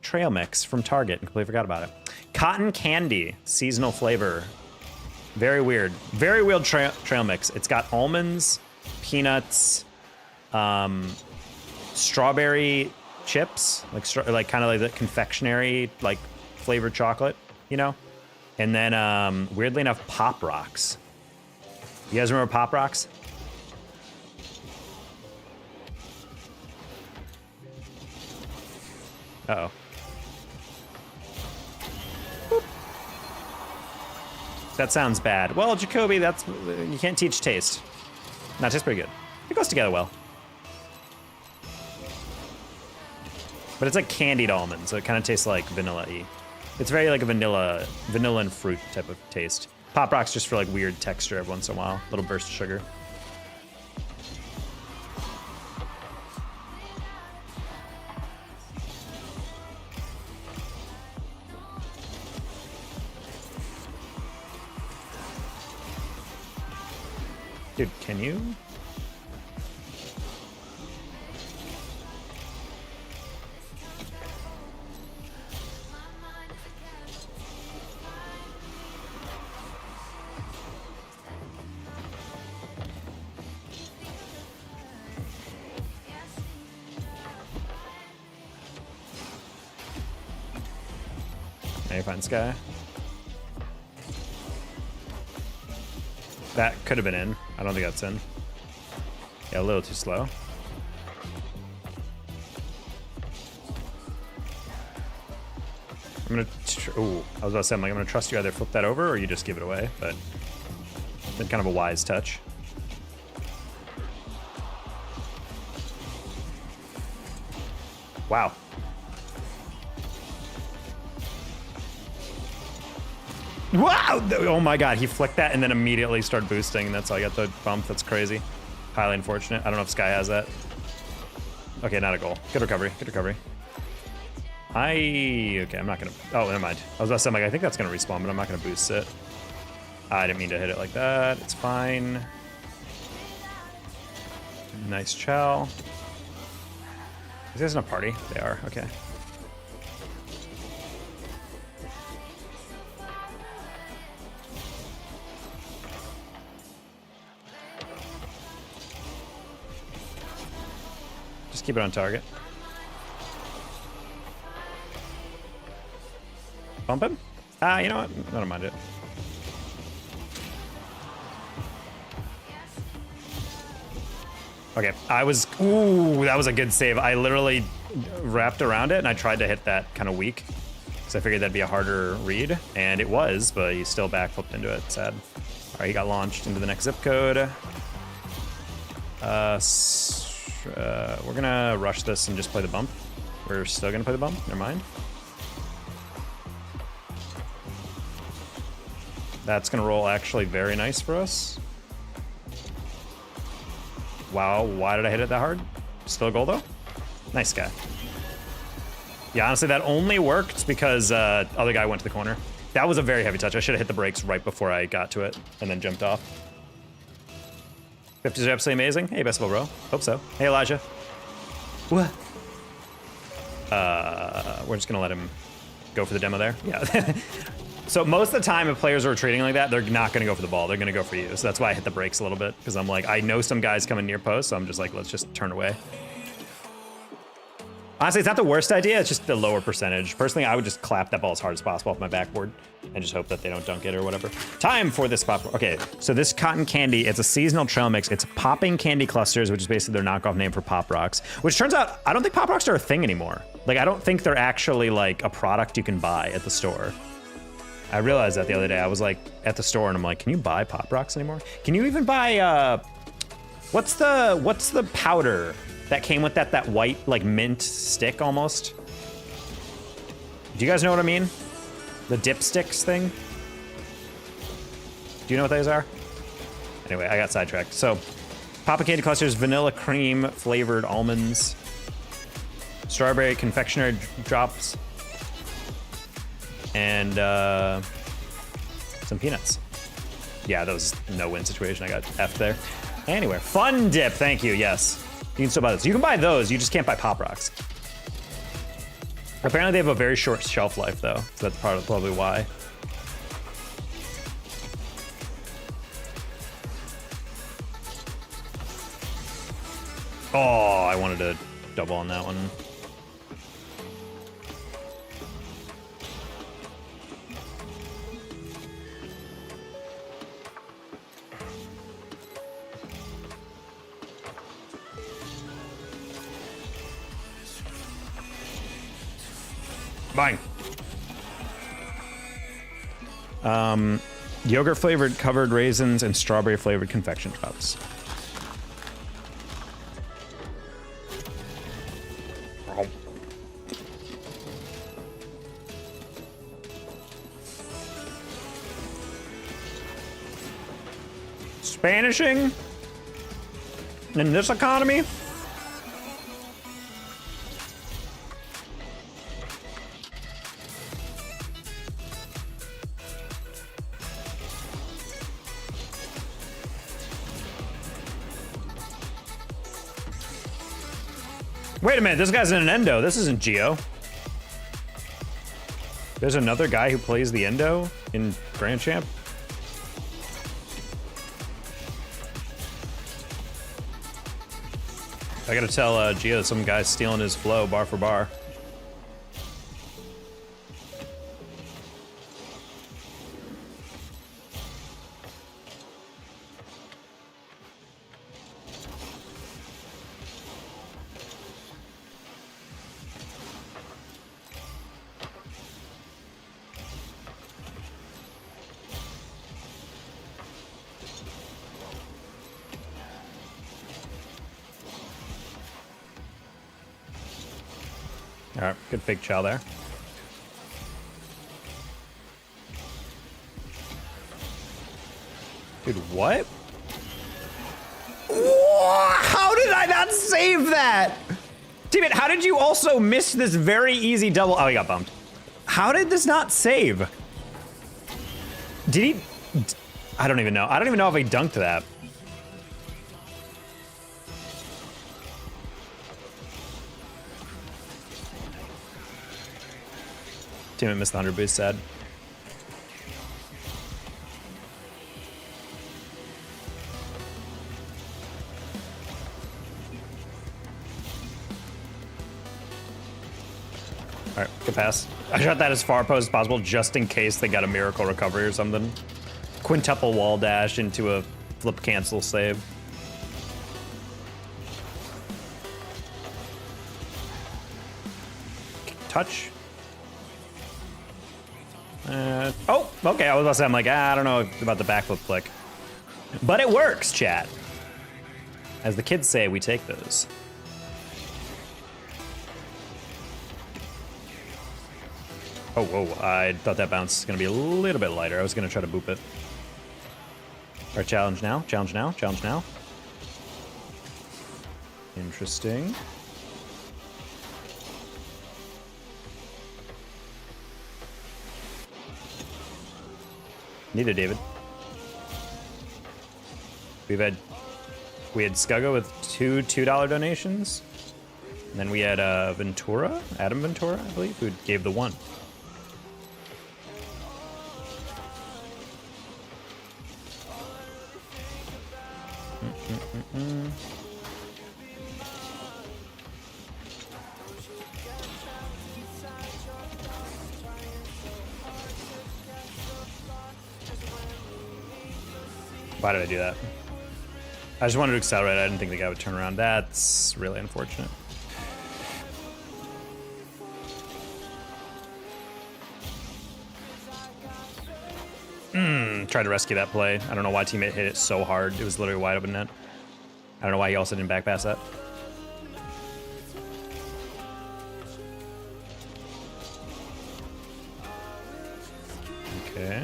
trail mix from Target and completely forgot about it. Cotton candy, seasonal flavor. Very weird. Very weird trail mix. It's got almonds, peanuts, strawberry chips, like kind of like the confectionery, like flavored chocolate, you know? And then, weirdly enough, Pop Rocks. You guys remember Pop Rocks? Uh-oh. Boop. That sounds bad. Well, Jacoby, you can't teach taste. No, it tastes pretty good. It goes together well. But it's like candied almonds, so it kind of tastes like vanilla-y. It's very like a vanilla and fruit type of taste. Pop Rocks just for like weird texture every once in a while. Little burst of sugar. Dude, can you? Now you find Sky. That could have been in. I don't think that's in. Yeah, a little too slow. I'm gonna. Ooh, I was about to say, I'm gonna trust you either flip that over or you just give it away, but Been kind of a wise touch. Wow. Wow! Oh my god, he flicked that and then immediately started boosting, and that's how I got the bump. That's crazy. Highly unfortunate. I don't know if Sky has that. Okay, not a goal. Good recovery. Good recovery. Okay, I'm not gonna... Oh, never mind. I was about to say, I'm like, I think that's gonna respawn, but I'm not gonna boost it. I didn't mean to hit it like that. It's fine. Nice chow. Is this in a party? They are. Okay. Just keep it on target. Bump him? You know what? I don't mind it. Okay, ooh, that was a good save. I literally wrapped around it and I tried to hit that kind of weak because I figured that'd be a harder read, and it was, but he still backflipped into it. Sad. All right, he got launched into the next zip code. We're gonna rush this and just play the bump. We're still gonna play the bump. Never mind. That's gonna roll actually very nice for us. Wow, why did I hit it that hard? Still a goal though? Nice guy. Yeah, honestly, that only worked because other guy went to the corner. That was a very heavy touch. I should have hit the brakes right before I got to it and then jumped off. 50s are absolutely amazing. Hey, best of all, bro. Hope so. Hey, Elijah. What? We're just gonna let him go for the demo there. Yeah. So most of the time, if players are retreating like that, they're not going to go for the ball. They're going to go for you. So that's why I hit the brakes a little bit, because I'm like, I know some guys coming near post, so I'm just like, let's just turn away. Honestly, it's not the worst idea. It's just the lower percentage. Personally, I would just clap that ball as hard as possible off my backboard and just hope that they don't dunk it or whatever. Time for this pop. Okay, so this cotton candy, it's a seasonal trail mix. It's popping candy clusters, which is basically their knockoff name for Pop Rocks, which turns out, I don't think Pop Rocks are a thing anymore. Like, I don't think they're actually like a product you can buy at the store. I realized that the other day. I was like at the store and I'm like, can you buy Pop Rocks anymore? Can you even buy, what's the powder that came with that white, like mint stick almost? Do you guys know what I mean? The dipsticks thing? Do you know what those are? Anyway, I got sidetracked. So, Papa Candy Clusters, vanilla cream flavored almonds, strawberry confectionery drops, and some peanuts. Yeah, that was no win situation. I got F there. Anyway, fun dip. Thank you. Yes, you can still buy those. You can buy those. You just can't buy Pop Rocks. Apparently, they have a very short shelf life, though. So that's probably why. Oh, I wanted to double on that one. Bang. Yogurt flavored covered raisins and strawberry flavored confection drops. Spanishing in this economy? Wait a minute, this guy's in an endo. This isn't Geo. There's another guy who plays the endo in Grand Champ. I gotta tell Geo that some guy's stealing his flow bar for bar. All right, good fake chow there. Dude, what? How did I not save that? Teammate, how did you also miss this very easy double? Oh, he got bumped. How did this not save? Did he? I don't even know. I don't even know if he dunked that. Teammate missed the 100 boost, sad. All right, good pass. I shot that as far post as possible just in case they got a miracle recovery or something. Quintuple wall dash into a flip cancel save. Touch. Oh, okay, I was about to say, I'm like, I don't know about the backflip flick. But it works, chat. As the kids say, we take those. Oh, whoa, I thought that bounce was gonna be a little bit lighter. I was gonna try to boop it. All right, challenge now, challenge now, challenge now. Interesting. Neither, David. We had Skugga with two $2 donations. And then we had Ventura, Adam Ventura, I believe, who gave the one. Why did I do that? I just wanted to accelerate. I didn't think the guy would turn around. That's really unfortunate. Tried to rescue that play. I don't know why teammate hit it so hard. It was literally wide open net. I don't know why he also didn't back pass that. Okay.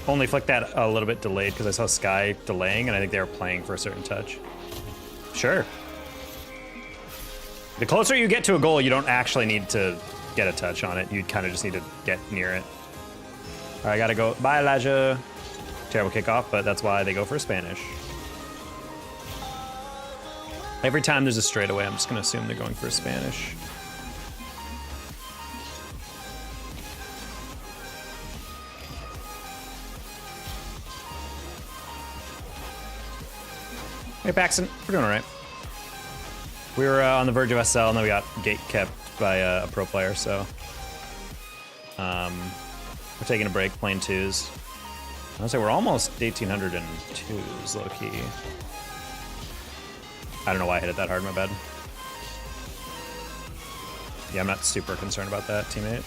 Only flicked that a little bit delayed because I saw Sky delaying and I think they were playing for a certain touch. Sure. The closer you get to a goal, you don't actually need to get a touch on it. You kind of just need to get near it. All right, I gotta go. Bye, Elijah. Terrible kickoff, but that's why they go for Spanish. Every time there's a straightaway, I'm just gonna assume they're going for Spanish. Hey, Paxton, we're doing all right. We were on the verge of SL, and then we got gate kept by a pro player, so we're taking a break, playing twos. I would say we're almost 1,800 in twos, low key. I don't know why I hit it that hard, my bad. Yeah, I'm not super concerned about that, teammate.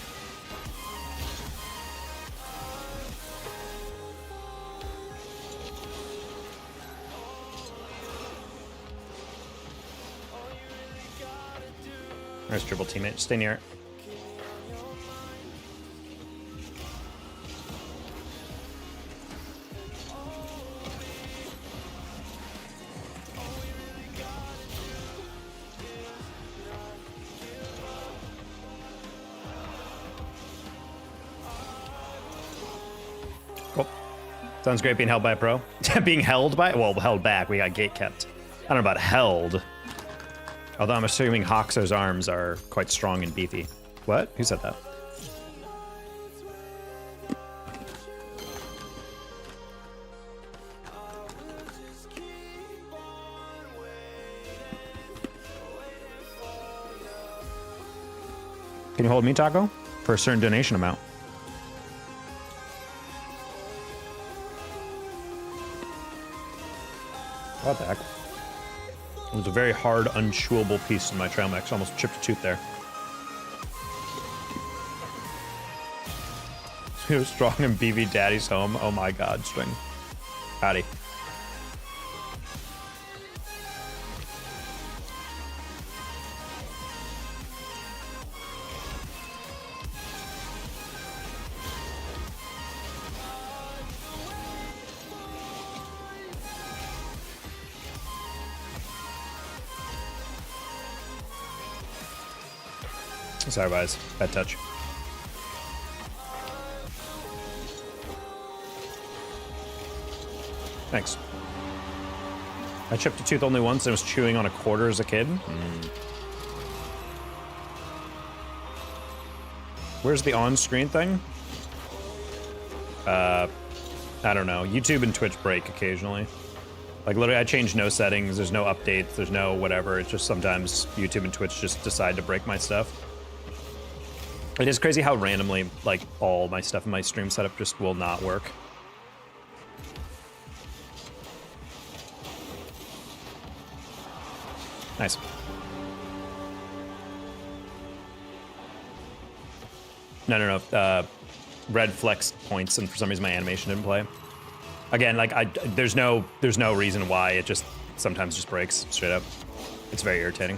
Nice dribble, teammate. Stay near it. Cool. Sounds great being held by a pro. Being held by? Well, held back. We got gate kept. I don't know about held. Although I'm assuming Hoxer's arms are quite strong and beefy. What? Who said that? Can you hold me, Taco? For a certain donation amount. What the heck? It was a very hard, unchewable piece in my trail mix. Almost chipped a tooth there. He was strong and BB Daddy's home. Oh my god, String. Howdy. Sorry, guys. Bad touch. Thanks. I chipped a tooth only once and was chewing on a quarter as a kid. Where's the on-screen thing? I don't know. YouTube and Twitch break occasionally. Like, literally, I change no settings. There's no updates. There's no whatever. It's just sometimes YouTube and Twitch just decide to break my stuff. It is crazy how randomly, like, all my stuff in my stream setup just will not work. Nice. No. Red flex points, and for some reason my animation didn't play. Again, like there's no reason why. It just sometimes just breaks straight up. It's very irritating.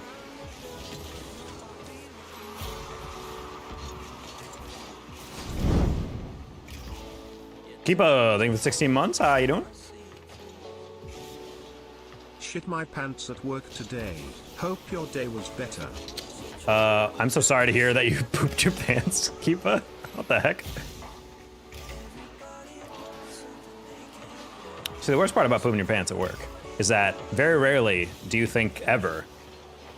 Keep a thing for 16 months. How you doing? Shit my pants at work today. Hope your day was better. I'm so sorry to hear that you pooped your pants, Keepa. What the heck? See, the worst part about pooping your pants at work is that very rarely do you think ever,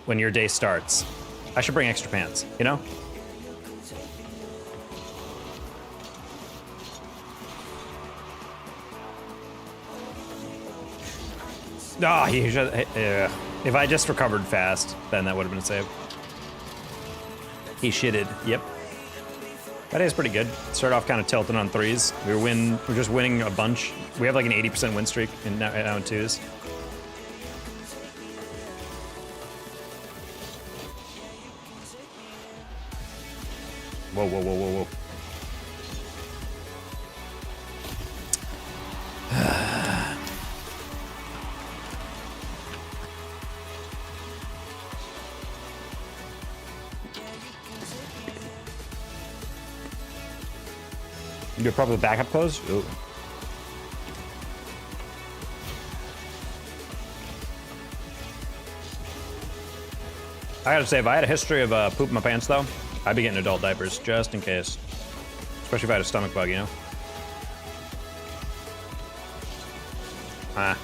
when your day starts, I should bring extra pants, you know? Ah, if I just recovered fast, then that would have been a save. He shitted. Yep. That is pretty good. Started off kind of tilting on threes. We're just winning a bunch. We have like an 80% win streak now in twos. Whoa. You're probably backup close? Ooh. I gotta say, if I had a history of pooping my pants, though, I'd be getting adult diapers, just in case. Especially if I had a stomach bug, you know? Ah.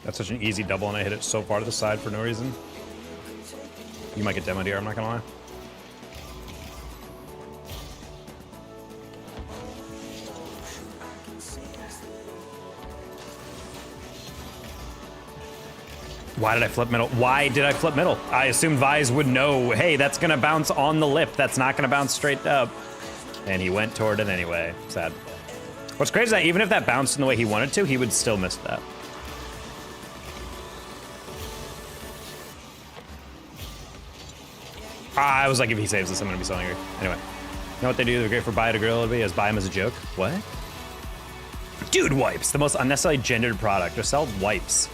That's such an easy double, and I hit it so far to the side for no reason. You might get demoed here, I'm not gonna lie. Why did I flip middle? Why did I flip middle? I assumed Vise would know, hey, that's gonna bounce on the lip. That's not gonna bounce straight up. And he went toward it anyway. Sad. What's crazy is that even if that bounced in the way he wanted to, he would still miss that. I was like, if he saves this, I'm gonna be so angry. Anyway, you know what they do? They're great for buy to grill. It'll be as buy him as a joke. What? Dude wipes, the most unnecessarily gendered product. Just sell wipes.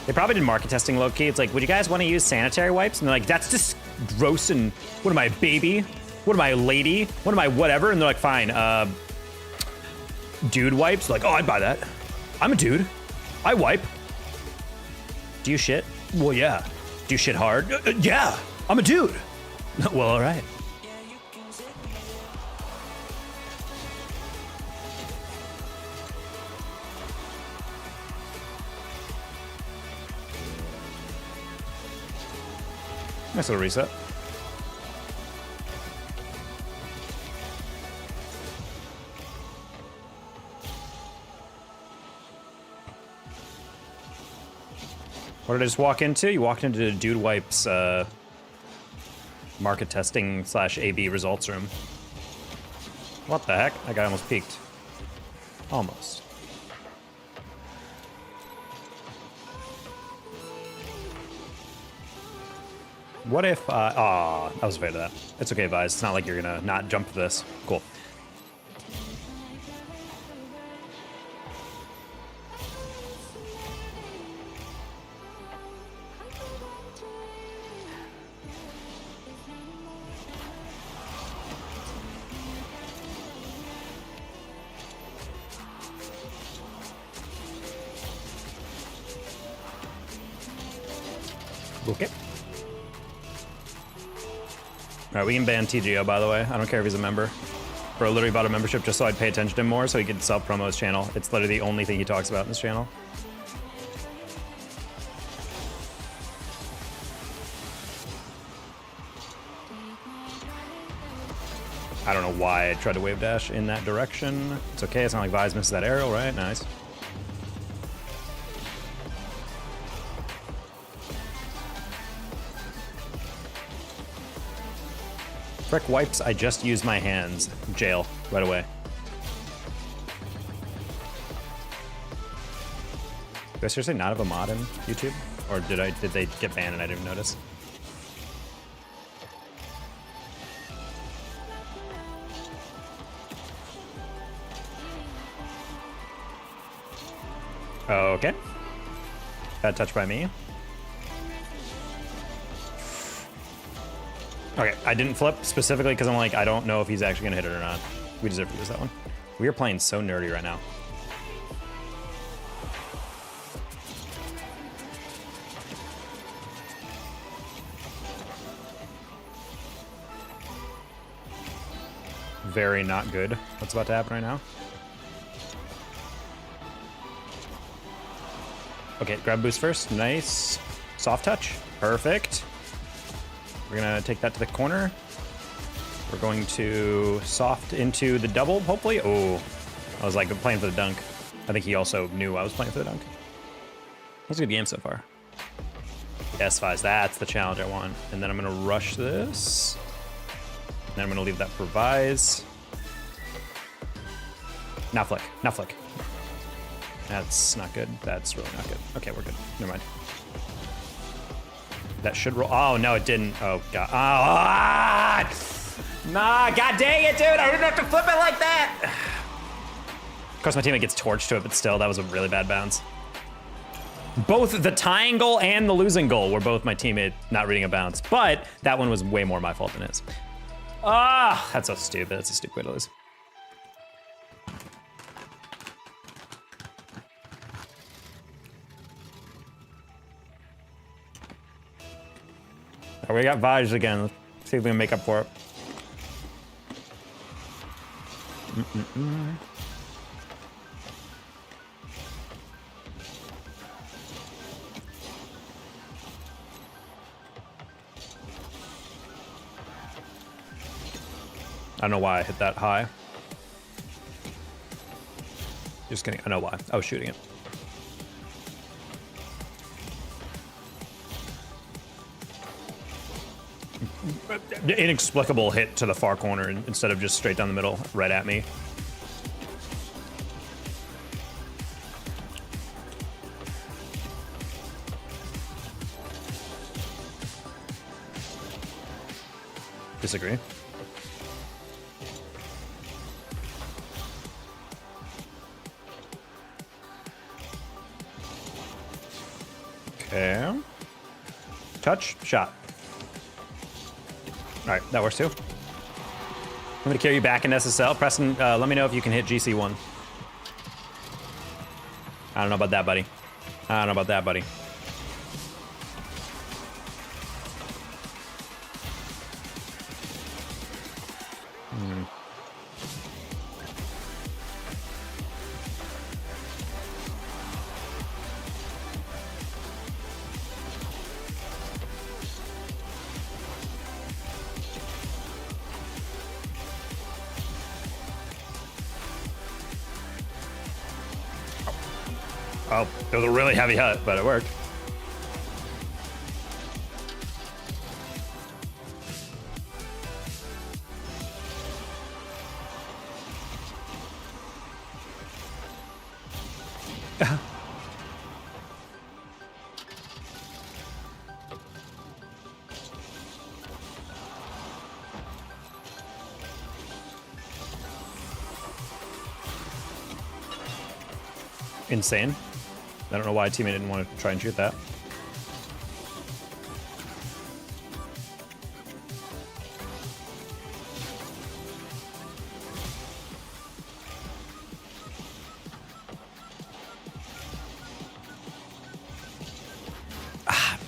They probably did market testing low key. It's like, would you guys want to use sanitary wipes? And they're like, that's just gross. And what am I, baby? What am I, lady? What am I, whatever? And they're like, fine. Dude wipes. Like, oh, I'd buy that. I'm a dude. I wipe. Do you shit? Well, yeah. Do you shit hard? Yeah. I'm a dude. Well, all right. Nice little reset. What did I just walk into? You walked into Dude Wipes market testing / AB results room. What the heck? That guy almost peaked. Almost. What if, I was afraid of that. It's okay, Vise. It's not like you're gonna not jump for this. Cool. Okay. All right, we can ban TGO, by the way. I don't care if he's a member. Bro literally bought a membership just so I'd pay attention to him more so he could self-promo his channel. It's literally the only thing he talks about in this channel. I don't know why I tried to wave dash in that direction. It's okay, it's not like Vise misses that arrow, right? Nice. Frick wipes, I just used my hands. Jail, right away. Do I seriously not have a mod in YouTube? Or did they get banned and I didn't notice? Okay. Bad touch by me. Okay, I didn't flip specifically because I'm like, I don't know if he's actually gonna hit it or not. We deserve to lose that one. We are playing so nerdy right now. Very not good. What's about to happen right now? Okay, grab boost first. Nice. Soft touch. Perfect. We're gonna take that to the corner. We're going to soft into the double, hopefully. Oh, I was like playing for the dunk. I think he also knew I was playing for the dunk. That was a good game so far. Yes, Vise, that's the challenge I want. And then I'm gonna rush this. And then I'm gonna leave that for Vise. Now flick, now flick. That's not good. That's really not good. Okay, we're good. Never mind. That should roll. Oh, no, it didn't. Oh, God. Nah, God dang it, dude. I didn't have to flip it like that. Of course, my teammate gets torched to it, but still, that was a really bad bounce. Both the tying goal and the losing goal were both my teammate not reading a bounce, but that one was way more my fault than his. Ah, that's so stupid. That's a stupid way to lose. Oh, we got Vige again. Let's see if we can make up for it. I don't know why I hit that high. Just kidding. I know why. I was shooting it. Inexplicable hit to the far corner instead of just straight down the middle, right at me. Disagree. Okay. Touch, shot. All right, that works too. I'm gonna carry you back in SSL. Preston, let me know if you can hit GC1. I don't know about that, buddy. I don't know about that, buddy. Oh, it was a really heavy hit, but it worked. Insane. I don't know why a teammate didn't want to try and shoot that.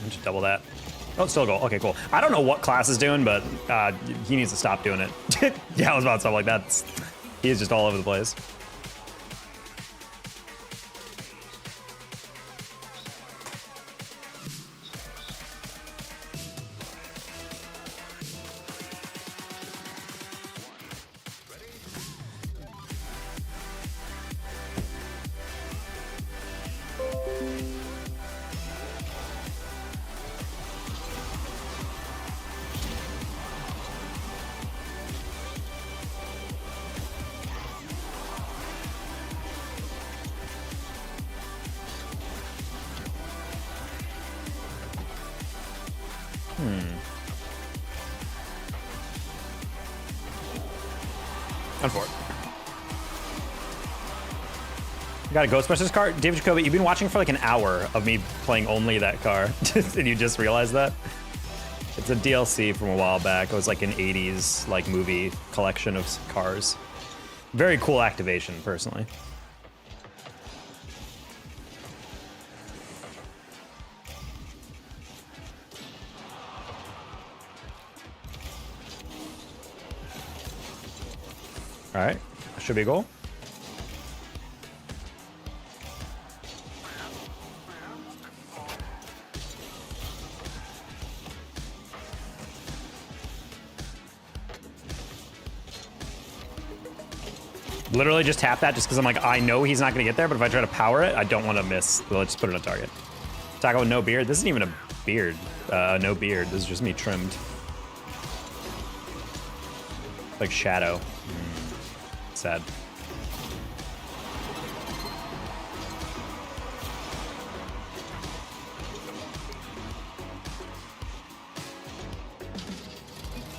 Just double that. Oh, it's still a goal. Okay, cool. I don't know what class is doing, but he needs to stop doing it. Yeah, I was about stuff like that. He is just all over the place. Unfortunate. Got a Ghostbusters car? David Jacoby, you've been watching for like an hour of me playing only that car. And you just realized that? It's a DLC from a while back. It was like an 80s like movie collection of cars. Very cool activation, personally. All right, should be a goal. Literally just tap that just because I'm like, I know he's not going to get there, but if I try to power it, I don't want to miss. So let's just put it on target. Taco with no beard. This isn't even a beard. No beard. This is just me trimmed. Like shadow. Sad.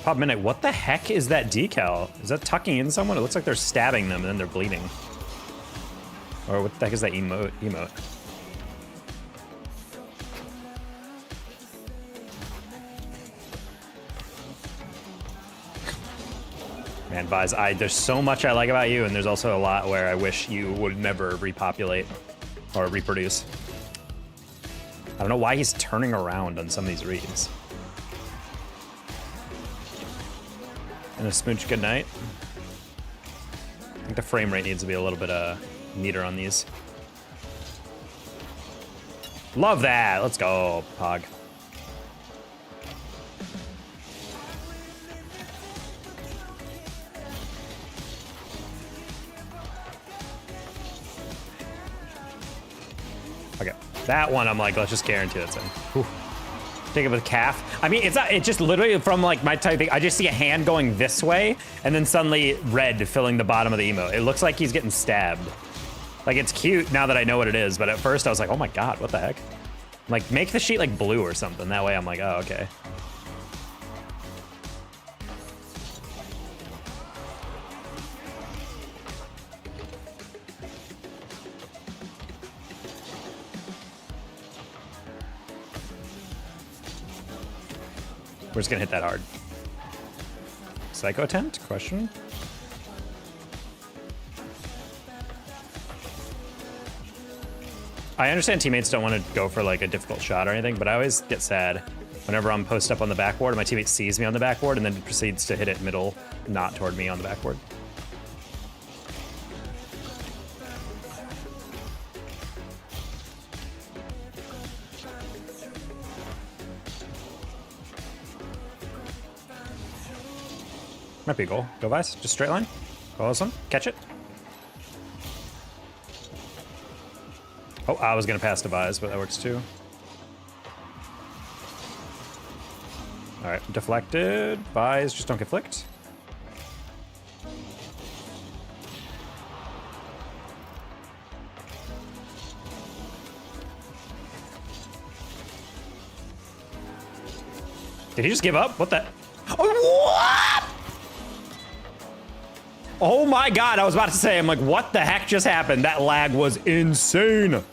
Pop Midnight, what the heck is that decal? Is that tucking in someone? It looks like they're stabbing them and then they're bleeding. Or what the heck is that emote? Man, Vise, there's so much I like about you, and there's also a lot where I wish you would never repopulate or reproduce. I don't know why he's turning around on some of these reads. And a smooch good night. I think the frame rate needs to be a little bit neater on these. Love that. Let's go, Pog. Okay, that one I'm like, let's just guarantee that's in. Whew. Take it with calf. I mean, it's not, it just literally from like my type thing, I just see a hand going this way and then suddenly red filling the bottom of the emote. It looks like he's getting stabbed. Like, it's cute now that I know what it is, but at first I was like, oh my God, what the heck? Like, make the sheet like blue or something. That way I'm like, oh, okay. We're just gonna hit that hard. Psycho attempt? Question? I understand teammates don't want to go for like a difficult shot or anything, but I always get sad whenever I'm posted up on the backboard and my teammate sees me on the backboard and then proceeds to hit it middle, not toward me on the backboard. Might be a goal. Go Vice. Just straight line. Go awesome. Catch it. Oh, I was going to pass to Vice, but that works too. All right. Deflected. Vice. Just don't get flicked. Did he just give up? What the? Oh, what? Oh my God, I was about to say, I'm like, what the heck just happened? That lag was insane.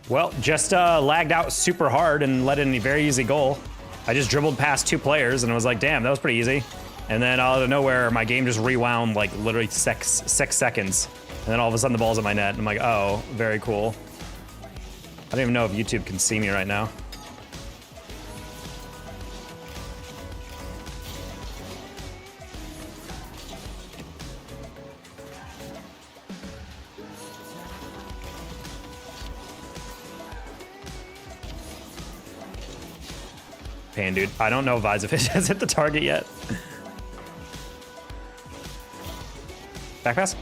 Well, just lagged out super hard and let in a very easy goal. I just dribbled past 2 players and I was like, damn, that was pretty easy. And then out of nowhere, my game just rewound like literally 6 seconds. And then all of a sudden the ball's in my net. And I'm like, oh, very cool. I don't even know if YouTube can see me right now. Pain, dude. I don't know if Visafit has hit the target yet. Back pass.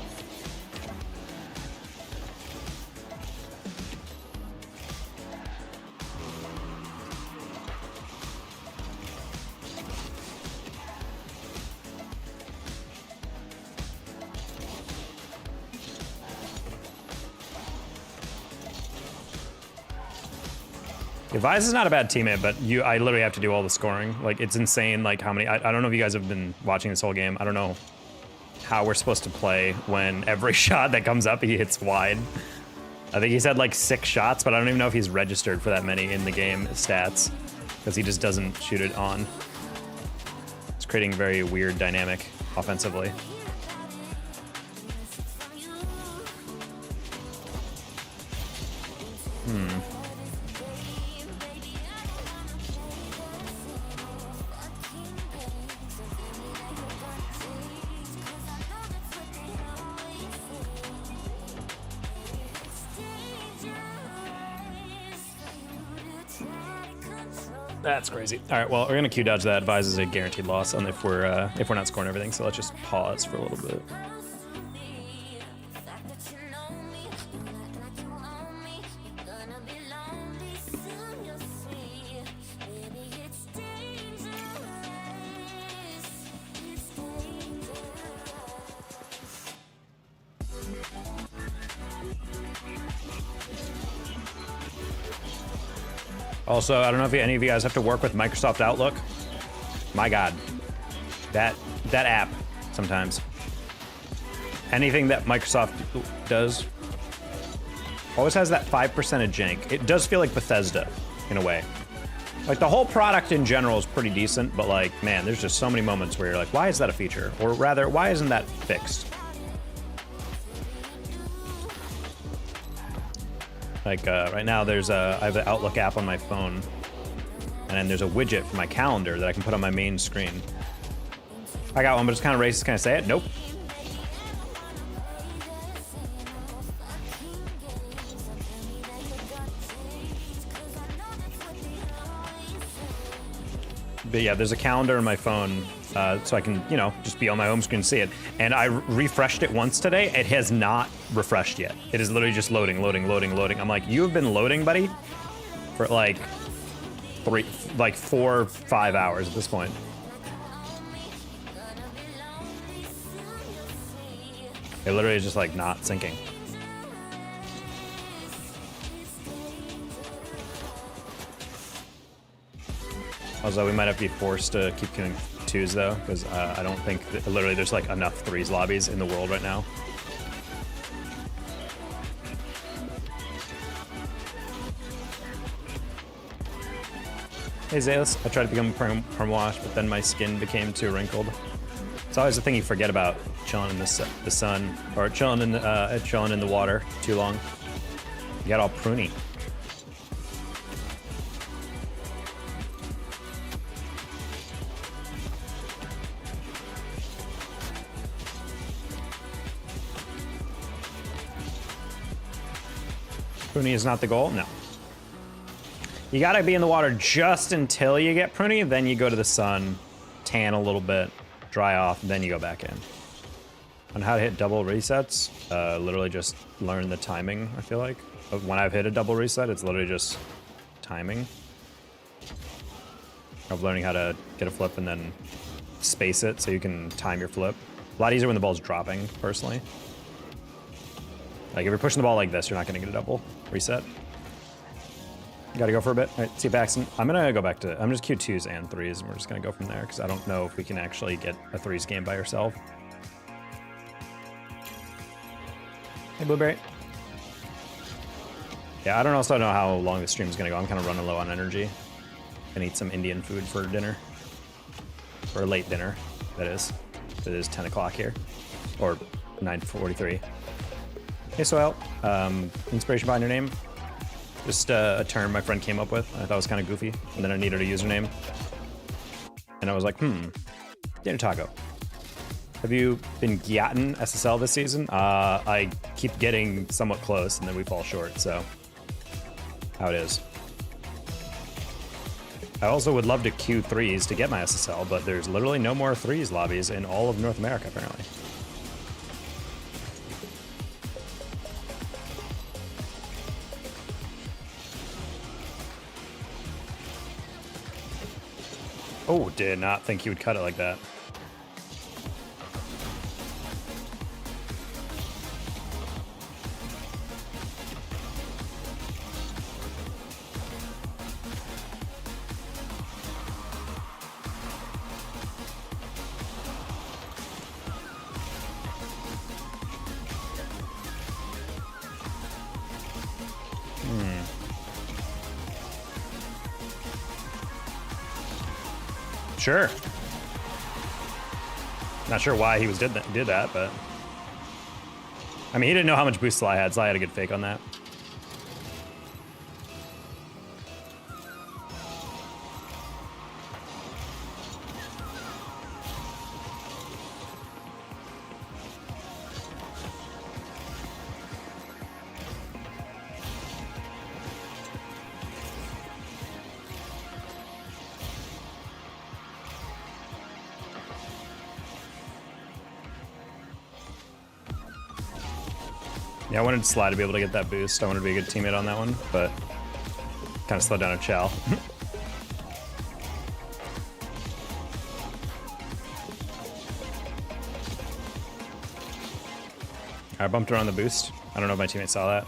Vise is not a bad teammate, but I literally have to do all the scoring. Like, it's insane, like, how many... I don't know if you guys have been watching this whole game. I don't know how we're supposed to play when every shot that comes up, he hits wide. I think he's had, like, 6 shots, but I don't even know if he's registered for that many in the game stats, because he just doesn't shoot it on. It's creating a very weird dynamic offensively. That's crazy. All right, well, we're gonna Q dodge that. Vise is a guaranteed loss on if we're not scoring everything. So let's just pause for a little bit. Also, I don't know if any of you guys have to work with Microsoft Outlook. My God, that app sometimes. Anything that Microsoft does always has that 5% of jank. It does feel like Bethesda in a way. Like the whole product in general is pretty decent, but like, man, there's just so many moments where you're like, why is that a feature? Or rather, why isn't that fixed? Like right now, I have the Outlook app on my phone, and then there's a widget for my calendar that I can put on my main screen. I got one, but it's kind of racist. Can I say it? Nope. But yeah, there's a calendar on my phone, so I can, you know, just be on my home screen and see it. And I refreshed it once today. It has not refreshed yet. It is literally just loading. I'm like, you have been loading, buddy, for like 4 or 5 hours at this point. It literally is just like not syncing. Also, we might have to be forced to keep doing 2s though, because I don't think literally there's like enough 3s lobbies in the world right now. Hey Zayus, I tried to become Perma-Washed, but then my skin became too wrinkled. It's always the thing you forget about, chilling in the sun, or chilling in the water too long. You got all pruny. Pruny is not the goal? No. You gotta be in the water just until you get pruny, then you go to the sun, tan a little bit, dry off, then you go back in. On how to hit double resets, literally just learn the timing, I feel like. But when I've hit a double reset, it's literally just timing. Of learning how to get a flip and then space it so you can time your flip. A lot easier when the ball's dropping, personally. Like, if you're pushing the ball like this, you're not going to get a double reset. You got to go for a bit. All right, see Paxton. I'm going to go back to... I'm just Q2s and 3s, and we're just going to go from there, because I don't know if we can actually get a 3s game by yourself. Hey, Blueberry. Yeah, I don't also know how long the stream's going to go. I'm kind of running low on energy. Gonna eat some Indian food for dinner. Or late dinner, that is. It is 10 o'clock here. Or 9:43. Hey, Soil. Inspiration behind your name? Just a term my friend came up with. I thought it was kind of goofy. And then I needed a username. And I was like, dinner taco. Have you been getting SSL this season? I keep getting somewhat close, and then we fall short, so... How it is. I also would love to queue 3s to get my SSL, but there's literally no more 3s lobbies in all of North America, apparently. Oh, did not think he would cut it like that. Sure. Not sure why he did that, but I mean, he didn't know how much boost Sly had. Sly had a good fake on that. Yeah, I wanted Sly to be able to get that boost. I wanted to be a good teammate on that one, but kind of slowed down a Chow. I bumped around the boost. I don't know if my teammate saw that.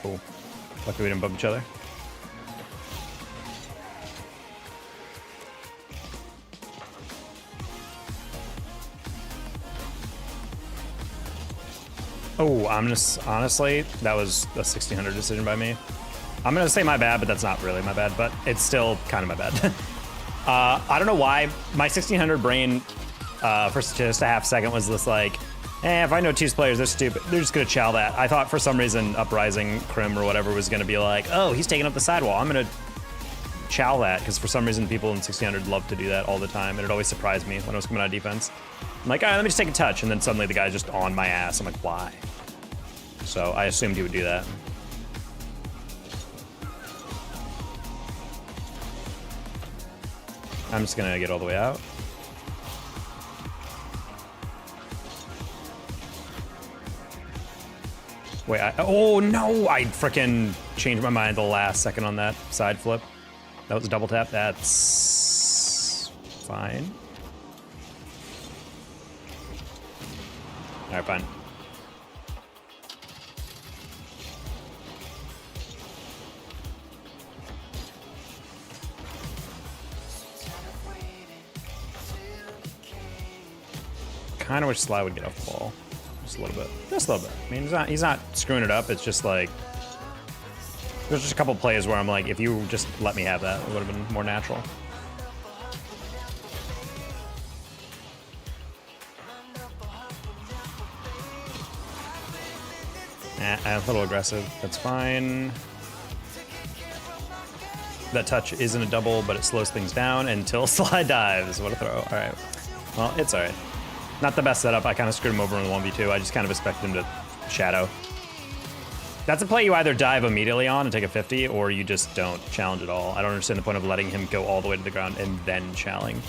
Cool. Lucky we didn't bump each other. Oh, I'm just, honestly, that was a 1600 decision by me. I'm gonna say my bad, but that's not really my bad, but it's still kind of my bad. I don't know why my 1600 brain for just a half second was this like, if I know T's players, they're stupid. They're just gonna chow that. I thought for some reason Uprising, Crim, or whatever was gonna be like, oh, he's taking up the sidewall. I'm gonna chow that, because for some reason people in 1600 love to do that all the time, and it always surprised me when I was coming out of defense. I'm like, all right, let me just take a touch, and then suddenly the guy's just on my ass. I'm like, why? So I assumed he would do that. I'm just gonna get all the way out. Wait, oh no! I frickin' changed my mind the last second on that side flip. That was a double tap. That's fine. All right, fine. Kind of wish Sly would get off the ball. Just a little bit. Just a little bit. I mean, he's not screwing it up. It's just like, there's just a couple plays where I'm like, if you just let me have that, it would have been more natural. I'm a little aggressive. That's fine. That touch isn't a double, but it slows things down until Slide dives. What a throw. All right. Well, it's all right. Not the best setup. I kind of screwed him over in the 1v2. I just kind of expected him to shadow. That's a play you either dive immediately on and take a 50, or you just don't challenge at all. I don't understand the point of letting him go all the way to the ground and then challenge.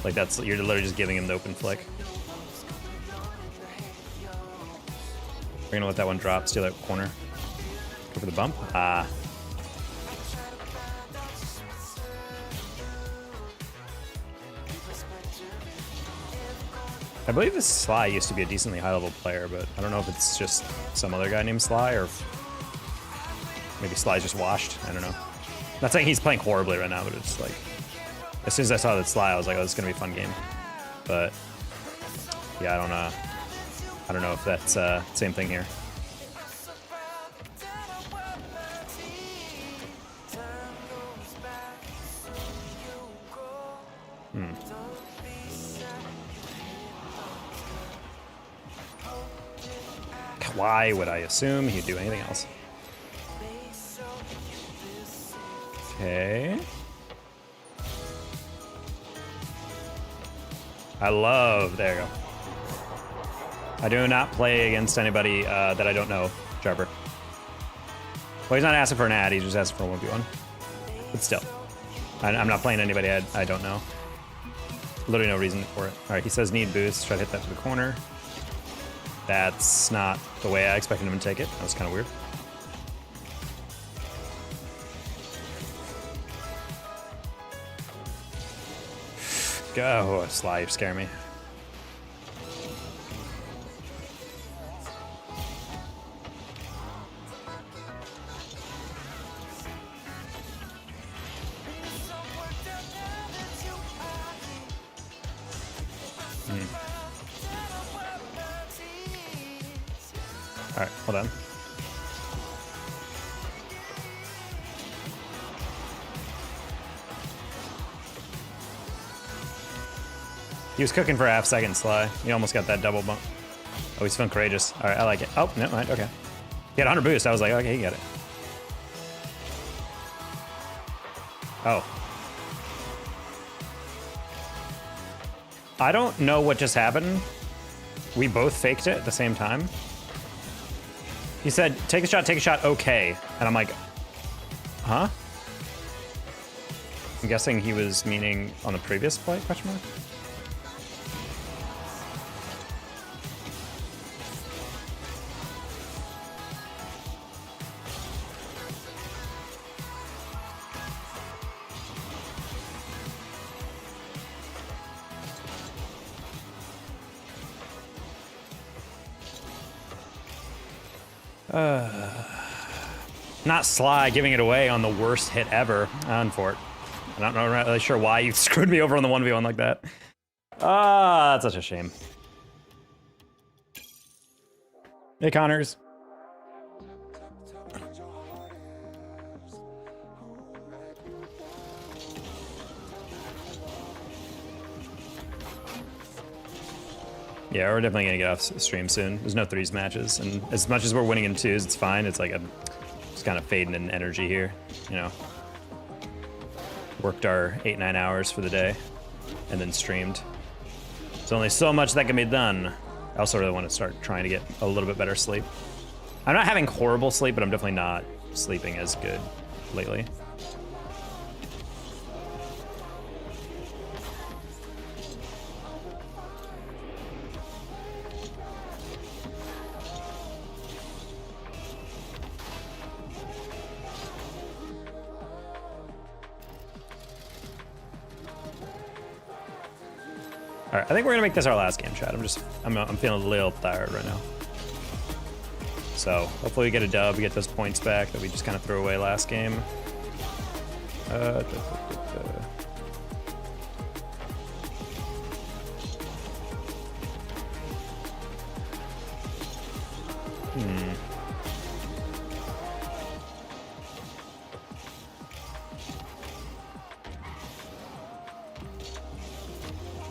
Like, that's, you're literally just giving him the open flick. We're gonna let that one drop, steal that corner. Go for the bump. Ah. I believe this Sly used to be a decently high-level player, but I don't know if it's just some other guy named Sly, or maybe Sly's just washed. I don't know. Not saying he's playing horribly right now, but it's like, as soon as I saw that Sly, I was like, oh, this is gonna be a fun game. But yeah, I don't know if that's same thing here. Why would I assume he'd do anything else? Okay. I love, there you go. I do not play against anybody that I don't know, Jarber. Well, he's not asking for an ad, he's just asking for a 1v1. But still, I'm not playing anybody I don't know. Literally no reason for it. All right, he says need boost, try to hit that to the corner. That's not the way I expected him to take it. That was kind of weird. Go, Sly, you scare me. All right, hold on. He was cooking for a half second, Sly. He almost got that double bump. Oh, he's feeling courageous. All right, I like it. Oh, never mind. Okay. He had 100 boost. I was like, okay, he got it. Oh. I don't know what just happened. We both faked it at the same time. He said, take a shot, okay. And I'm like, huh? I'm guessing he was meaning on the previous play, question mark? Not Sly giving it away on the worst hit ever on Fort. I'm not really sure why you screwed me over on the 1v1 like that. Ah, that's such a shame. Hey, Connors. Yeah, we're definitely gonna get off stream soon. There's no threes matches, and as much as we're winning in twos, it's fine. It's like I'm just kind of fading in energy here, you know. Worked our 8-9 hours for the day, and then streamed. There's only so much that can be done. I also really want to start trying to get a little bit better sleep. I'm not having horrible sleep, but I'm definitely not sleeping as good lately. All right, I think we're gonna make this our last game, Chad. I'm feeling a little tired right now. So hopefully we get a dub, we get those points back that we just kind of threw away last game.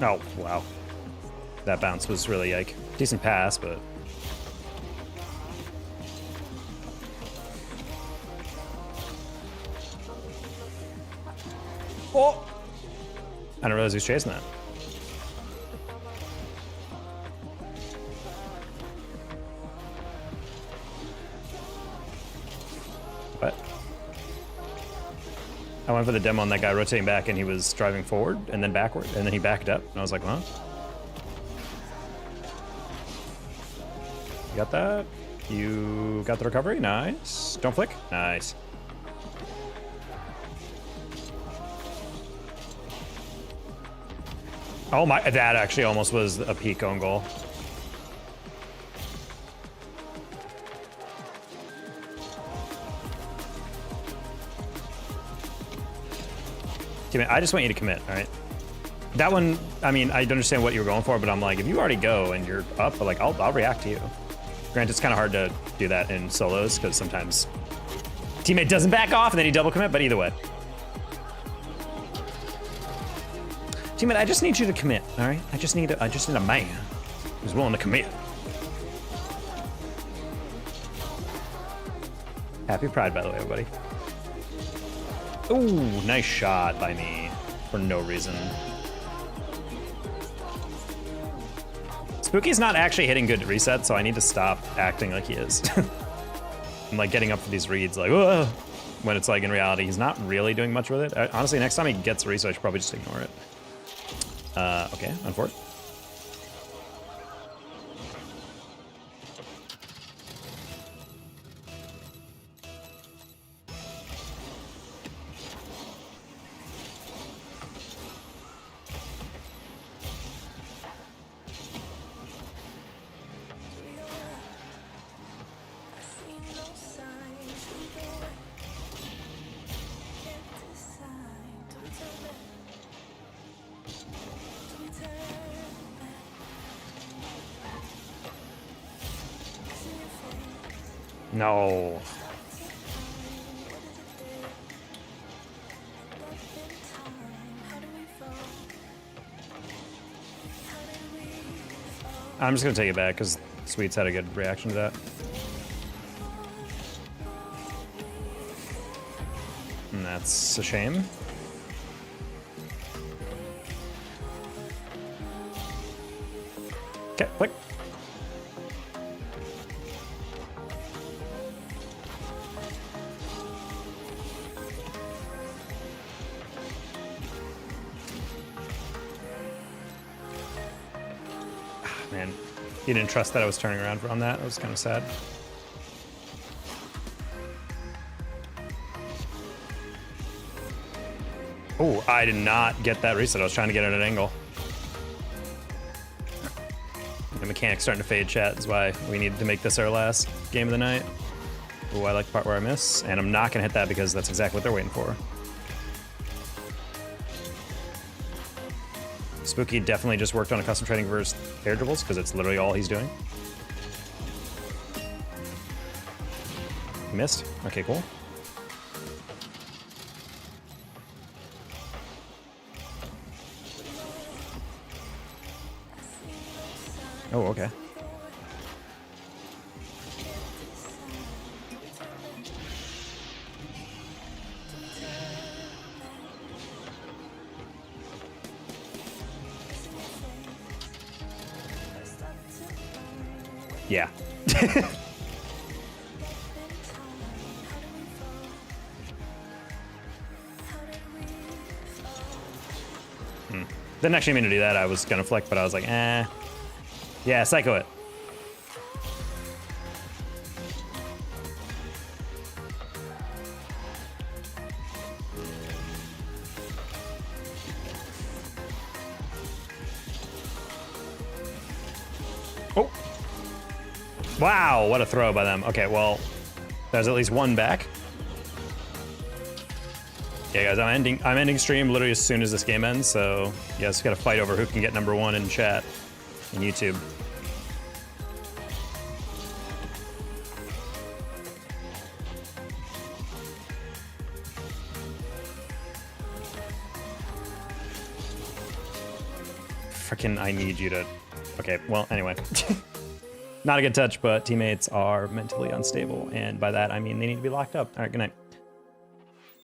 Oh, wow. That bounce was really like decent pass, but oh! I didn't realize he was chasing that. What? I went for the demo on that guy rotating back, and he was driving forward and then backward, and then he backed up, and I was like, huh? You got that? You got the recovery, nice. Don't flick, nice. Oh my, that actually almost was a peak own goal. Teammate, I just want you to commit, all right? That one, I mean, I understand what you were going for, but I'm like, if you already go and you're up, like, I'll react to you. Granted, it's kind of hard to do that in solos because sometimes teammate doesn't back off and then you double commit, but either way. Teammate, I just need you to commit, all right? I just need a man who's willing to commit. Happy Pride, by the way, everybody. Ooh, nice shot by me for no reason. Spooky's not actually hitting good resets, so I need to stop acting like he is. I'm like getting up for these reads like, whoa, when it's like in reality, he's not really doing much with it. Honestly, next time he gets a reset, I should probably just ignore it. Okay, on for it. No. I'm just gonna take it back because Sweets had a good reaction to that. And that's a shame. Okay, click. Man, he didn't trust that I was turning around on that. It was kind of sad. Oh, I did not get that reset. I was trying to get it at an angle. The mechanic's starting to fade, chat. That's why we need to make this our last game of the night. Oh, I like the part where I miss. And I'm not going to hit that because that's exactly what they're waiting for. Spooky definitely just worked on a custom training versus air dribbles because it's literally all he's doing. Missed. Okay, cool. Oh, okay. Yeah. Didn't actually mean to do that. I was gonna flick, but I was like, eh. Yeah, psycho it. Oh. Wow, what a throw by them. Okay, well, there's at least one back. Yeah, guys, I'm ending stream literally as soon as this game ends, so you guys gotta fight over who can get #1 in chat in YouTube. Frickin' I need you to... Okay, well, anyway. Not a good touch, but teammates are mentally unstable, and by that I mean they need to be locked up. All right, good night.